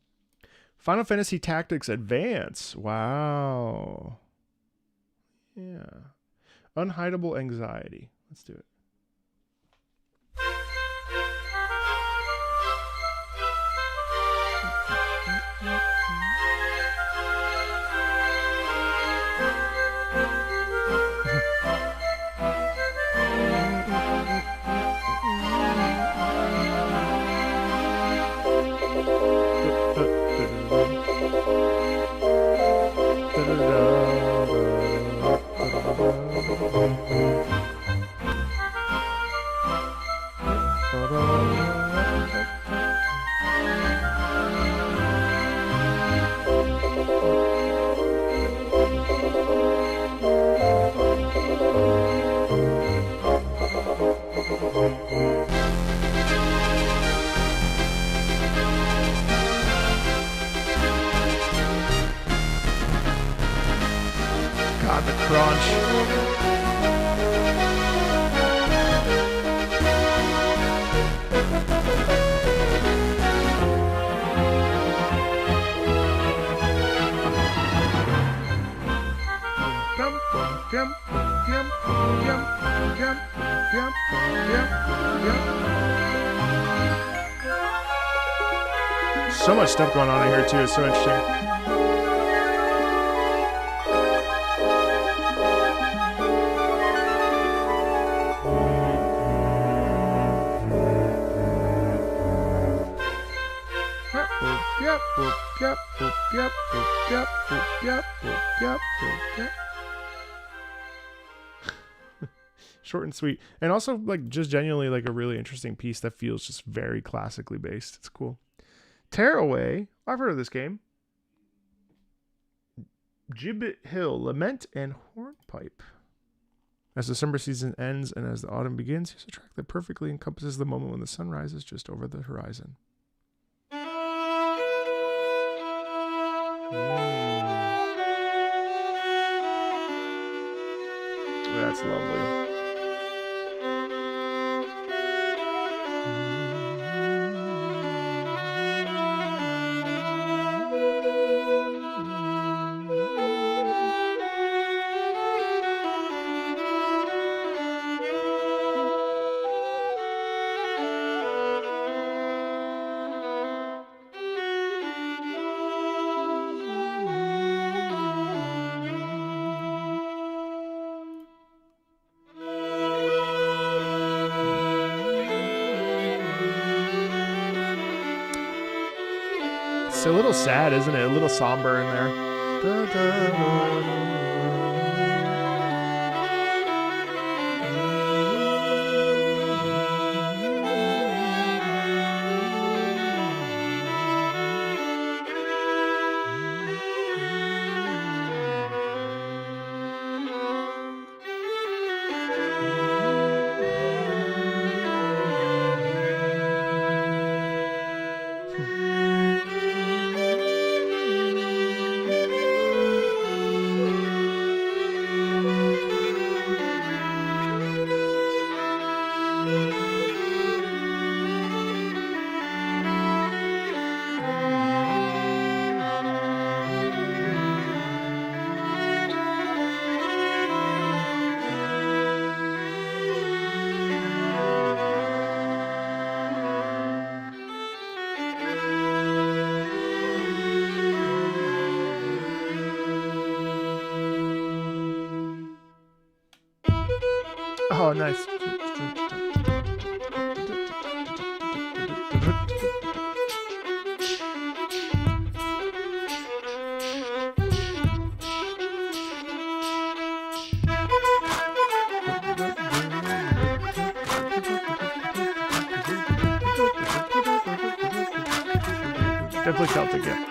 Final Fantasy Tactics Advance. Wow. Yeah. Unhideable Anxiety. Let's do it. So much stuff going on in here too. It's so interesting. Short and sweet, and also like just genuinely like a really interesting piece that feels just very classically based. It's cool. Tearaway, I've heard of this game. Gibbet Hill, Lament and Hornpipe. As the summer season ends and as the autumn begins, here's a track that perfectly encompasses the moment when the sun rises just over the horizon. That's lovely. It's a little sad, isn't it? A little somber in there. Da, da, da, da. Oh, nice. Definitely Celtic, yeah.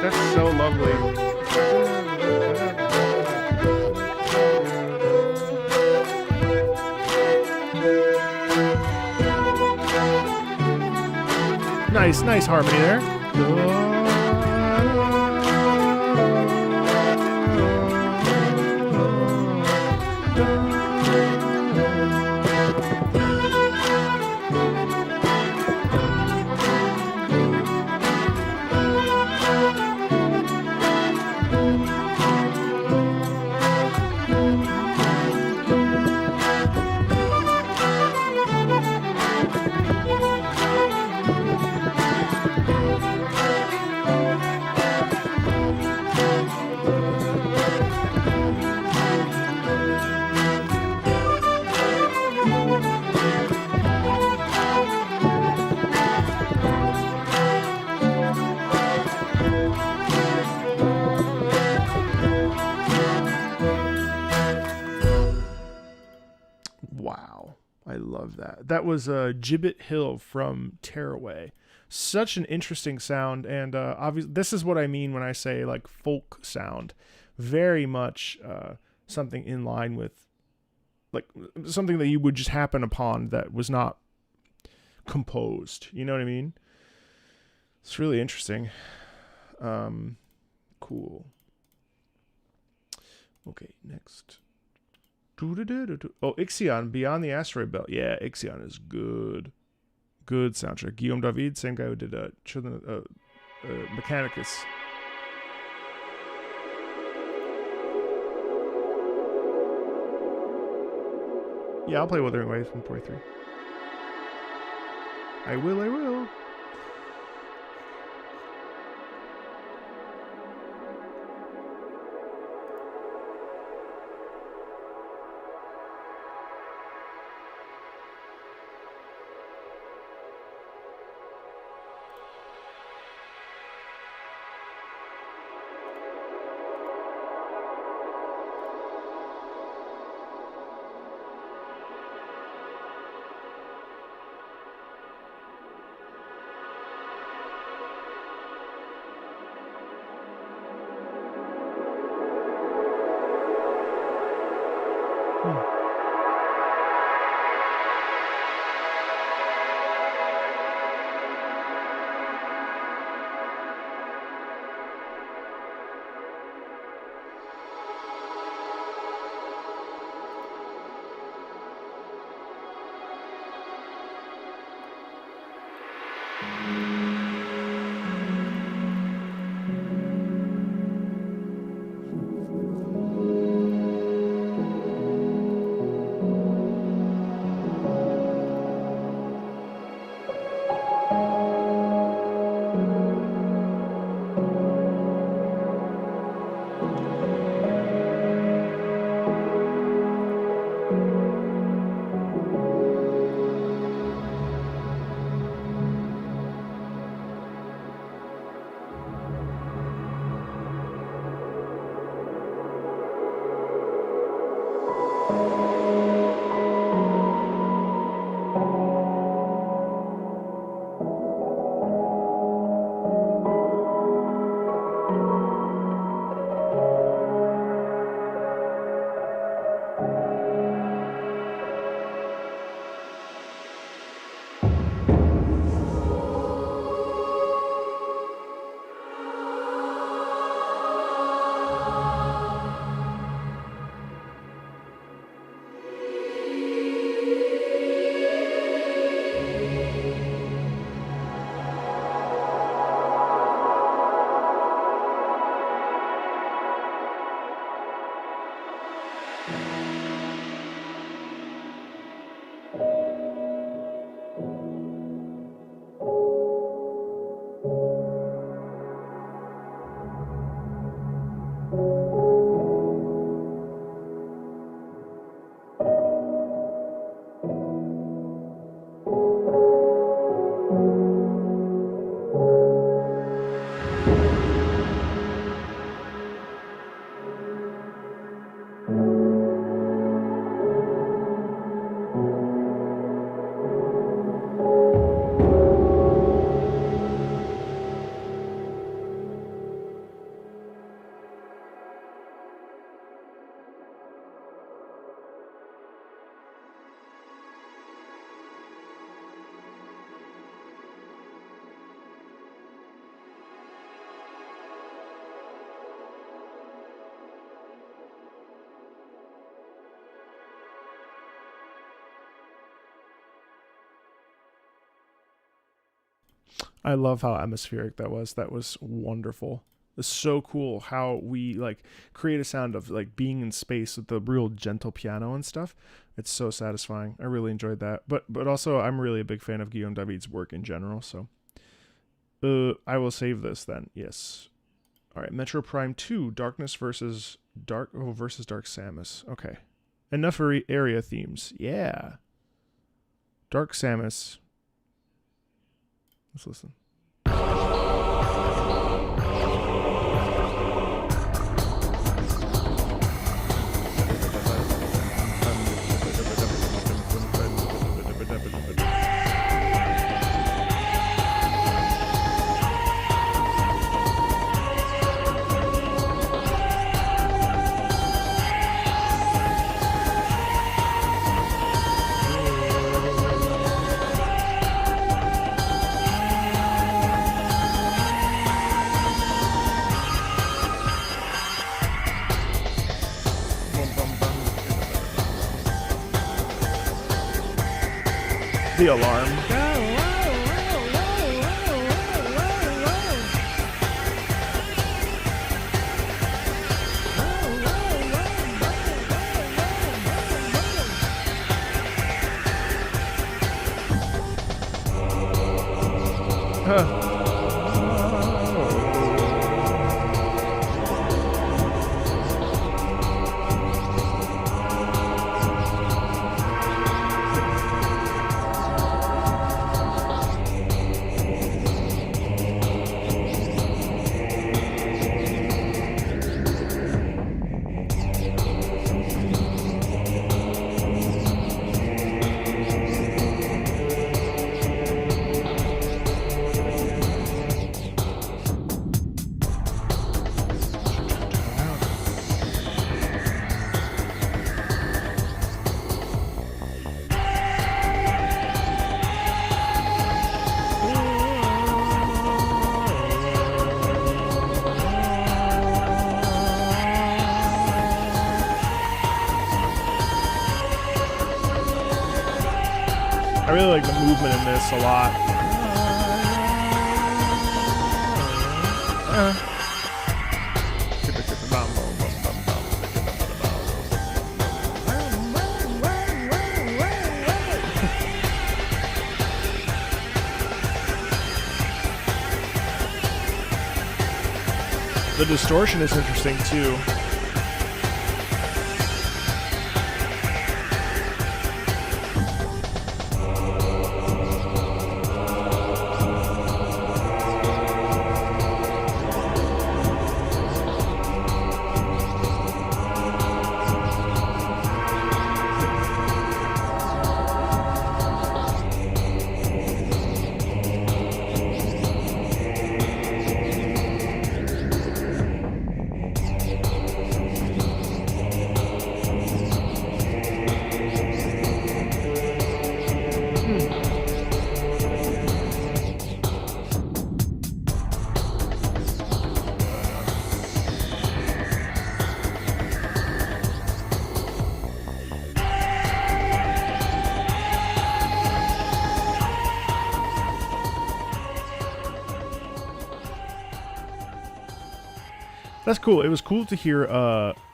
That's so lovely. Nice harmony there. Wow. I love that. That was Gibbet Hill from Tearaway. Such an interesting sound, and obviously this is what I mean when I say like folk sound. Very much something in line with like something that you would just happen upon that was not composed. You know what I mean? It's really interesting. Cool. Okay, next. Oh, Ixion, Beyond the Asteroid Belt. Yeah, Ixion is good. Good soundtrack. Guillaume David, same guy who did Children Mechanicus. Yeah, I'll play Wuthering Waves from 43. I will. I love how atmospheric that was. That was wonderful. It's so cool how we like create a sound of like being in space with the real gentle piano and stuff. It's so satisfying. I really enjoyed that. But also I'm really a big fan of Guillaume David's work in general. So I will save this then. Yes. All right. Metro Prime 2, Darkness versus Dark Samus. Okay. Enough area themes. Yeah. Dark Samus. Let's listen. the alarm. I really like the movement in this a lot. The distortion is interesting too. That's cool. It was cool to hear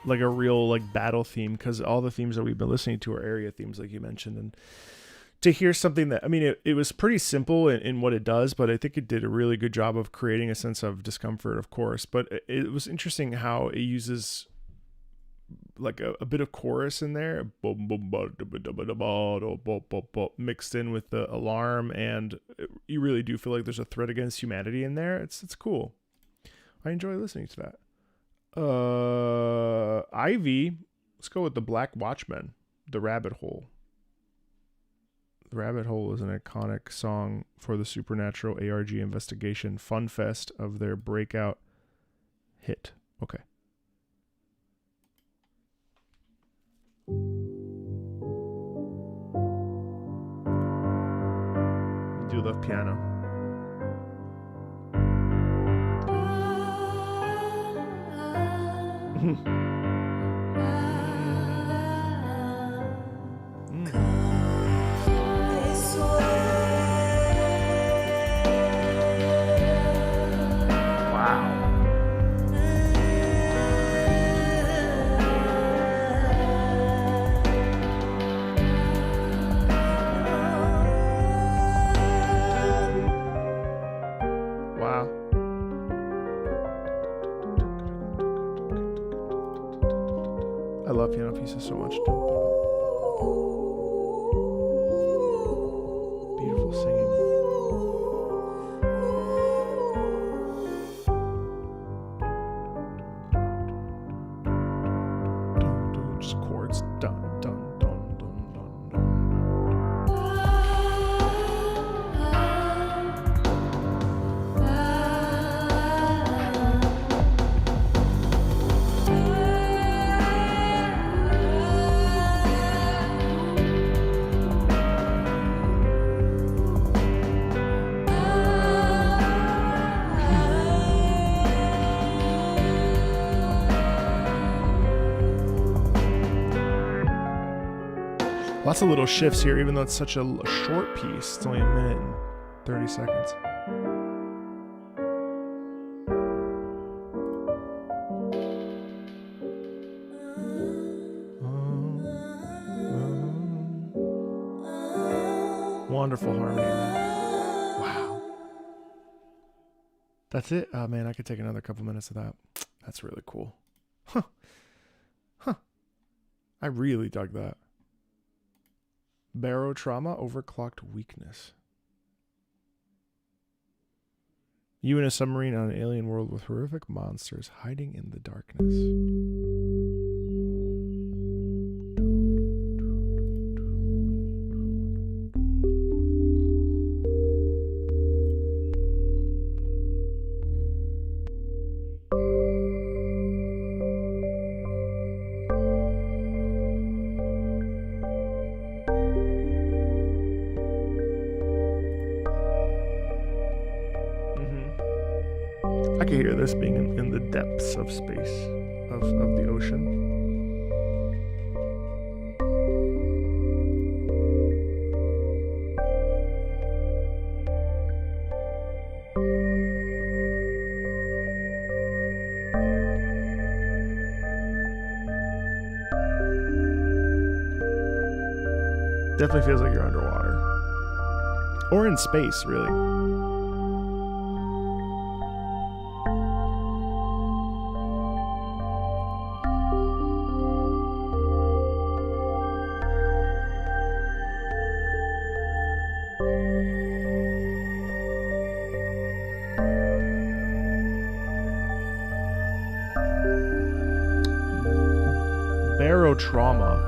like a real like battle theme, because all the themes that we've been listening to are area themes, like you mentioned, and to hear something that, I mean, it was pretty simple in what it does, but I think it did a really good job of creating a sense of discomfort, of course. But it was interesting how it uses like a bit of chorus in there, mixed in with the alarm, and you really do feel like there's a threat against humanity in there. It's cool. I enjoy listening to that. Ivy, let's go with the Black Watchman, The Rabbit Hole. The Rabbit Hole is an iconic song for the Supernatural ARG Investigation Fun Fest of their breakout hit. Okay. Do love piano. I love piano pieces so much. Beautiful singing. Just chords. Dun, dun, dun, dun, dun, dun. Lots of little shifts here, even though it's such a short piece. It's only a minute and 30 seconds. Wonderful harmony, man. Wow. That's it? Oh, man, I could take another couple minutes of that. That's really cool. Huh. I really dug that. Barotrauma, overclocked weakness. You in a submarine on an alien world with horrific monsters hiding in the darkness. I could hear this being in the depths of space, of the ocean. Definitely feels like you're underwater. Or in space, really. Barotrauma.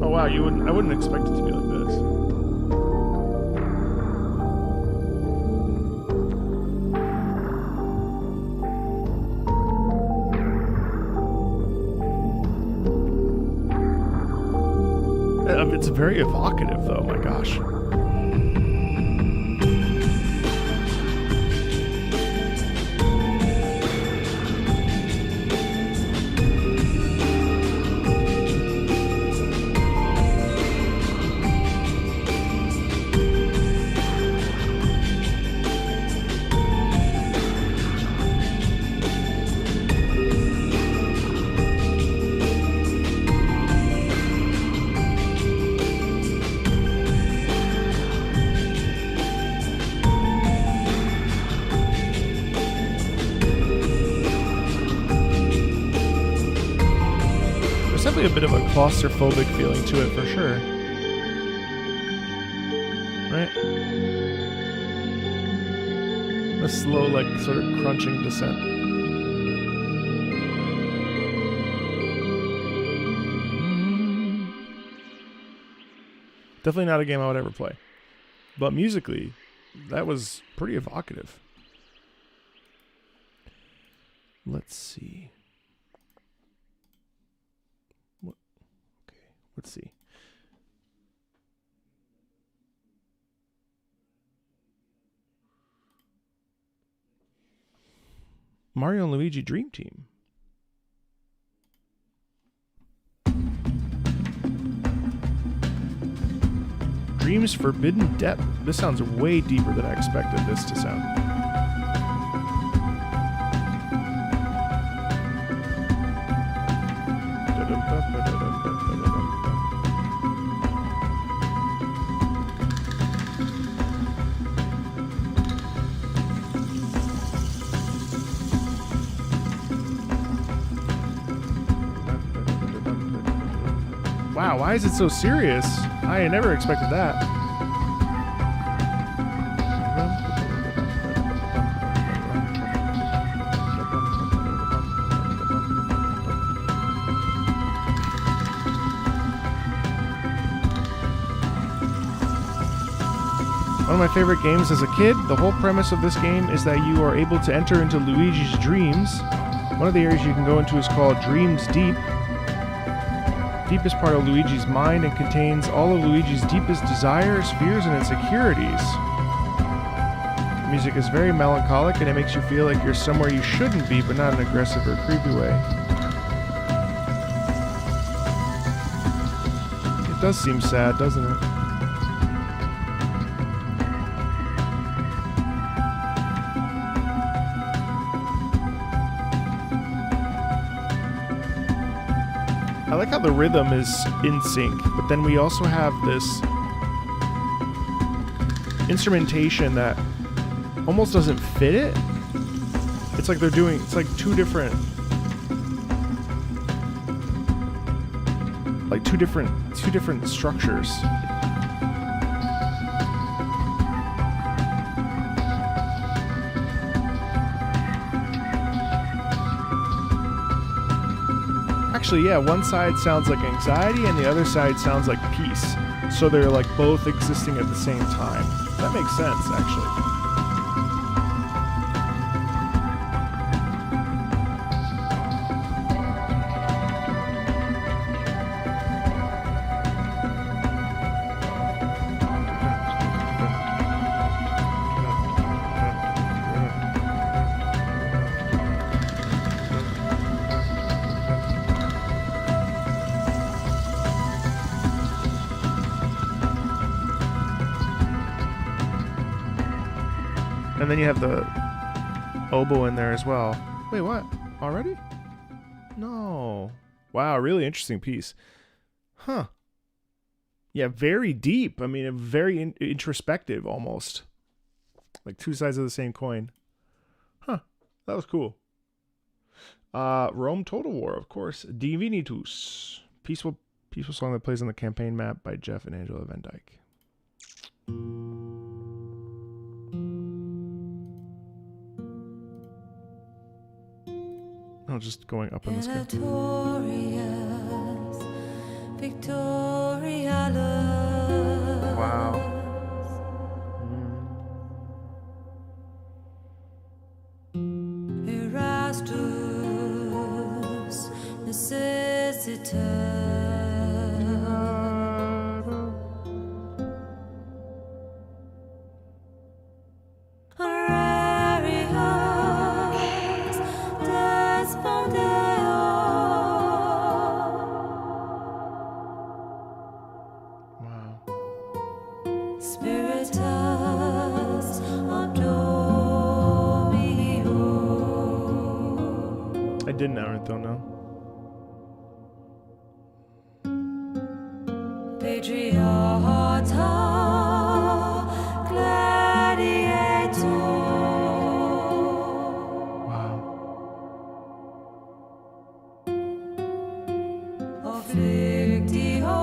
Oh wow, I wouldn't expect it to be like this. It's very evocative though, my gosh. A bit of a claustrophobic feeling to it for sure, right? A slow, like, sort of crunching descent. Definitely not a game I would ever play, but musically, that was pretty evocative. Let's see. Let's see. Mario and Luigi Dream Team. Dream's Forbidden Depth. This sounds way deeper than I expected this to sound. Wow, why is it so serious? I never expected that. One of my favorite games as a kid. The whole premise of this game is that you are able to enter into Luigi's dreams. One of the areas you can go into is called Dreams Deep. Deep is part of Luigi's mind and contains all of Luigi's deepest desires, fears, and insecurities. The music is very melancholic and it makes you feel like you're somewhere you shouldn't be, but not in an aggressive or creepy way. It does seem sad, doesn't it? I like how the rhythm is in sync, but then we also have this instrumentation that almost doesn't fit it. It's like they're doing, it's like two different structures. Actually, yeah, one side sounds like anxiety and the other side sounds like peace. So they're like both existing at the same time. That makes sense, actually. And then you have the oboe in there as well. Wait, what? Already? No. Wow, really interesting piece. Huh. Yeah, very deep. I mean, very introspective almost. Like two sides of the same coin. Huh. That was cool. Rome Total War, of course. Divinitus. Peaceful song that plays on the campaign map by Jeff and Angela Van Dyke. Oh, just going up in the sky. Wow. Erastus necessitas. I didn't know it though, no. Patriota gladiator. Wow. Afflictio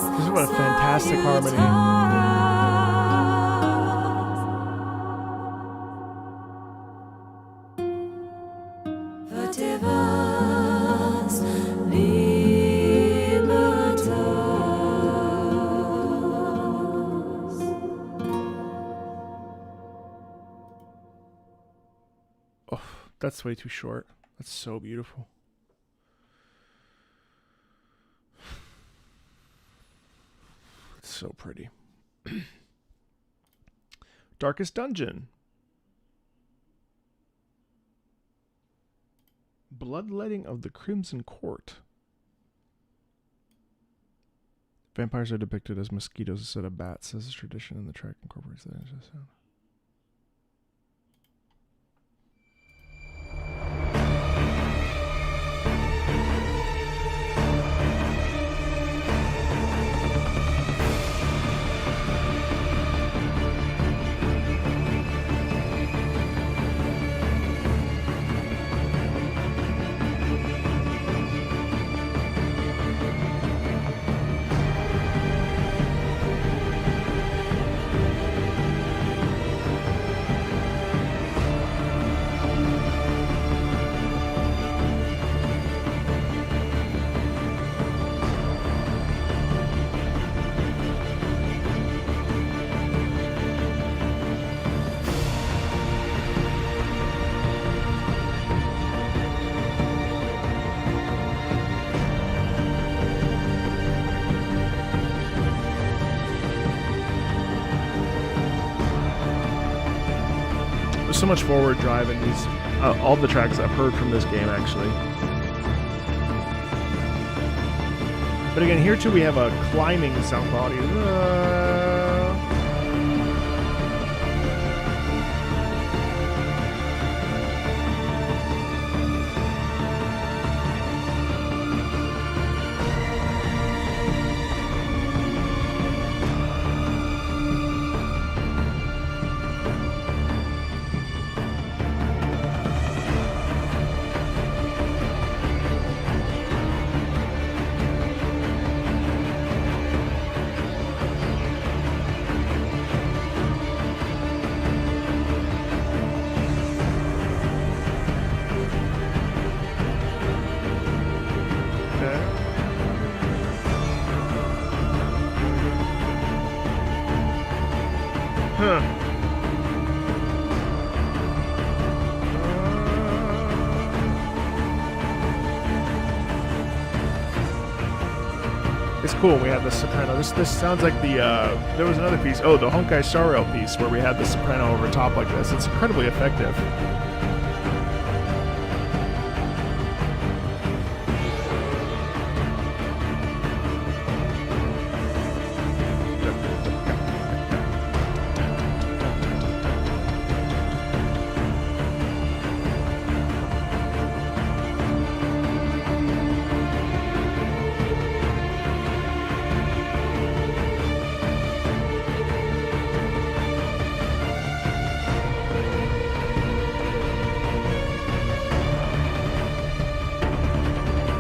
This is what a fantastic harmony. Oh, that's way too short. That's so beautiful. It's so pretty. Darkest Dungeon. Bloodletting of the Crimson Court. Vampires are depicted as mosquitoes instead of bats, as is tradition, in the track incorporates that into the sound. much forward drive in these, all the tracks I've heard from this game, actually. But again, here too we have a climbing sound quality. It's cool. We had the soprano. This sounds like the there was another piece. Oh, the Honkai Star Rail piece where we had the soprano over top like this. It's incredibly effective.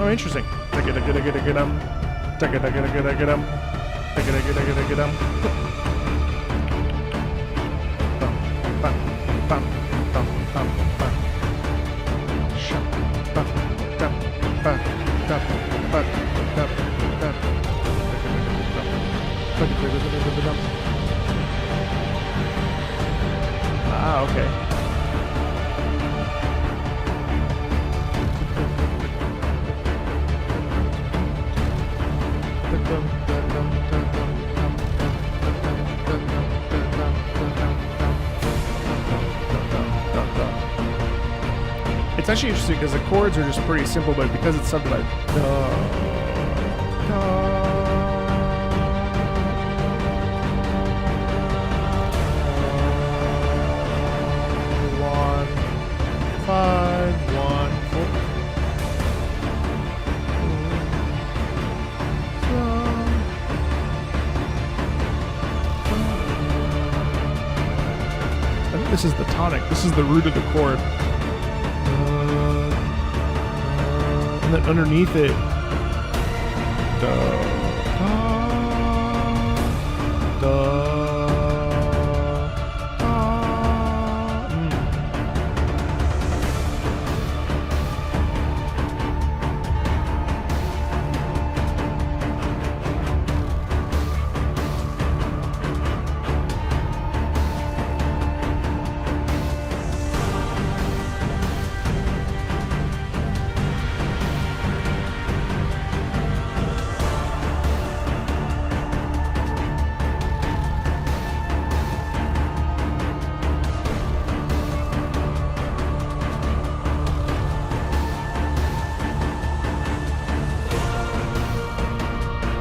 Oh, interesting. Ah, okay. It's actually interesting because the chords are just pretty simple, but because it's something like one, 5, 1, 4. I think this is the tonic. This is the root of the chord. And then underneath it,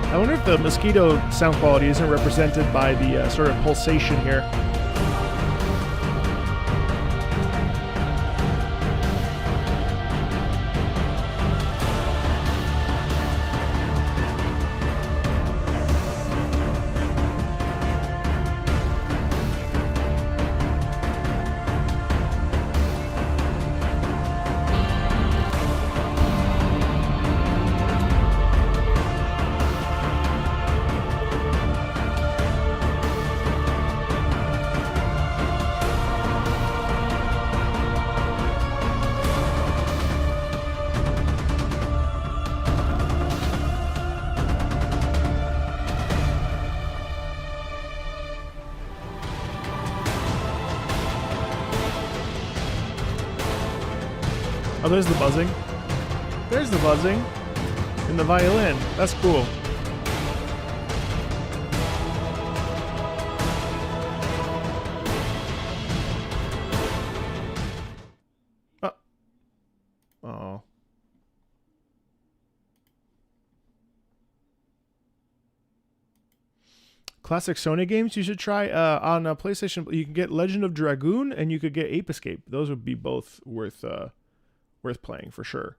I wonder if the mosquito sound quality isn't represented by the sort of pulsation here. Oh, there's the buzzing. There's the buzzing in the violin. That's cool. Oh. Classic Sony games you should try on a PlayStation. You can get Legend of Dragoon and you could get Ape Escape. Those would be both worth playing for sure.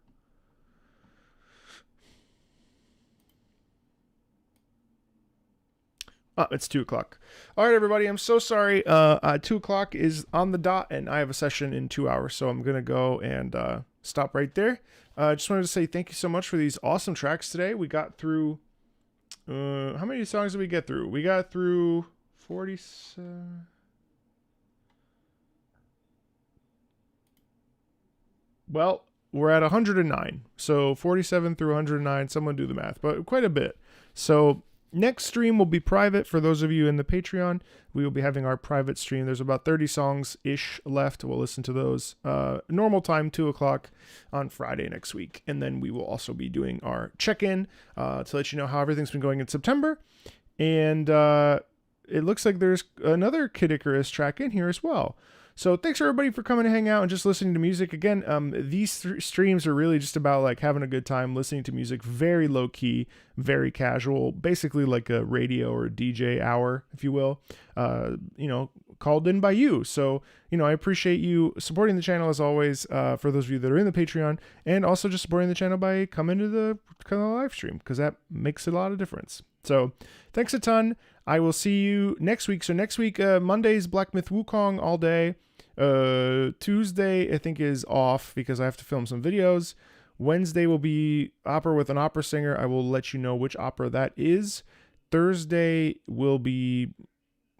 It's 2:00. All right, everybody. I'm so sorry. 2:00 is on the dot, and I have a session in 2 hours, so I'm gonna go and stop right there. I just wanted to say thank you so much for these awesome tracks today. We got through. How many songs did we get through? We got through 40. Well, we're at 109. So 47 through 109. Someone do the math, but quite a bit. So next stream will be private for those of you in the Patreon. We will be having our private stream. There's about 30 songs-ish left. We'll listen to those. Normal time, 2:00 on Friday next week. And then we will also be doing our check-in to let you know how everything's been going in September. And it looks like there's another Kid Icarus track in here as well. So thanks everybody for coming to hang out and just listening to music. Again, these streams are really just about like having a good time listening to music, very low key, very casual, basically like a radio or a DJ hour, if you will, called in by you. So, I appreciate you supporting the channel as always, for those of you that are in the Patreon, and also just supporting the channel by coming to the live stream, because that makes a lot of difference. So thanks a ton. I will see you next week. So next week, Monday's Black Myth Wukong all day. Tuesday, I think, is off because I have to film some videos. Wednesday will be opera with an opera singer. I will let you know which opera that is. Thursday will be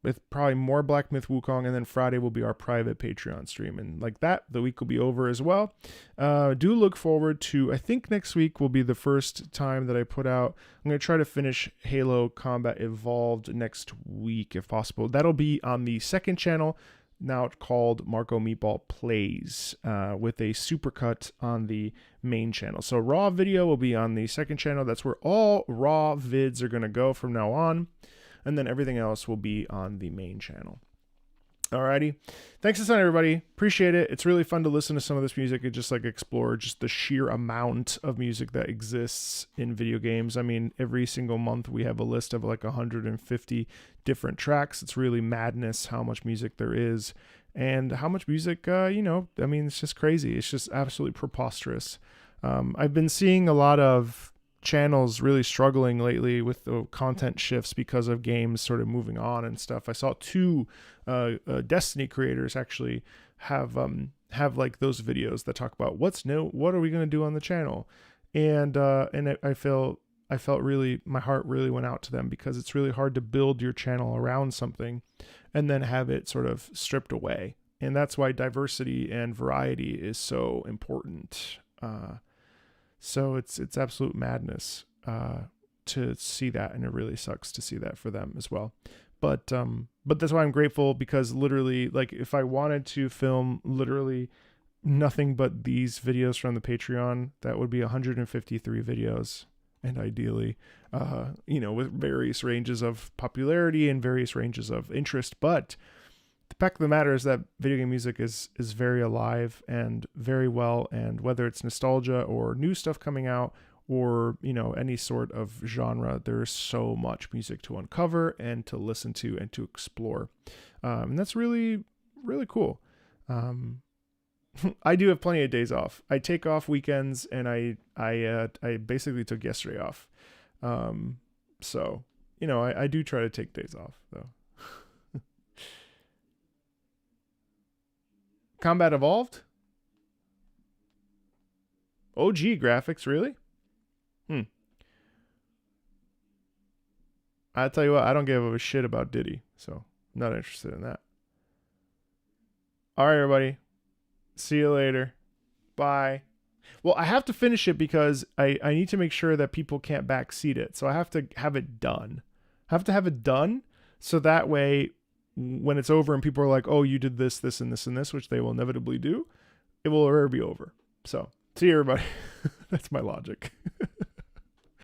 with probably more Black Myth Wukong, and then Friday will be our private Patreon stream. And like that, the week will be over as well. Do look forward to, I think next week will be the first time that I put out, I'm going to try to finish Halo Combat Evolved next week if possible. That'll be on the second channel, now called Marco Meatball Plays, with a supercut on the main channel. So raw video will be on the second channel. That's where all raw vids are going to go from now on. And then everything else will be on the main channel. Alrighty. Thanks a ton, everybody. Appreciate it. It's really fun to listen to some of this music and just like explore just the sheer amount of music that exists in video games. I mean, every single month we have a list of like 150 different tracks. It's really madness how much music there is and how much music, it's just crazy. It's just absolutely preposterous. I've been seeing a lot of channels really struggling lately with the content shifts because of games sort of moving on and stuff. I saw two Destiny creators actually have like those videos that talk about what's new, what are we going to do on the channel, and I felt really, my heart really went out to them because it's really hard to build your channel around something and then have it sort of stripped away, and that's why diversity and variety is so important. So it's absolute madness to see that, and it really sucks to see that for them as well. But that's why I'm grateful, because literally, like, if I wanted to film literally nothing but these videos from the Patreon, that would be 153 videos, and ideally, with various ranges of popularity and various ranges of interest. But the fact of the matter is that video game music is very alive and very well, and whether it's nostalgia or new stuff coming out or, any sort of genre, there's so much music to uncover and to listen to and to explore. And that's really, really cool. I do have plenty of days off. I take off weekends, and I basically took yesterday off. So, I do try to take days off though. Combat Evolved? OG graphics, really? I'll tell you what, I don't give a shit about Diddy, so I'm not interested in that. All right, everybody. See you later. Bye. Well, I have to finish it because I need to make sure that people can't backseat it, so I have to have it done. I have to have it done so that way, when it's over and people are like, oh, you did this, this, and this, and this, which they will inevitably do, it will already be over. So, see you, everybody. That's my logic.